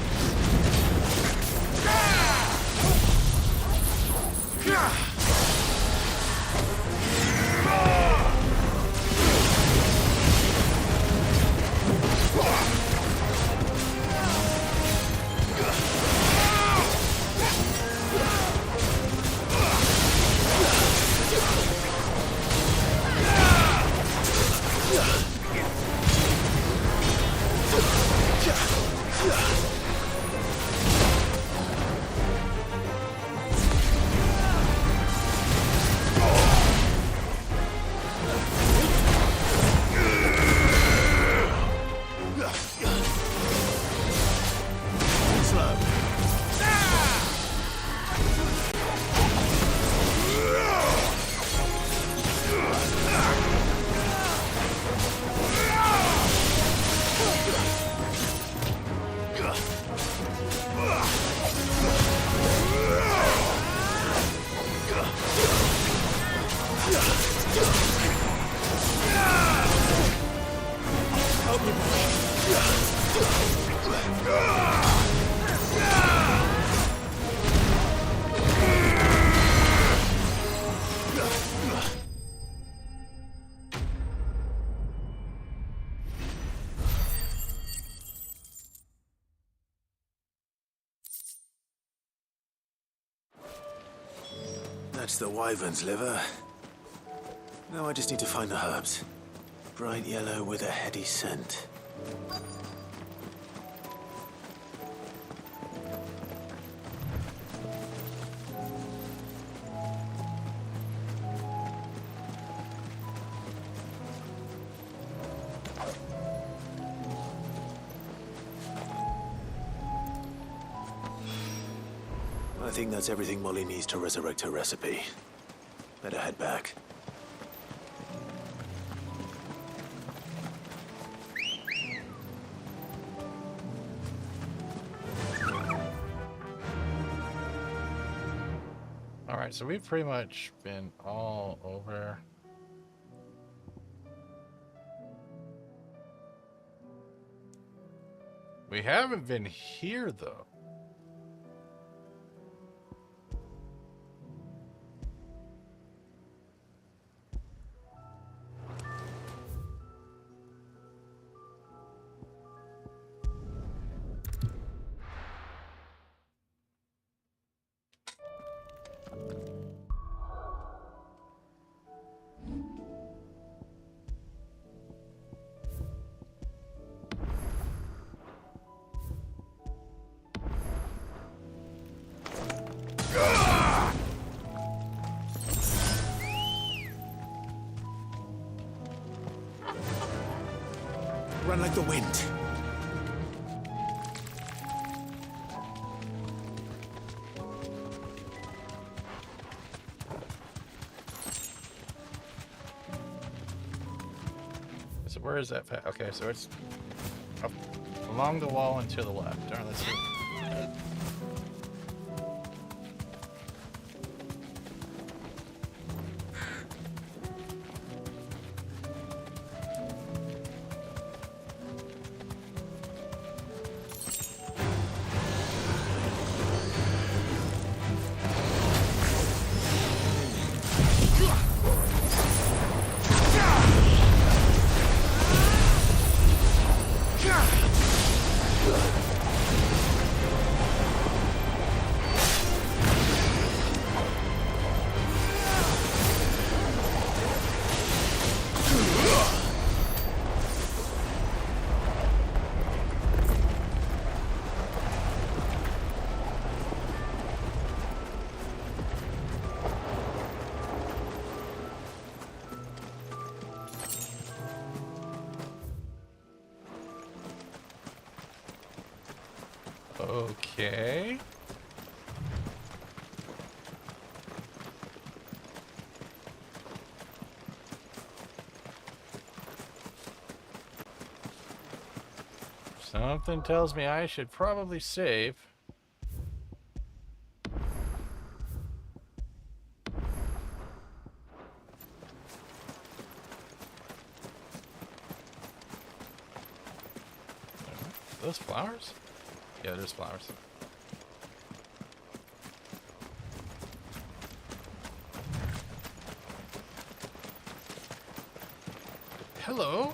That's the wyvern's liver. Now I just need to find the herbs. Bright yellow with a heady scent. I think that's everything Molly needs to resurrect her recipe. Better head back. Alright, so we've pretty much been all over. We haven't been here, though. Run like the wind. So where is that? Okay, so it's up along the wall and to the left. All right, let's see. Okay. Something tells me I should probably save. those flowers? Yeah, there's flowers. Hello?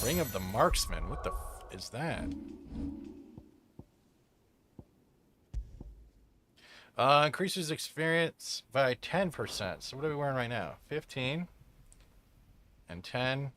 Ring of the Marksman. What the f is that? Increases experience by 10%. So what are we wearing right now? 15 and 10.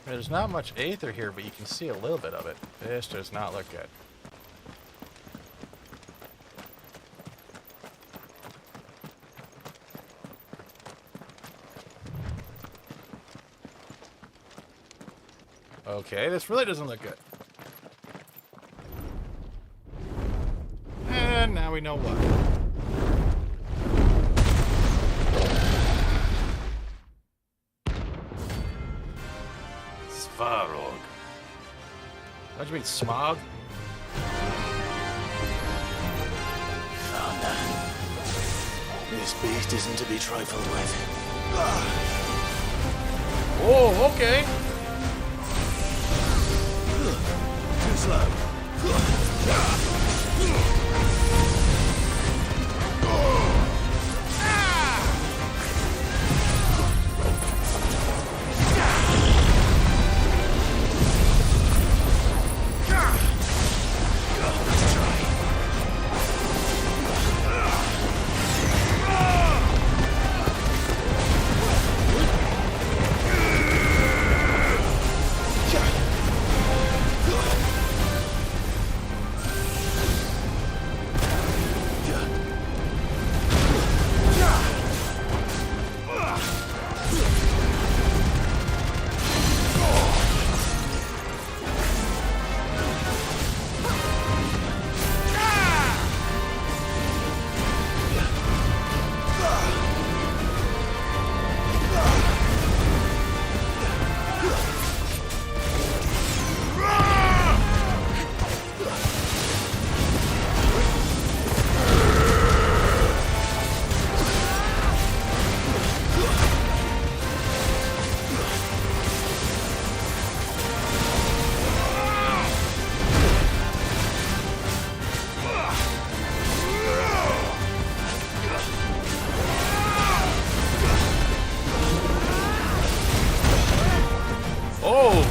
There's not much aether here, but you can see a little bit of it. This does not look good. Okay, this really doesn't look good. And now we know what. Svarog. How'd you mean smog? This beast isn't to be trifled with. Oh, okay. Too slow.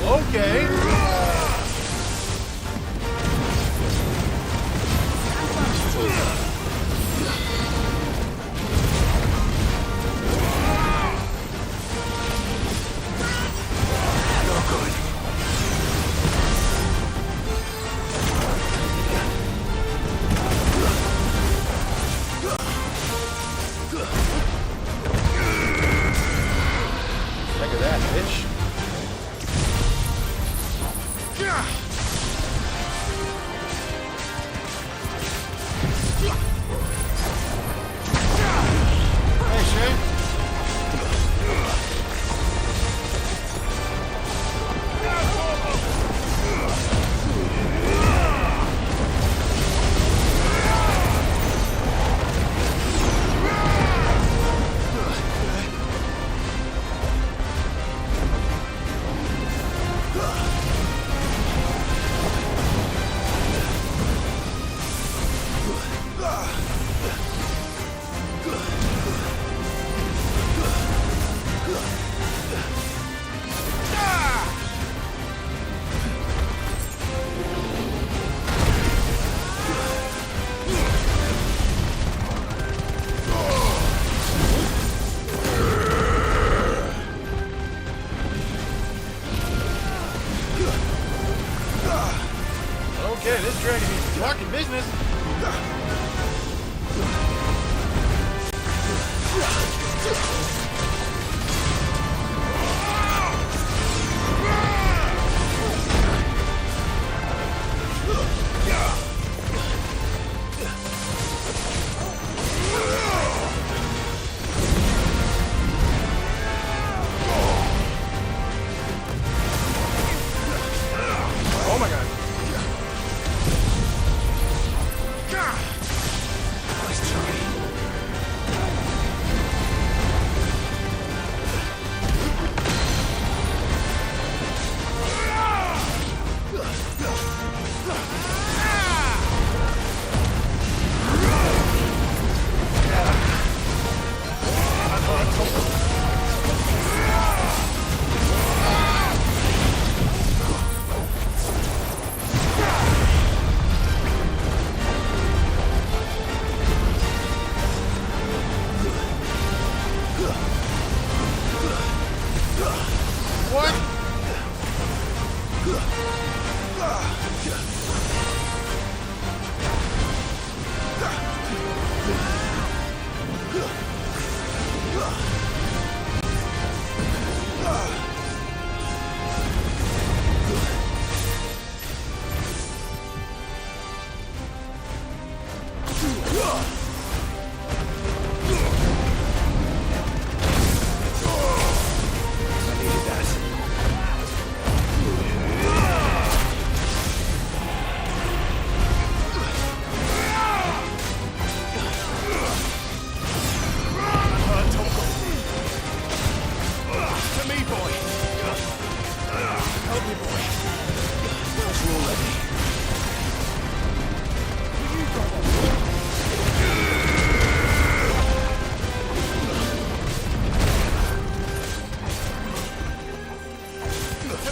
Okay. Look at that, bitch. Okay, this dragon is talking business.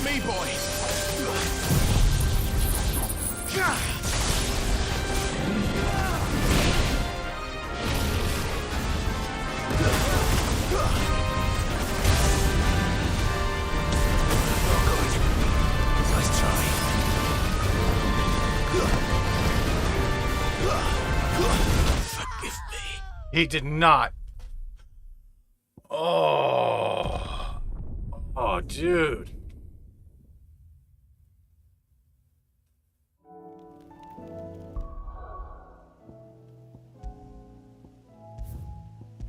me, boy! Forgive me. He did not. Oh. Oh, dude.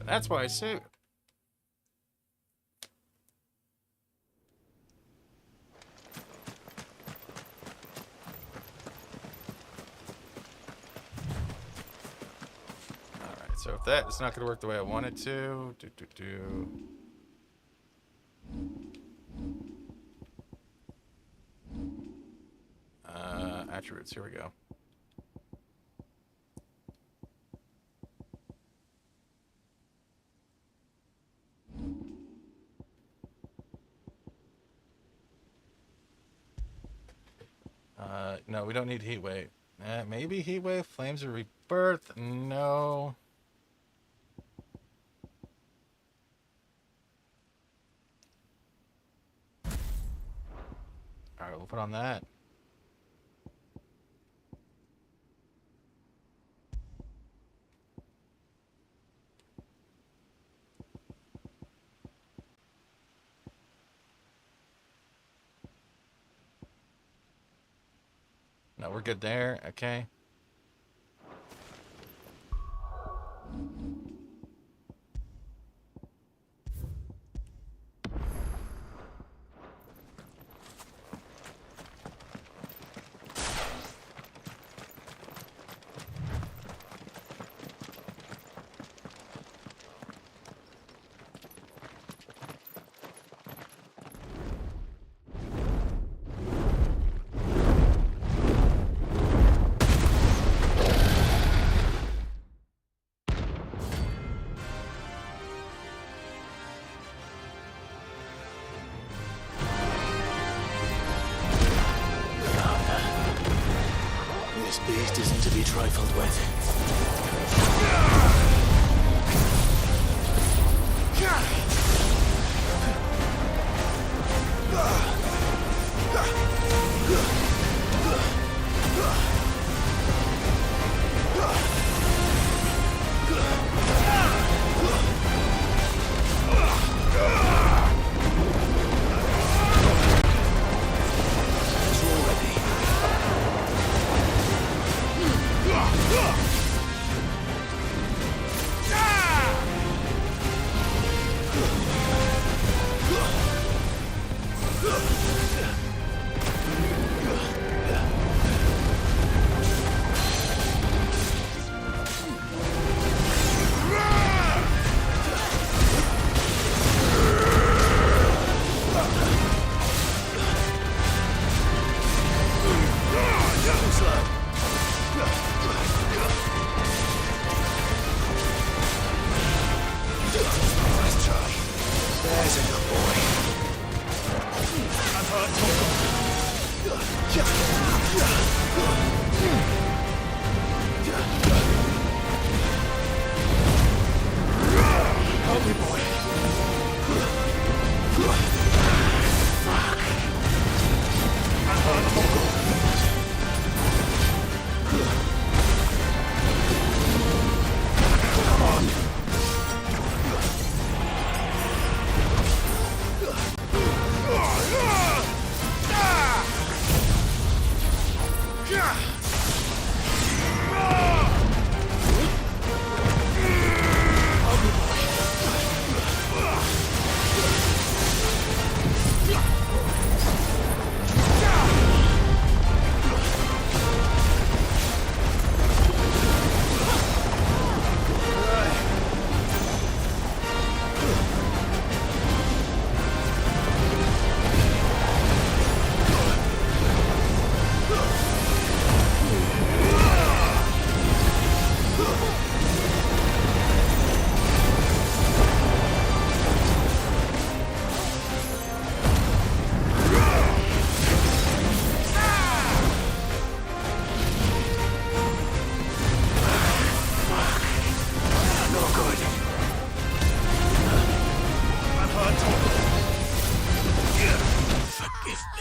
That's why I say. Alright, so if that is not going to work the way I want it to, attributes, here we go. No, we don't need heat wave. Maybe heat wave, flames of rebirth. No. All right, we'll put on that. No, we're good there. Okay. This beast isn't to be trifled with.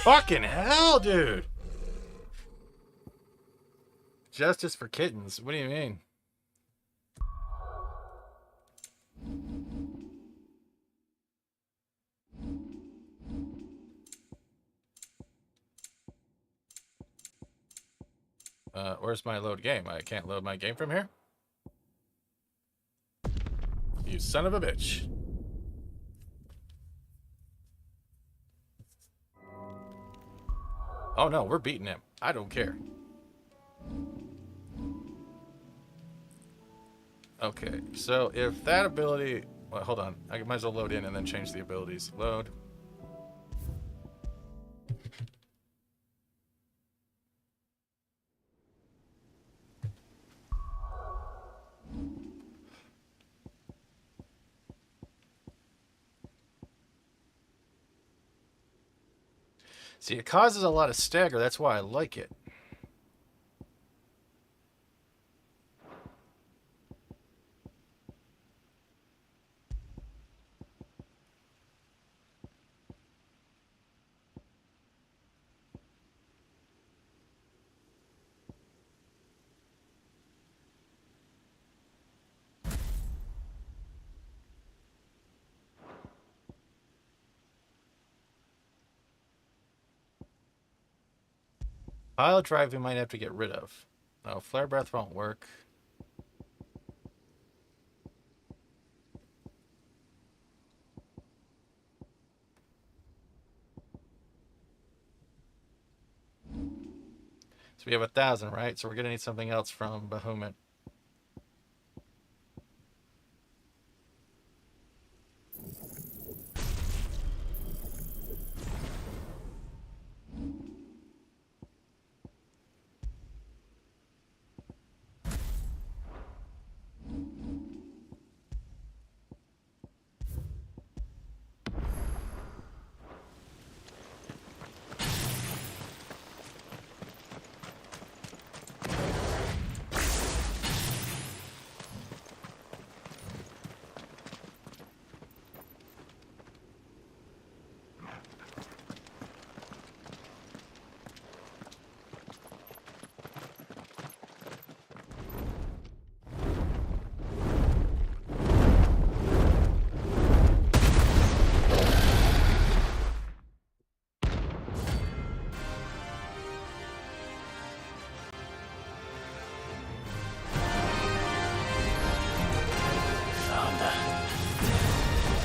Fucking hell, dude. Justice for kittens. What do you mean? Where's my load game? I can't load my game from here? You son of a bitch. Oh no, we're beating him. I don't care. Okay, so if that ability... Well, hold on. I might as well load in and then change the abilities. Load. See, it causes a lot of stagger. That's why I like it. Pile drive we might have to get rid of. No, flare breath won't work. So we have 1,000, right? So we're gonna need something else from Bahamut.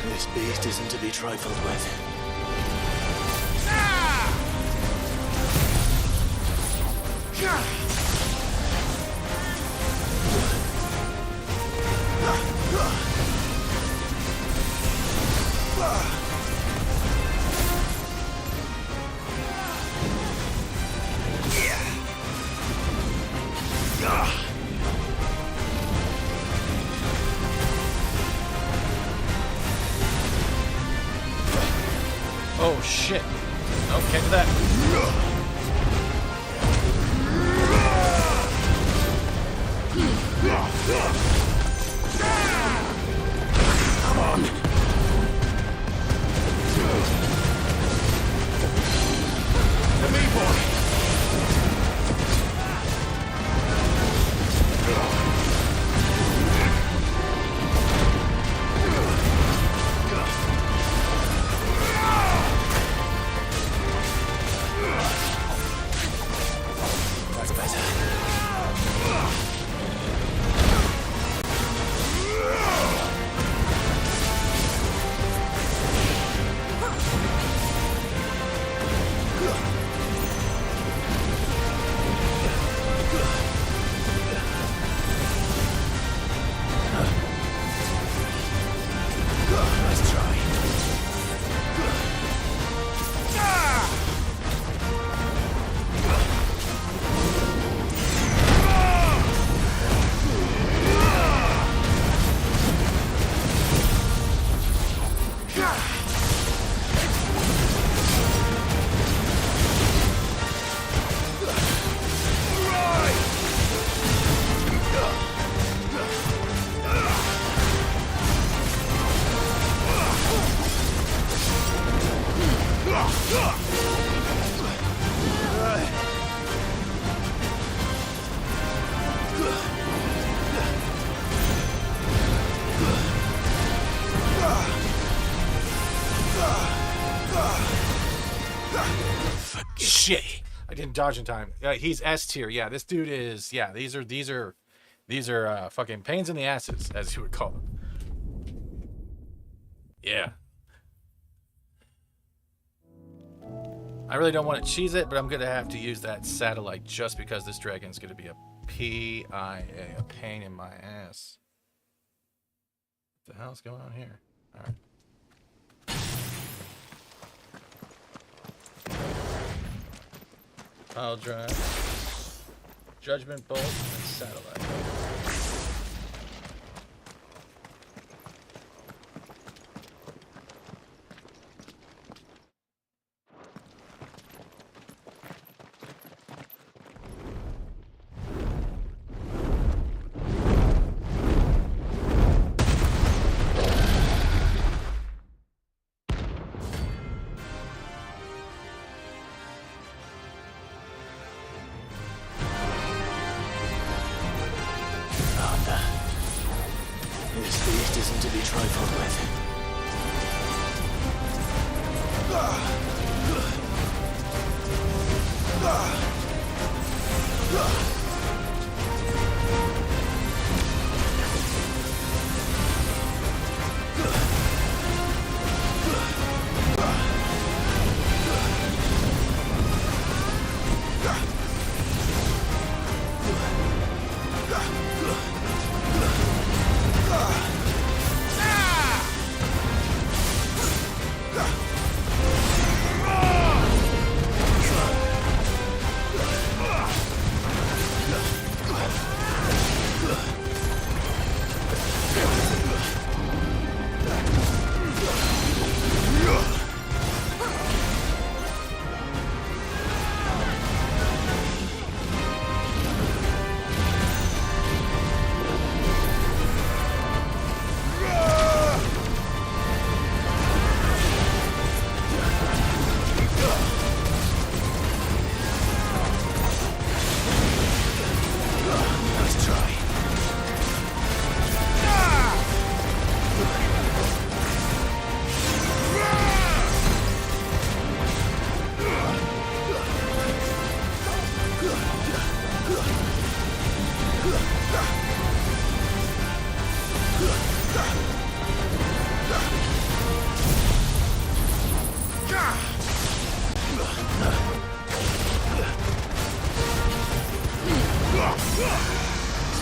This beast isn't to be trifled with. Oh shit. Nope, can't do that. Come on. To me, boy. That's better. Nice try. Shit! I didn't dodge in time. He's S tier. Yeah, this dude is. Yeah, these are fucking pains in the asses, as you would call them. Yeah. I really don't want to cheese it, but I'm gonna have to use that satellite just because this dragon's gonna be a PIA, a pain in my ass. What the hell's going on here? All right. Pile drive, judgment bolt, and satellite. This beast isn't to be trifled with.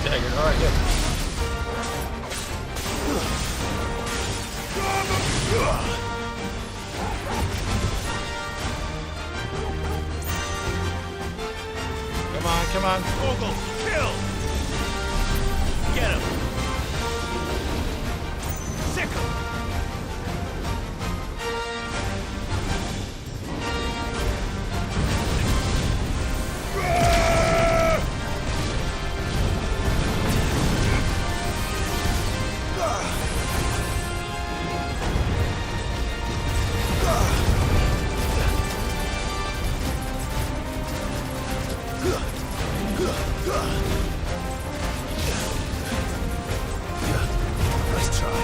Staggered. All right, good. Come on, come on. Vogel, kill! Get him! Sick him! Nice try.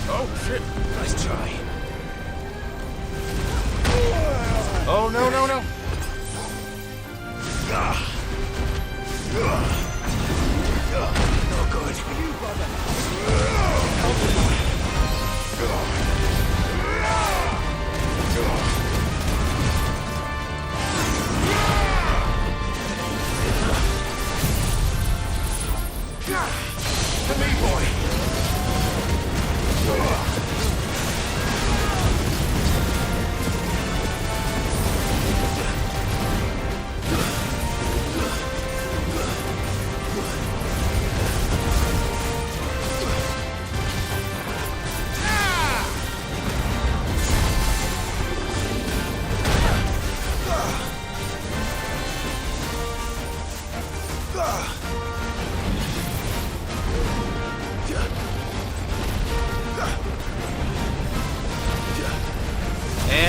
Oh, shit. Nice try. Oh, no, no, no. No good. To me, boy. And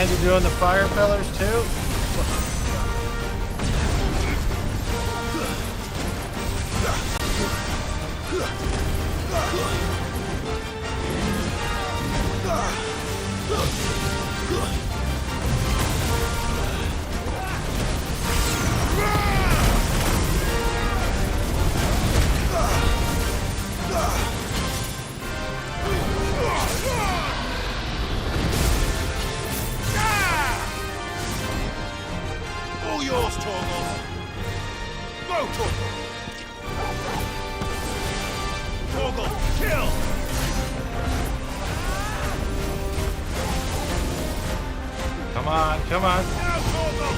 you're doing the fire pillars too? All yours, Torgal. Go, Torgal. Torgal, kill. Come on, come on. Now, Torgal.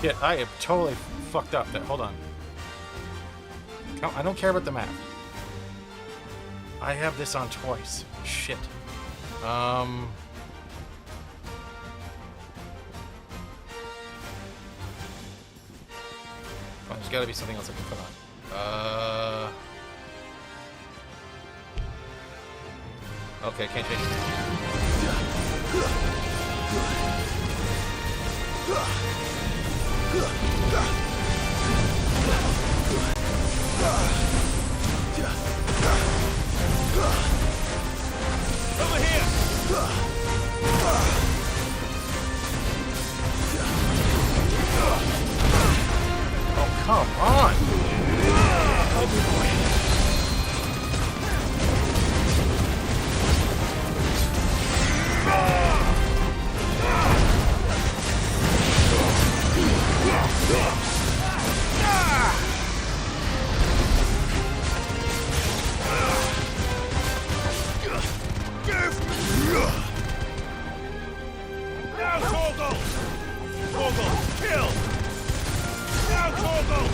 Yeah, I have totally fucked up there. Hold on. I don't care about the map. I have this on twice. Shit. Oh, there's got to be something else I can put on. Okay, can't change it. Over here! Oh, come on! Oh, boy. Now, Torgal! Torgal, kill! Now, Torgal!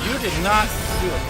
You did not do it.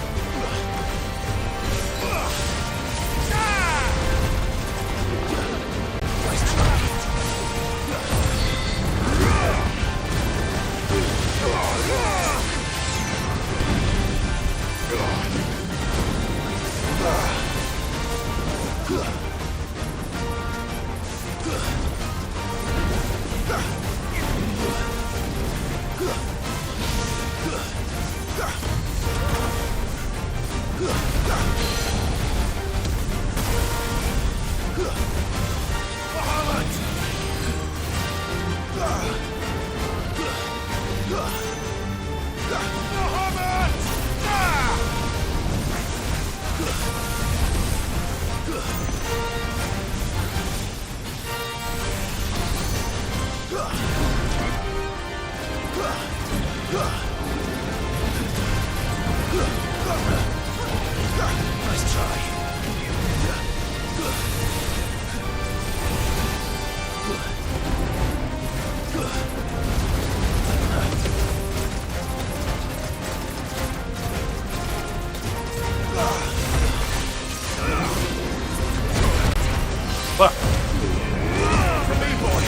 Nice try. Fuck. From me, boy.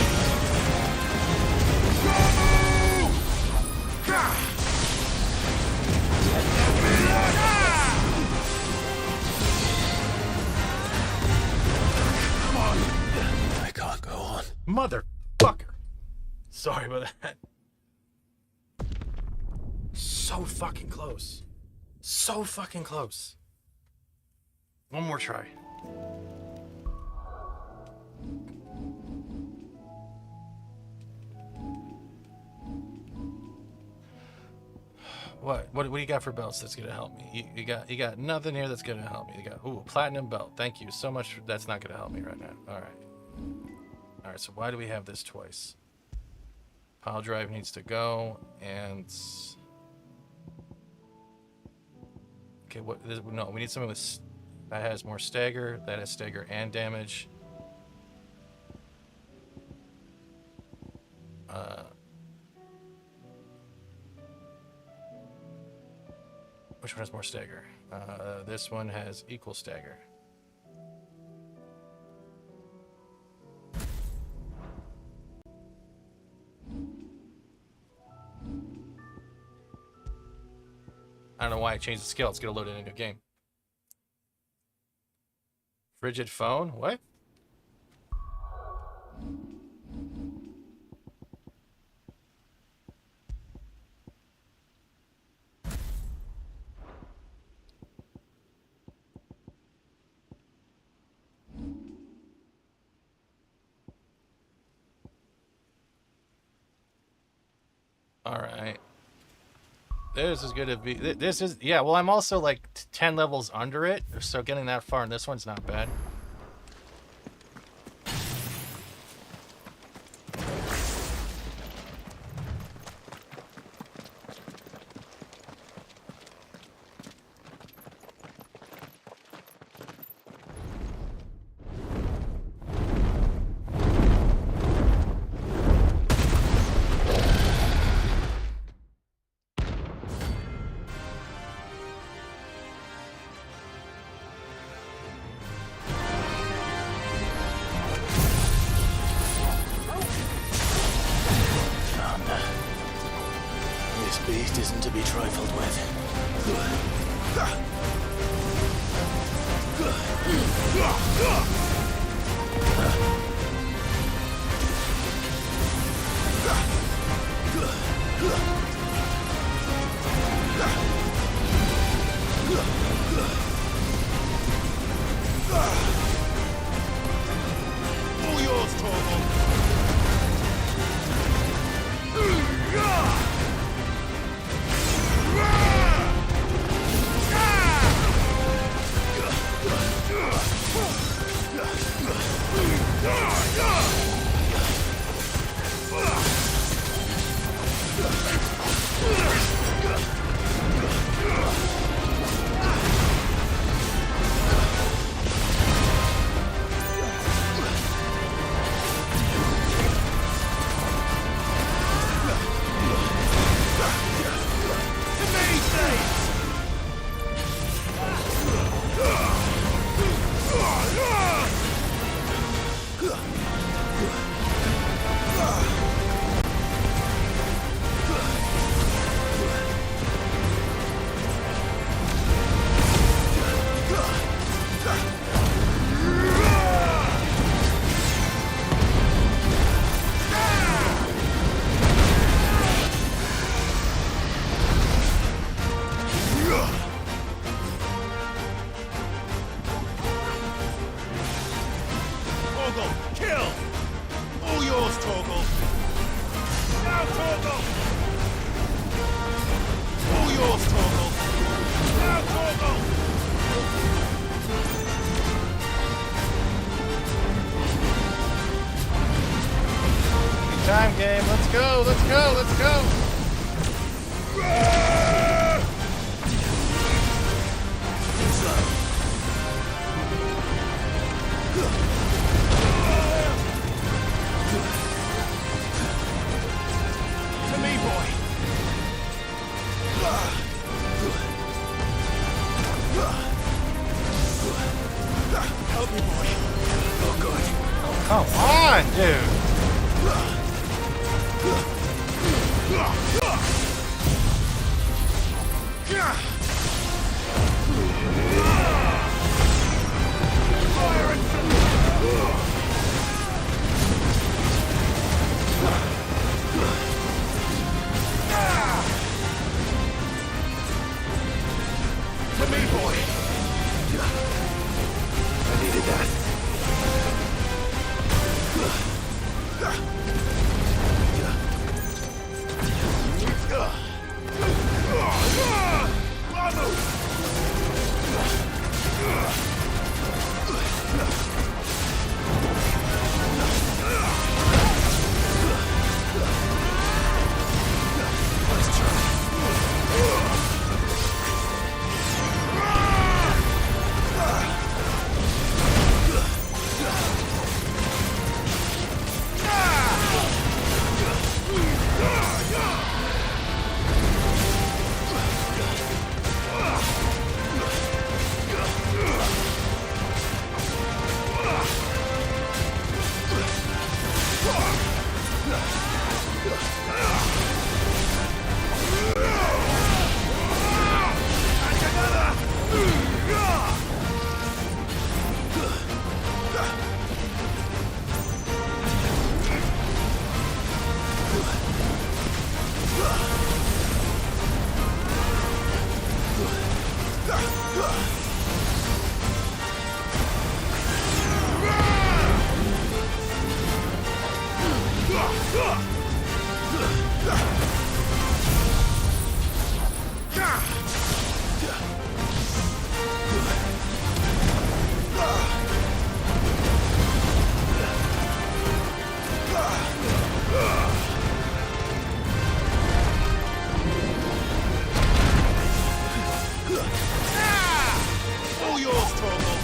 Come on. I can't go on. Motherfucker. Sorry about that. So fucking close. So fucking close. One more try. What do you got for belts that's gonna help me? You got nothing here that's gonna help me. You got a platinum belt. Thank you so much. That's not gonna help me right now. All right. So why do we have this twice? Pile drive needs to go, and okay. No, we need something with that has more stagger. That has stagger and damage. Which one has more stagger? This one has equal stagger. I don't know why I changed the skill. It's gonna load in a new game. Frigid phone? What? All right. This is gonna be. This is yeah. Well, I'm also like 10 levels under it, so getting that far in this one's not bad. beast isn't to be trifled with. All yours, Torgal. Torgal, kill! All yours, Torgal! Now, Torgal! All yours, Torgal! Now, Torgal! Time game. Let's go. Let's go. Let's go. To me, boy! Help me, boy. Oh, good. Come on, dude. To me, boy! I needed that. All yours, Torgal!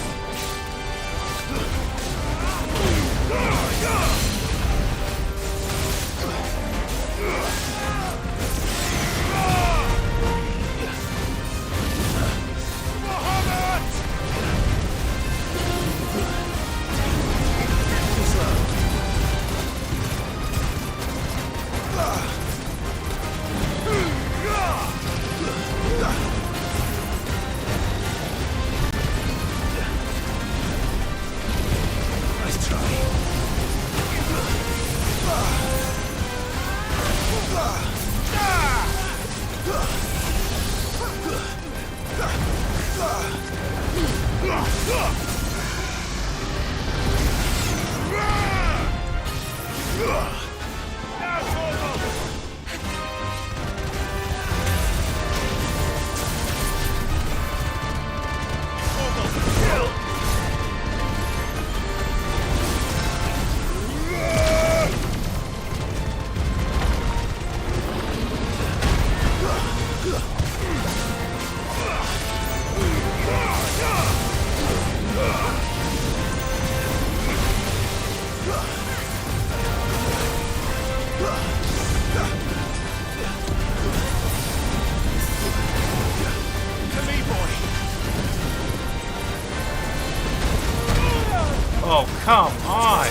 come on.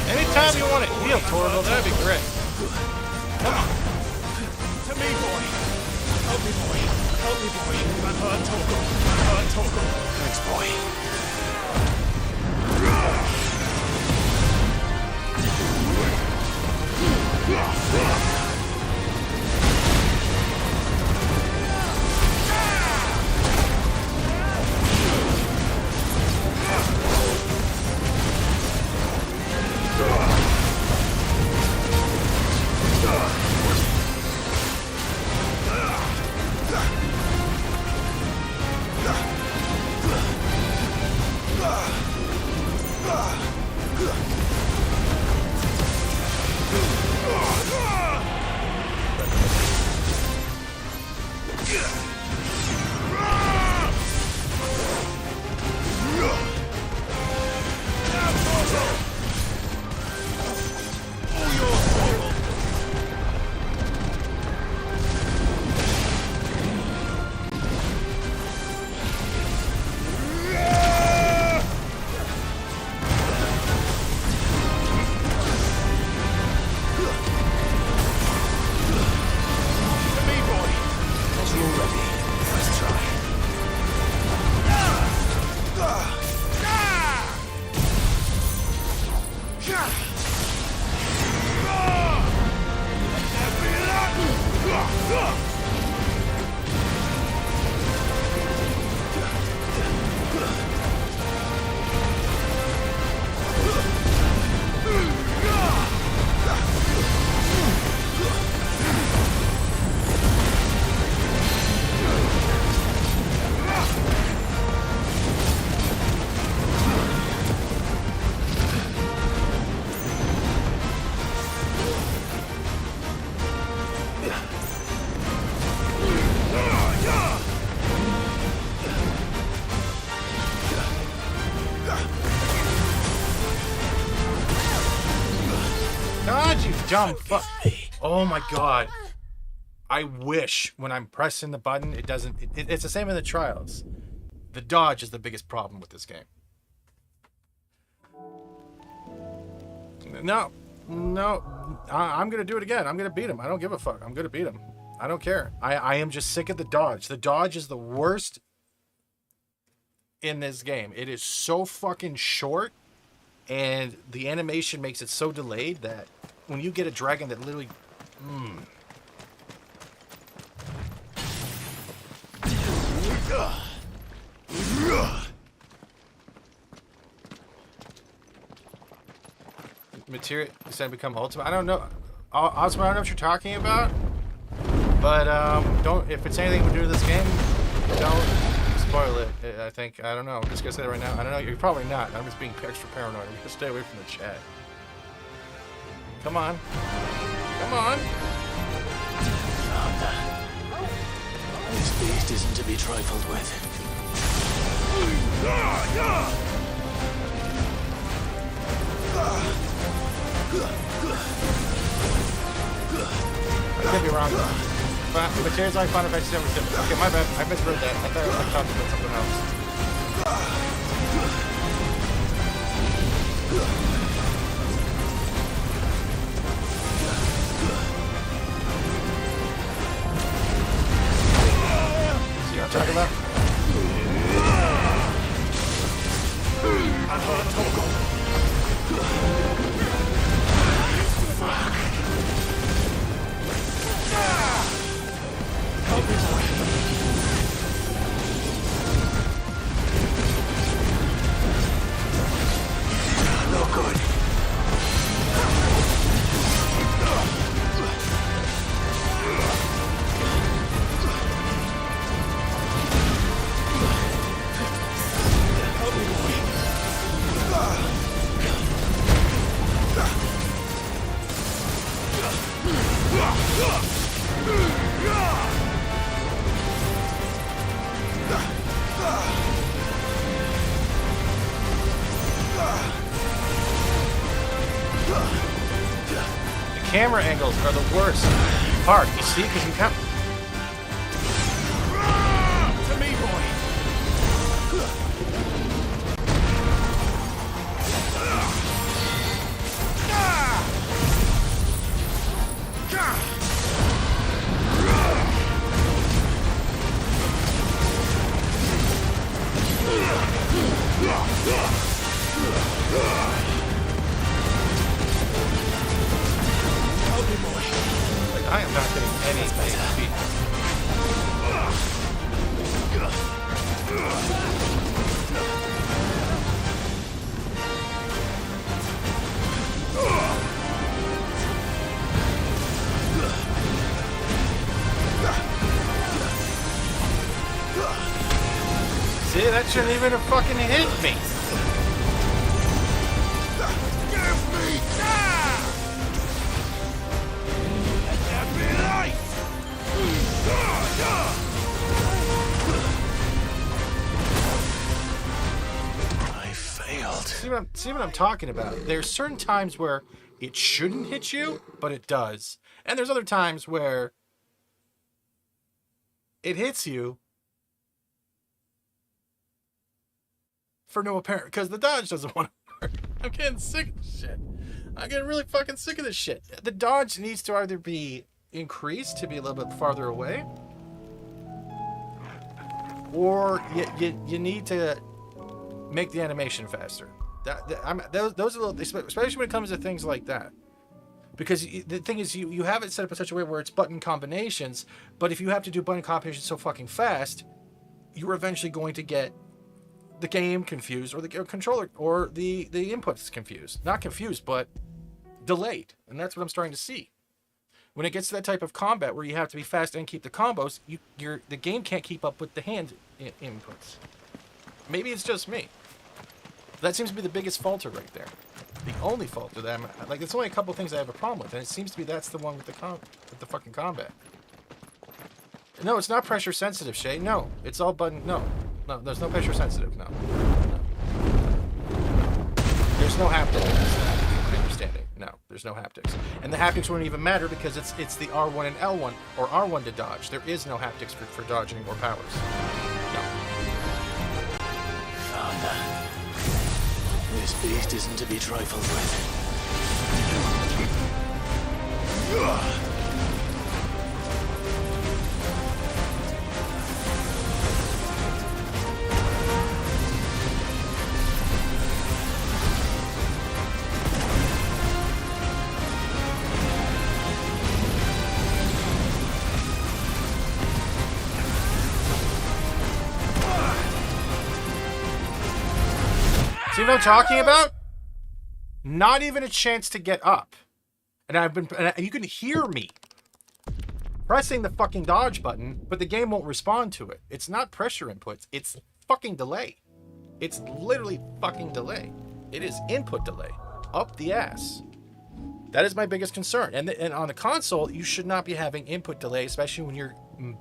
Anytime you want to heal, Torval, that'd be great. Come on. To me, boy. Help me, boy. Help me, boy. I'm hurt, Torgal. I'm hurt, Torgal. Thanks, boy. Dumb fuck. Oh my god. I wish when I'm pressing the button it doesn't. It's the same in the trials. The dodge is the biggest problem with this game. No. I'm gonna do it again. I'm gonna beat him. I don't give a fuck. I'm gonna beat him. I don't care. I am just sick of the dodge. The dodge is the worst in this game. It is so fucking short, and the animation makes it so delayed that when you get a dragon that literally... Material is going to become ultimate. I don't know. Osmo, I don't know what you're talking about. But don't... If it's anything to do with this game, don't spoil it. I think... I don't know. I'm just going to say that right now. I don't know. You're probably not. I'm just being extra paranoid. I'm going to stay away from the chat. Come on. Come on. This beast isn't to be trifled with. I could be wrong. But materials like Final Fantasy 7. Okay, my bad. I misread that. I thought I was talking about something else. See what I'm talking about? No good. camera angles are the worst part. You see, because you can't. To me, boy. Like, I am not getting any HP. See, that shouldn't even have fucking hit me. I failed. See what I'm talking about? There's certain times where it shouldn't hit you, but it does. And there's other times where it hits you for no apparent, because the dodge doesn't want to work. I'm getting sick of this shit. I'm getting really fucking sick of this shit. The dodge needs to either be increased to be a little bit farther away, or you need to make the animation faster. Those are little, especially when it comes to things like that. Because the thing is, you have it set up in such a way where it's button combinations, but if you have to do button combinations so fucking fast, you're eventually going to get the game confused, or the controller, or the inputs confused. Not confused, but delayed. And that's what I'm starting to see. When it gets to that type of combat where you have to be fast and keep the combos, the game can't keep up with the hand inputs. Maybe it's just me. That seems to be the biggest falter right there. The only falter that I'm like. It's only a couple things I have a problem with, and it seems to be that's the one with the fucking combat. No, it's not pressure sensitive, Shay. No, it's all button. No, there's no pressure sensitive. No. There's no haptics. My understanding. No, there's no haptics, and the haptics wouldn't even matter because it's the R1 and L1 or R1 to dodge. There is no haptics for dodging more powers. No. Father. This beast isn't to be trifled with. See what I'm talking about? Not even a chance to get up. And you can hear me pressing the fucking dodge button, but the game won't respond to it. It's not pressure inputs, it's fucking delay. It's literally fucking delay. It is input delay. Up the ass. That is my biggest concern. And on the console, you should not be having input delay, especially when you're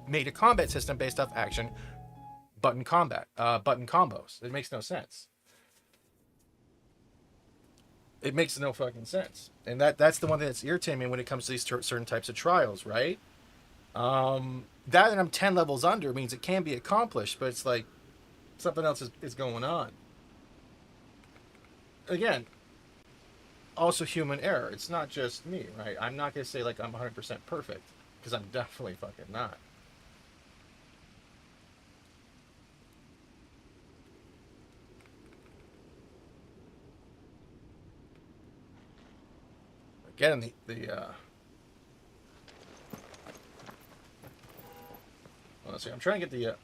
made a combat system based off action button combos. It makes no sense. It makes no fucking sense. And that's the one that's irritating me when it comes to these certain types of trials, right? That and I'm 10 levels under means it can be accomplished, but it's like something else is going on. Again, also human error. It's not just me, right? I'm not going to say like I'm 100% perfect, because I'm definitely fucking not. Again, let's see, I'm trying to get the,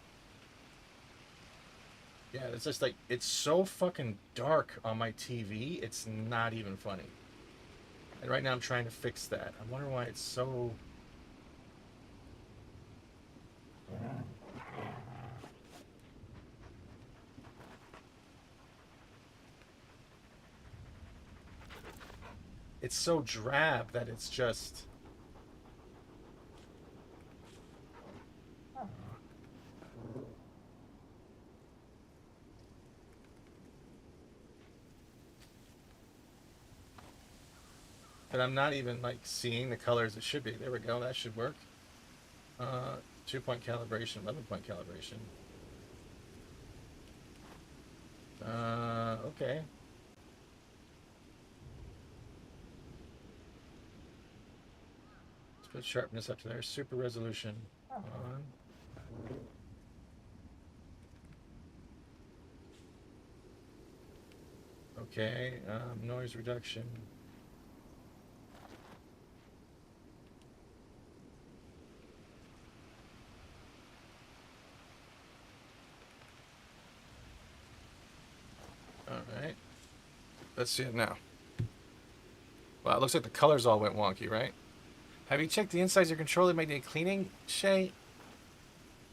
yeah, it's just like, it's so fucking dark on my TV, it's not even funny. And right now I'm trying to fix that. I wonder why it's so... It's so drab that it's just... And I'm not even like seeing the colors it should be. There we go. That should work. 2-point calibration, 11-point calibration. Okay. Let's put sharpness up to there. Super resolution on. Okay, noise reduction. Alright. Let's see it now. Wow, it looks like the colors all went wonky, right? Have you checked the insides of your controller? Made any cleaning, Shay?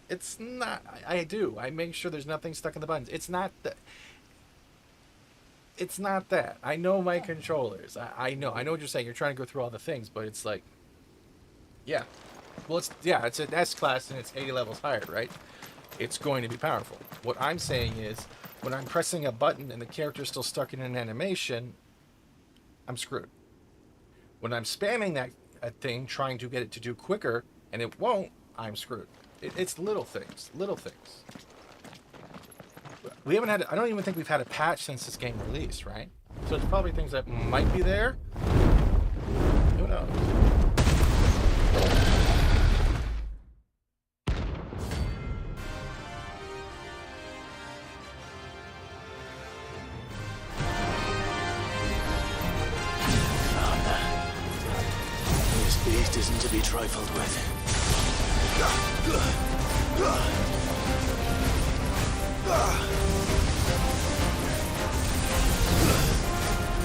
It's not. I do. I make sure there's nothing stuck in the buttons. It's not that. It's not that. I know my controllers. I know what you're saying. You're trying to go through all the things, but it's like, yeah. Well, it's an S class and it's 80 levels higher, right? It's going to be powerful. What I'm saying is, when I'm pressing a button and the character's still stuck in an animation, I'm screwed. When I'm spamming that thing, trying to get it to do quicker, and it won't, I'm screwed. It's little things. Little things. We haven't had, I don't even think we've had a patch since this game released, right? So there's probably things that might be there. Who knows? This beast isn't to be trifled with.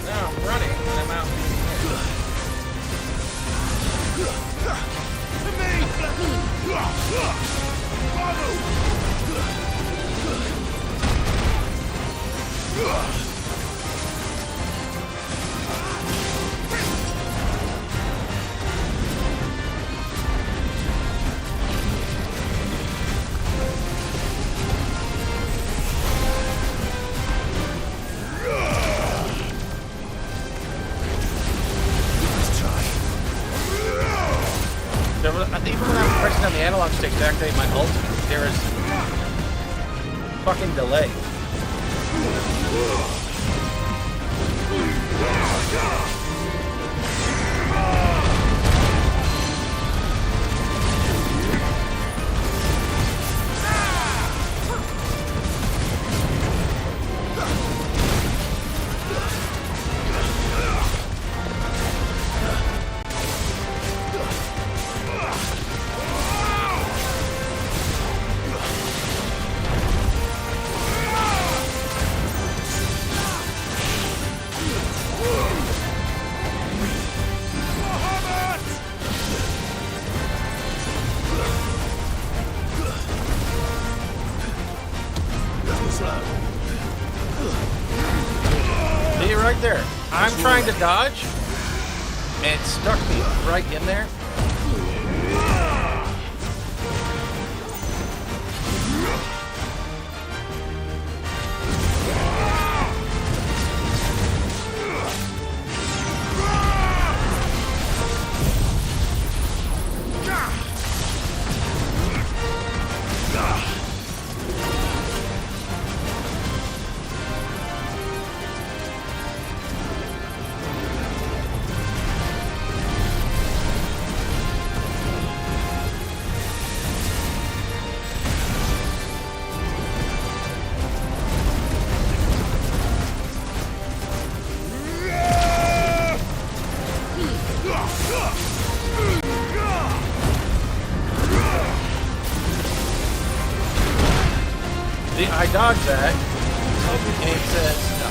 Now I'm running and I'm out. Even when I'm pressing on the analog stick to activate my ultimate, there is fucking delay. See right there. I'm trying to dodge, and it stuck me right in there. See, I dodged that, and it says no.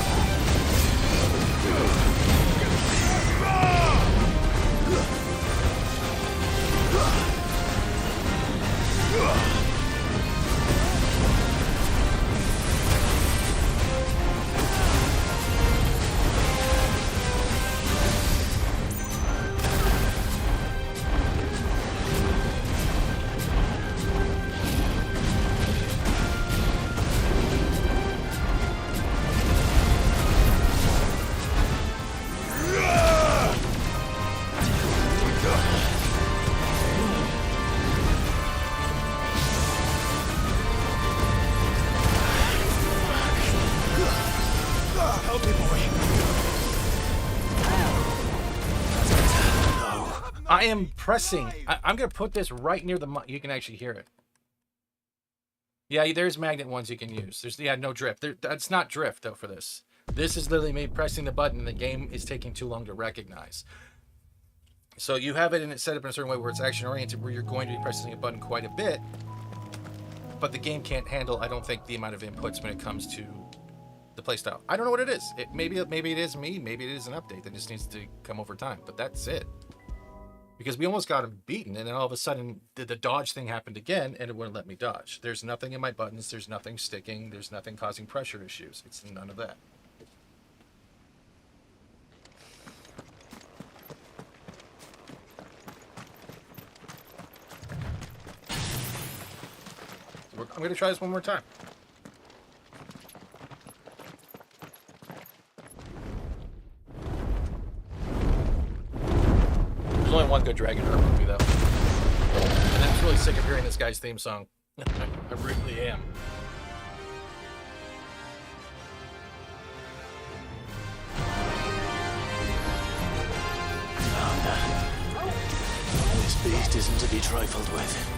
Help me, boy. I am pressing. I'm going to put this right near the mic. You can actually hear it. Yeah, there's magnet ones you can use. There's no drift. That's not drift, though, for this. This is literally me pressing the button, and the game is taking too long to recognize. So you have it, and it's set up in a certain way where it's action-oriented, where you're going to be pressing a button quite a bit, but the game can't handle, I don't think, the amount of inputs when it comes to the playstyle. I don't know what it is. Maybe it is me. Maybe it is an update that just needs to come over time, but that's it. Because we almost got him beaten, and then all of a sudden the dodge thing happened again, and it wouldn't let me dodge. There's nothing in my buttons. There's nothing sticking. There's nothing causing pressure issues. It's none of that. So I'm going to try this one more time. There's only one good Dragon Heart movie, though. And I'm really sick of hearing this guy's theme song. I really am. This beast isn't to be trifled with.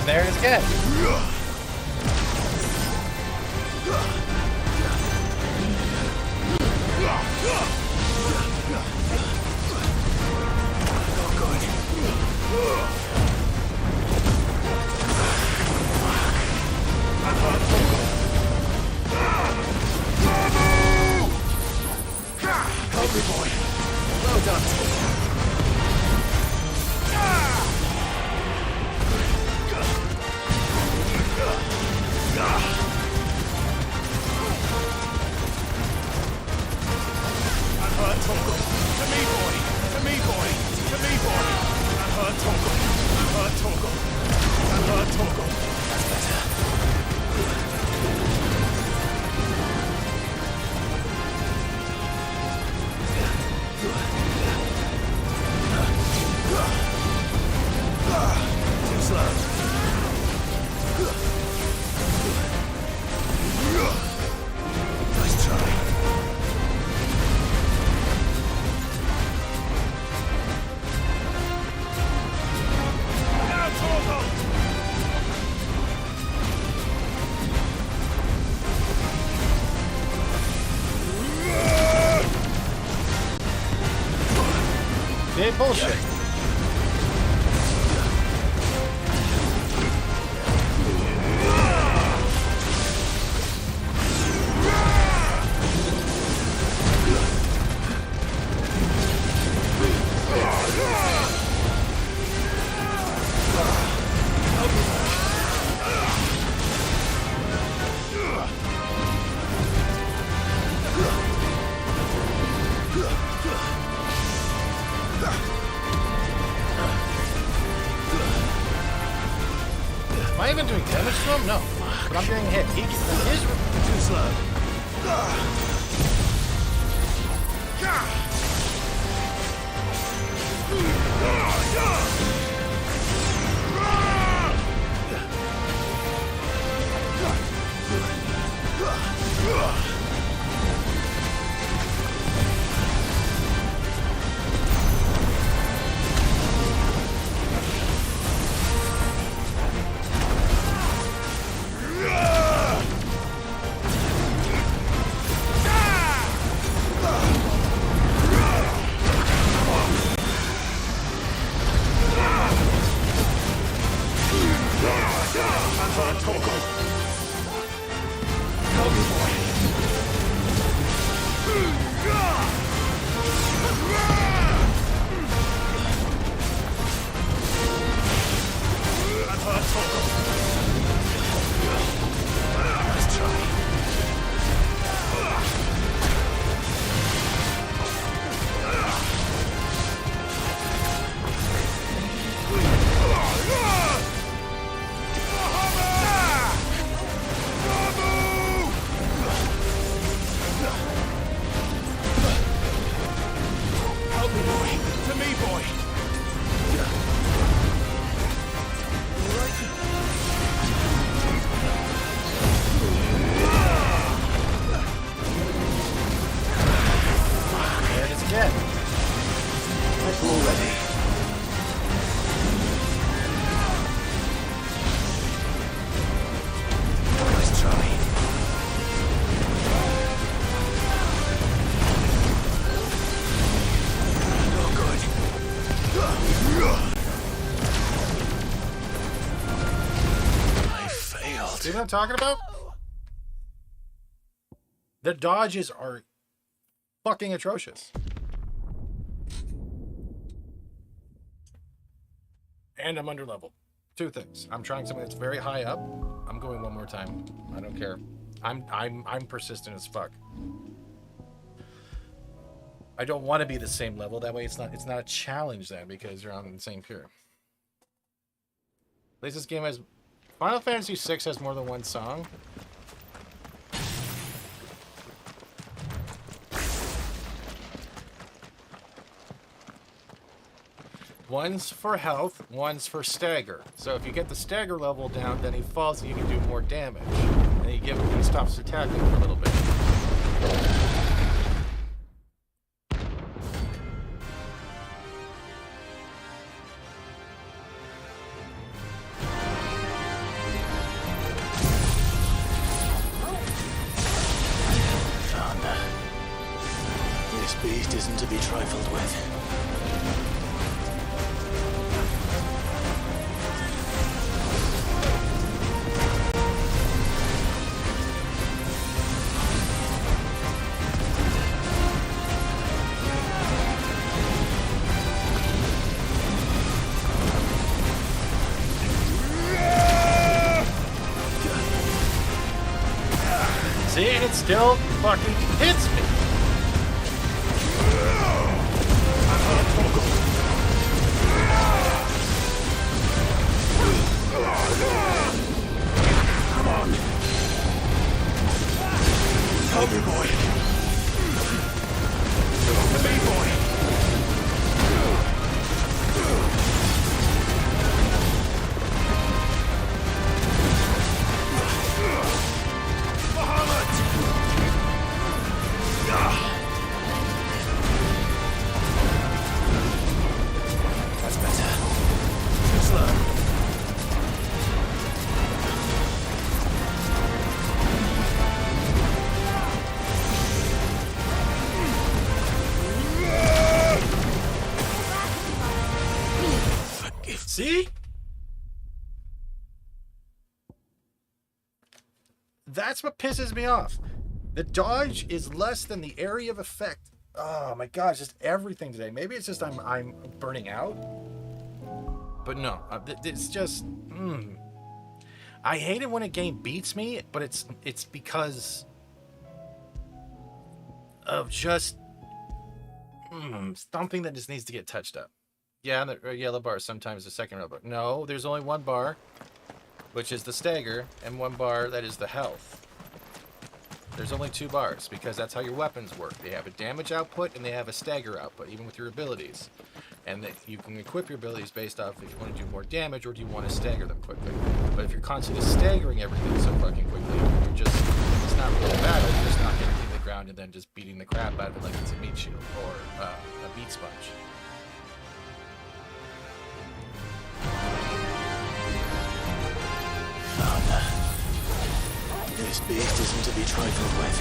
There it is again. Help me, boy. Well done. Bullshit. Am I even doing damage to him? No. But I'm getting hit. He is too slow. heard Torgal. Help me, boy. I've heard Torgal. Let's try. Help me, boy. To me, boy. There it is again. That's already. Let's try. No good. I failed. See what I'm talking about? The dodges are fucking atrocious. And I'm under level. Two things. I'm trying something that's very high up. I'm going one more time. I don't care. I'm persistent as fuck. I don't want to be the same level. That way it's not a challenge then because you're on the same tier. At least this game has Final Fantasy VI has more than one song. One's for health, one's for stagger. So if you get the stagger level down, then he falls and you can do more damage. And he stops attacking for a little bit. Found that. This beast isn't to be trifled with. See, and it still fucking hits me. Come on. Help me, boy. To me, boy. That's better. Too slow. See? That's what pisses me off. The dodge is less than the area of effect. Oh my god, just everything today. Maybe it's just I'm burning out. But no, it's just I hate it when a game beats me, but it's because of just something that just needs to get touched up. Yeah, the yellow bar is sometimes the second bar. No, there's only one bar, which is the stagger, and one bar that is the health. There's only two bars, because that's how your weapons work. They have a damage output, and they have a stagger output, even with your abilities. And that you can equip your abilities based off if you want to do more damage, or do you want to stagger them quickly. But if you're constantly staggering everything so fucking quickly, it's not really a battle, you're just knocking everything to the ground and then just beating the crap out of it like it's a meat shield, or a beat sponge. This beast isn't to be trifled with.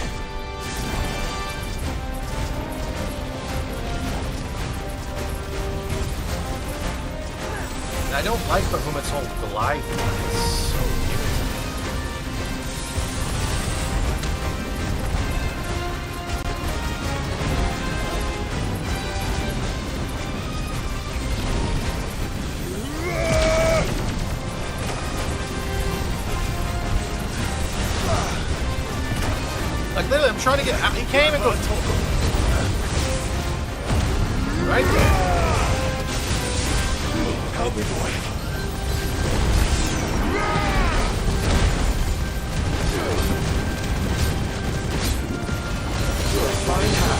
And I don't like Bahamut's whole Goliath one. It's so cute. I'm trying to get out. He came and goes. Right there. Help me, boy. Find how.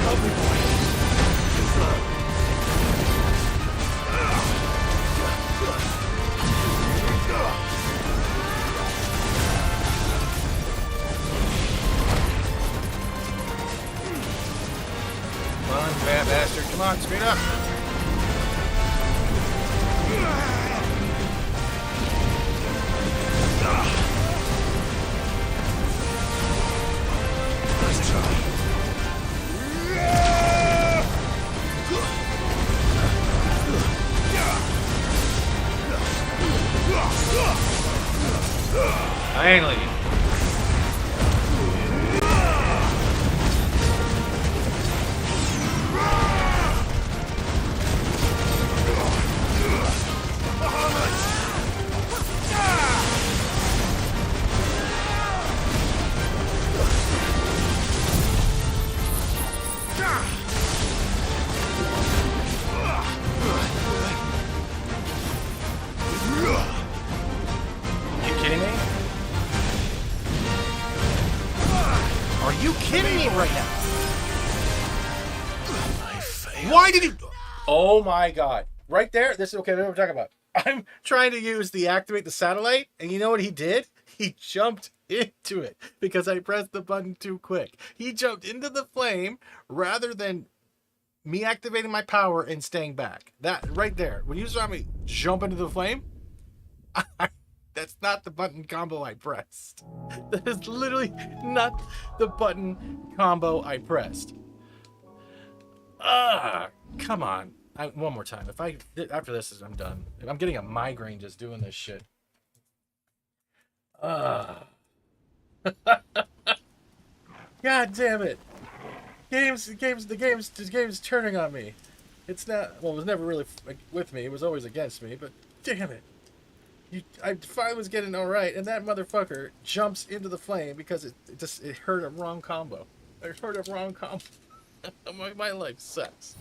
Help me, boy. Come on, bad bastard. Come on, speed up. Let's try. Finally. Why did he? Oh my god. Right there. This is okay. What we're talking about. I'm trying to use the activate the satellite, and you know what he did? He jumped into it because I pressed the button too quick. He jumped into the flame rather than me activating my power and staying back. That right there. When you saw me jump into the flame, that's not the button combo I pressed. That is literally not the button combo I pressed. Come on. One more time. After this, I'm done. I'm getting a migraine just doing this shit. God damn it. The game's turning on me. It's not, well, it was never really with me. It was always against me, but damn it. I finally was getting alright, and that motherfucker jumps into the flame because it heard a wrong combo. I heard a wrong combo. My life sucks.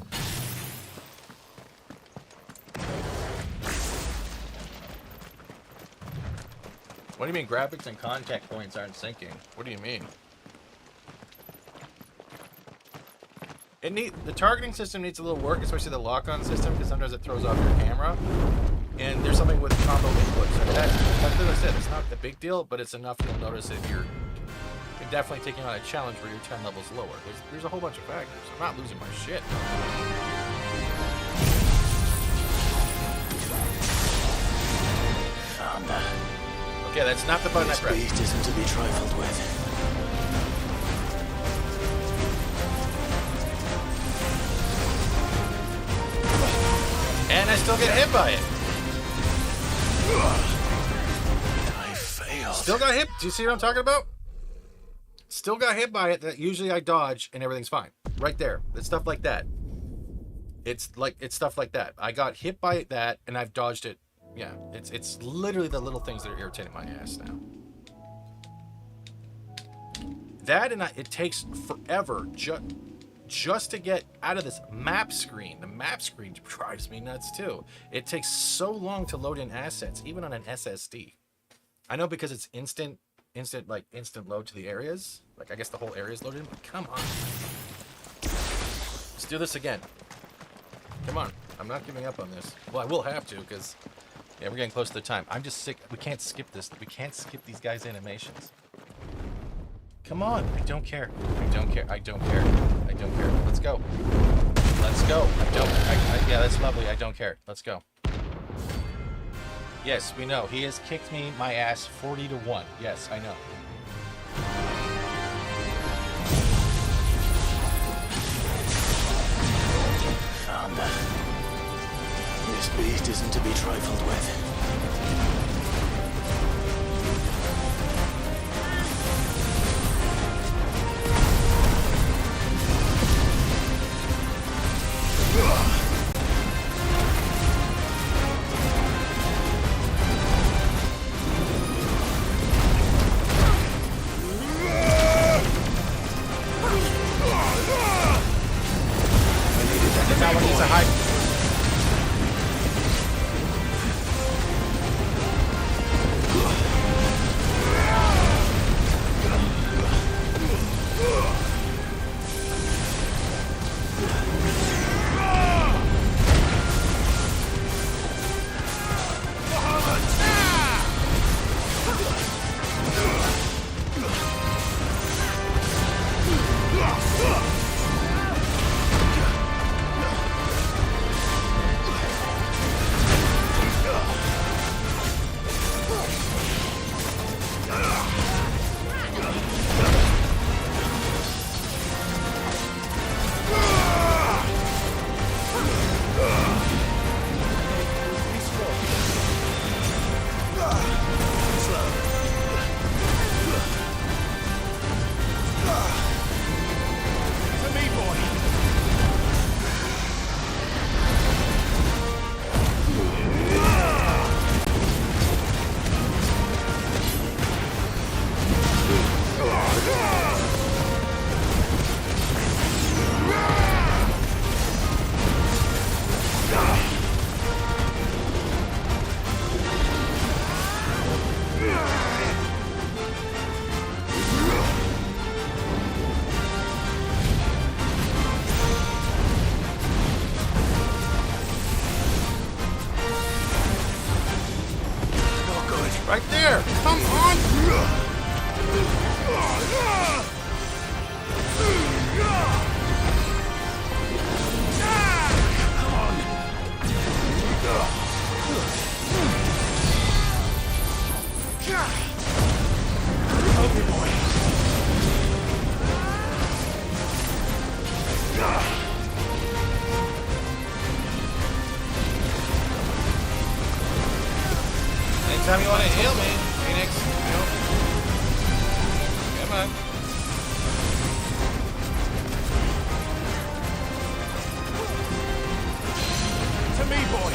What do you mean graphics and contact points aren't syncing? What do you mean? The targeting system needs a little work, especially the lock-on system, because sometimes it throws off your camera. And there's something with combo inputs. And that's what I said. It's not the big deal, but it's enough you'll notice if you're definitely taking on a challenge where you're 10 levels lower. There's a whole bunch of factors. I'm not losing my shit. Found that. Okay, that's not the button I pressed. This beast isn't to be trifled with. And I still get hit by it. I failed. Still got hit. Do you see what I'm talking about? Still got hit by it. That usually I dodge and everything's fine. Right there. It's stuff like that. It's stuff like that. I got hit by that and I've dodged it. Yeah, it's literally the little things that are irritating my ass now. That and it takes forever just to get out of this map screen. The map screen drives me nuts too. It takes so long to load in assets, even on an SSD. I know because it's instant load to the areas. Like I guess the whole area is loaded in, but come on. Let's do this again. Come on. I'm not giving up on this. Well, I will have to because yeah, we're getting close to the time. I'm just sick. We can't skip this. We can't skip these guys' animations. Come on. I don't care. I don't care. I don't care. I don't care. Let's go. Let's go. Yeah, that's lovely. I don't care. Let's go. Yes, we know. He has kicked me my ass 40-1. Yes, I know. Found that. This beast isn't to be trifled with. now when he's a high. Right there! Come on! Help me, boy. Anytime you want to heal me, Phoenix. Come on. To me, boy.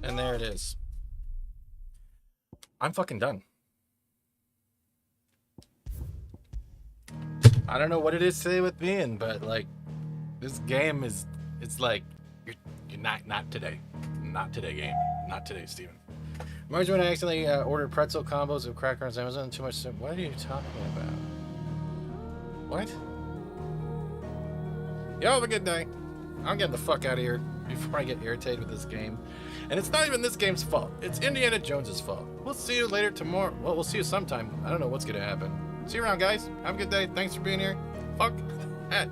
And there it is. I'm fucking done. I don't know what it is today with being, but like, this game is, it's like, you're not today. Not today, game. Not today, Steven. Remember when I accidentally ordered pretzel combos of crackers on Amazon? Too much. What are you talking about? What? Y'all have a good night. I'm getting the fuck out of here before I get irritated with this game. And it's not even this game's fault. It's Indiana Jones's fault. We'll see you later tomorrow. Well, we'll see you sometime. I don't know what's gonna happen. See you around, guys. Have a good day. Thanks for being here. Fuck that.